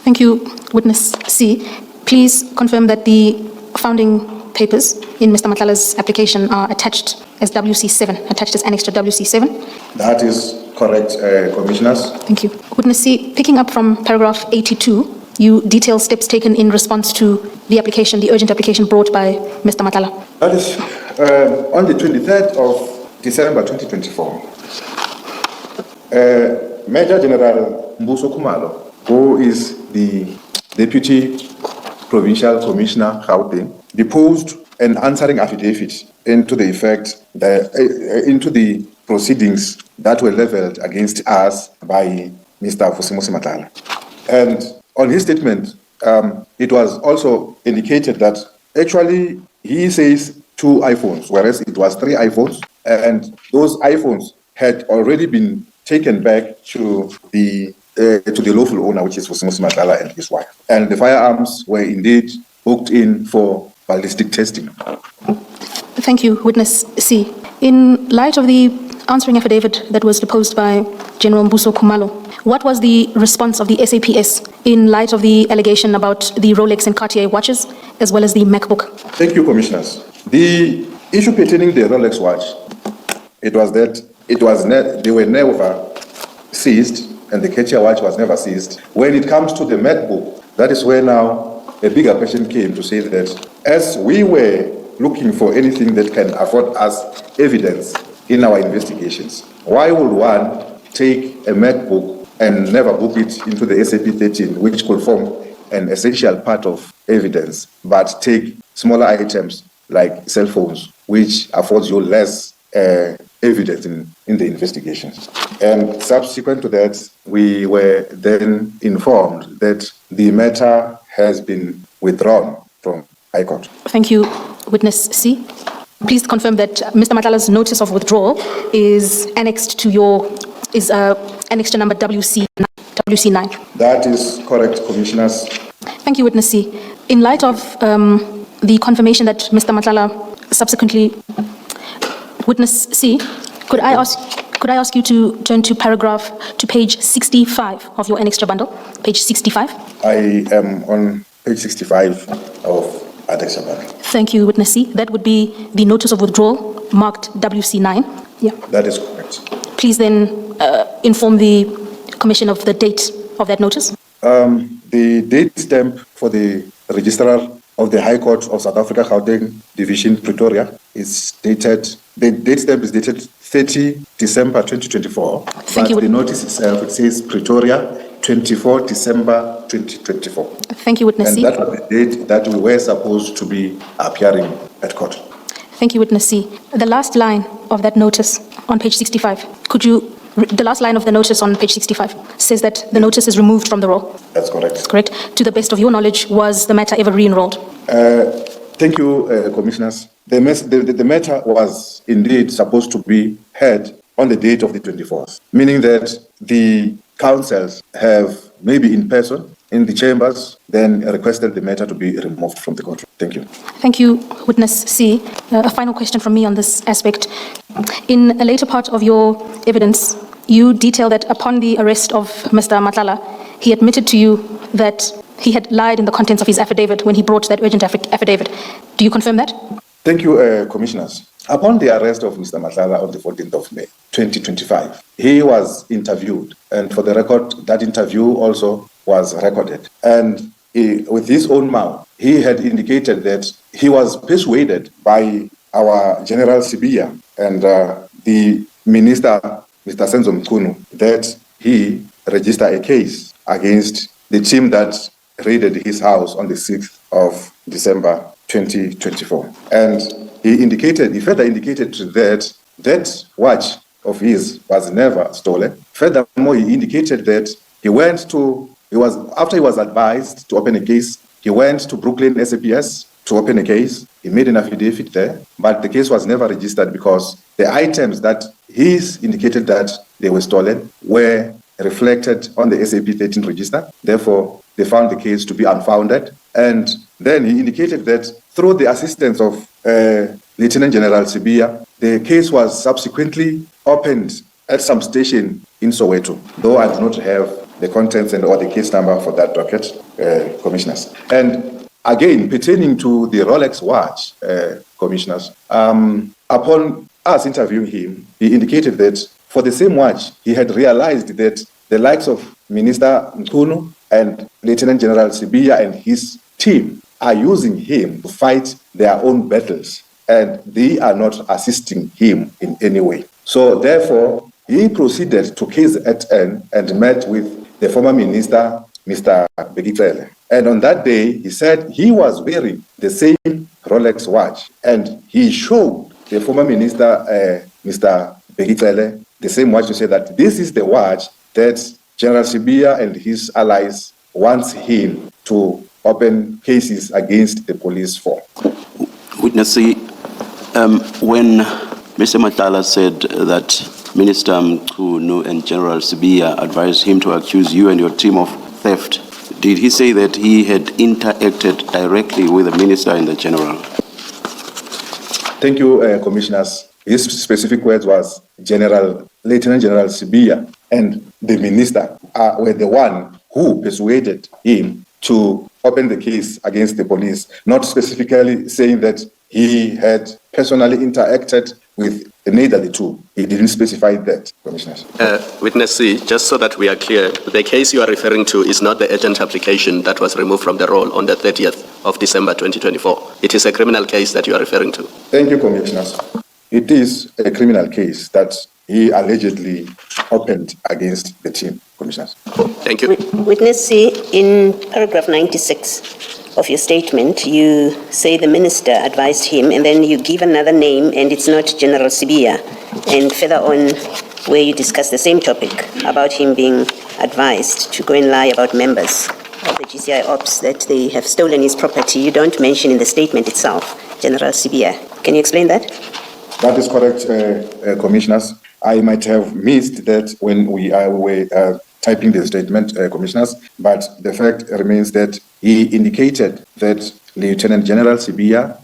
S1: Thank you, Witness C. Please confirm that the founding papers in Mr. Matlala's application are attached as WC7, attached as Annex to WC7.
S4: That is correct, Commissioners.
S1: Thank you. Witness C, picking up from paragraph 82, you detail steps taken in response to the application, the urgent application brought by Mr. Matlala.
S4: That is on the 23rd of December 2024. Major General Mbuso Khumalo, who is the Deputy Provincial Commissioner Gauteng, deposed an answering affidavit into the effect that into the proceedings that were leveled against us by Mr. Vusimuzi Matlala. And on his statement, it was also indicated that actually he says 2 iPhones, whereas it was 3 iPhones, and those iPhones had already been taken back to the lawful owner, which is Vusimuzi Matlala and his wife. And the firearms were indeed booked in for ballistic testing.
S1: Thank you, Witness C. In light of the answering affidavit that was deposed by General Mbuso Khumalo, what was the response of the SAPS in light of the allegation about the Rolex and Cartier watches, as well as the MacBook?
S4: Thank you, Commissioners. The issue pertaining the Rolex watch, it was that they were never seized, and the Cartier watch was never seized. When it comes to the MacBook, that is where now a bigger question came to say that as we were looking for anything that can afford us evidence in our investigations, why would one take a MacBook and never book it into the SAP-13, which could form an essential part of evidence, but take smaller items like cell phones, which affords you less evidence in the investigations? And subsequent to that, we were then informed that the matter has been withdrawn from High Court.
S1: Thank you, Witness C. Please confirm that Mr. Matlala's notice of withdrawal is annexed to annexed to number WC9.
S4: That is correct, Commissioners.
S1: Thank you, Witness C. In light of the confirmation that Mr. Matlala subsequently, Witness C, could I ask you to turn to page 65 of your annexed bundle, page 65?
S4: I am on page 65 of Annexed Bundle.
S1: Thank you, Witness C. That would be the notice of withdrawal marked WC9. Yeah.
S4: That is correct.
S1: Please then inform the Commission of the date of that notice.
S4: The date stamp for the Registrar of the High Court of South Africa, Gauteng Division, Pretoria, is dated, the date stamp is dated 30 December 2024.
S1: Thank you.
S4: But the notice itself, it says Pretoria, 24 December 2024.
S1: Thank you, Witness C.
S4: And that was the date that we were supposed to be appearing at court.
S1: Thank you, Witness C. The last line of that notice on page 65, the last line of the notice on page 65 says that the notice is removed from the roll.
S4: That's correct.
S1: Correct. To the best of your knowledge, was the matter ever re-enrolled?
S4: Thank you, Commissioners. The matter was indeed supposed to be heard on the date of the 24th, meaning that the counsels have maybe in person in the chambers, then requested the matter to be removed from the court. Thank you.
S1: Thank you, Witness C. A final question from me on this aspect. In a later part of your evidence, you detail that upon the arrest of Mr. Matlala, he admitted to you that he had lied in the contents of his affidavit when he brought that urgent affidavit. Do you confirm that?
S4: Thank you, Commissioners. Upon the arrest of Mr. Matlala on the 14th of May, 2025, he was interviewed. And for the record, that interview also was recorded. And with his own mouth, he had indicated that he was persuaded by our General Sibiya and the Minister, Mr. Senzo Mkunu, that he register a case against the team that raided his house on the 6th of December 2024. And he further indicated that that watch of his was never stolen. Furthermore, he indicated that after he was advised to open a case, he went to Brooklyn SAPS to open a case. He made an affidavit there, but the case was never registered because the items that he's indicated that they were stolen were reflected on the SAP 13 register. Therefore, they found the case to be unfounded. And then he indicated that through the assistance of Lieutenant General Sibiya, the case was subsequently opened at some station in Soweto, though I do not have the contents or the case number for that docket, Commissioners. And again, pertaining to the Rolex watch, Commissioners, upon us interviewing him, he indicated that for the same watch, he had realized that the likes of Minister Mkunu and Lieutenant General Sibiya and his team are using him to fight their own battles, and they are not assisting him in any way. So therefore, he proceeded to KZN and met with the former minister, Mr. Begitsele. And on that day, he said he was wearing the same Rolex watch, and he showed the former minister, Mr. Begitsele, the same watch to say that this is the watch that General Sibiya and his allies wants him to open cases against the police for.
S2: Witness C, when Mr. Matlala said that Minister Mkunu and General Sibiya advised him to accuse you and your team of theft, did he say that he had interacted directly with the minister and the general?
S4: Thank you, Commissioners. His specific words was Lieutenant General Sibiya and the minister were the one who persuaded him to open the case against the police, not specifically saying that he had personally interacted with neither the two. He didn't specify that, Commissioners.
S5: Witness C, just so that we are clear, the case you are referring to is not the urgent application that was removed from the roll on the 30th of December 2024. It is a criminal case that you are referring to.
S4: Thank you, Commissioners. It is a criminal case that he allegedly opened against the team, Commissioners.
S5: Thank you.
S3: Witness C, in paragraph 96 of your statement, you say the minister advised him, and then you give another name, and it's not General Sibiya. And further on, where you discuss the same topic about him being advised to go and lie about members of the GCI ops that they have stolen his property, you don't mention in the statement itself General Sibiya. Can you explain that?
S4: That is correct, Commissioners. I might have missed that when we were typing the statement, Commissioners, but the fact remains that he indicated that Lieutenant General Sibiya,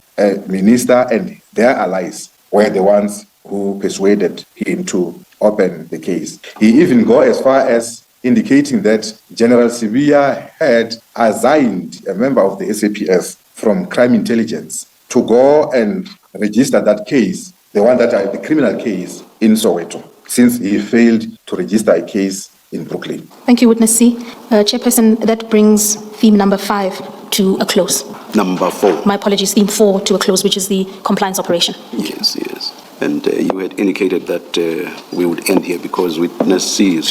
S4: Minister, and their allies were the ones who persuaded him to open the case. He even go as far as indicating that General Sibiya had assigned a member of the SAPS from crime intelligence to go and register that case, the criminal case in Soweto, since he failed to register a case in Brooklyn.
S1: Thank you, Witness C. Chairperson, that brings theme number 5 to a close.
S2: Number 4.
S1: My apologies, theme 4 to a close, which is the compliance operation.
S2: Yes. And you had indicated that we would end here because Witness C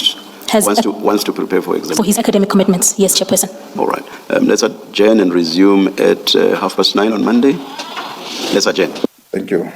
S2: wants to prepare for exam.
S1: For his academic commitments, yes, Chairperson.
S2: All right. Let's adjourn and resume at 9:30 on Monday. Let's adjourn.
S4: Thank you.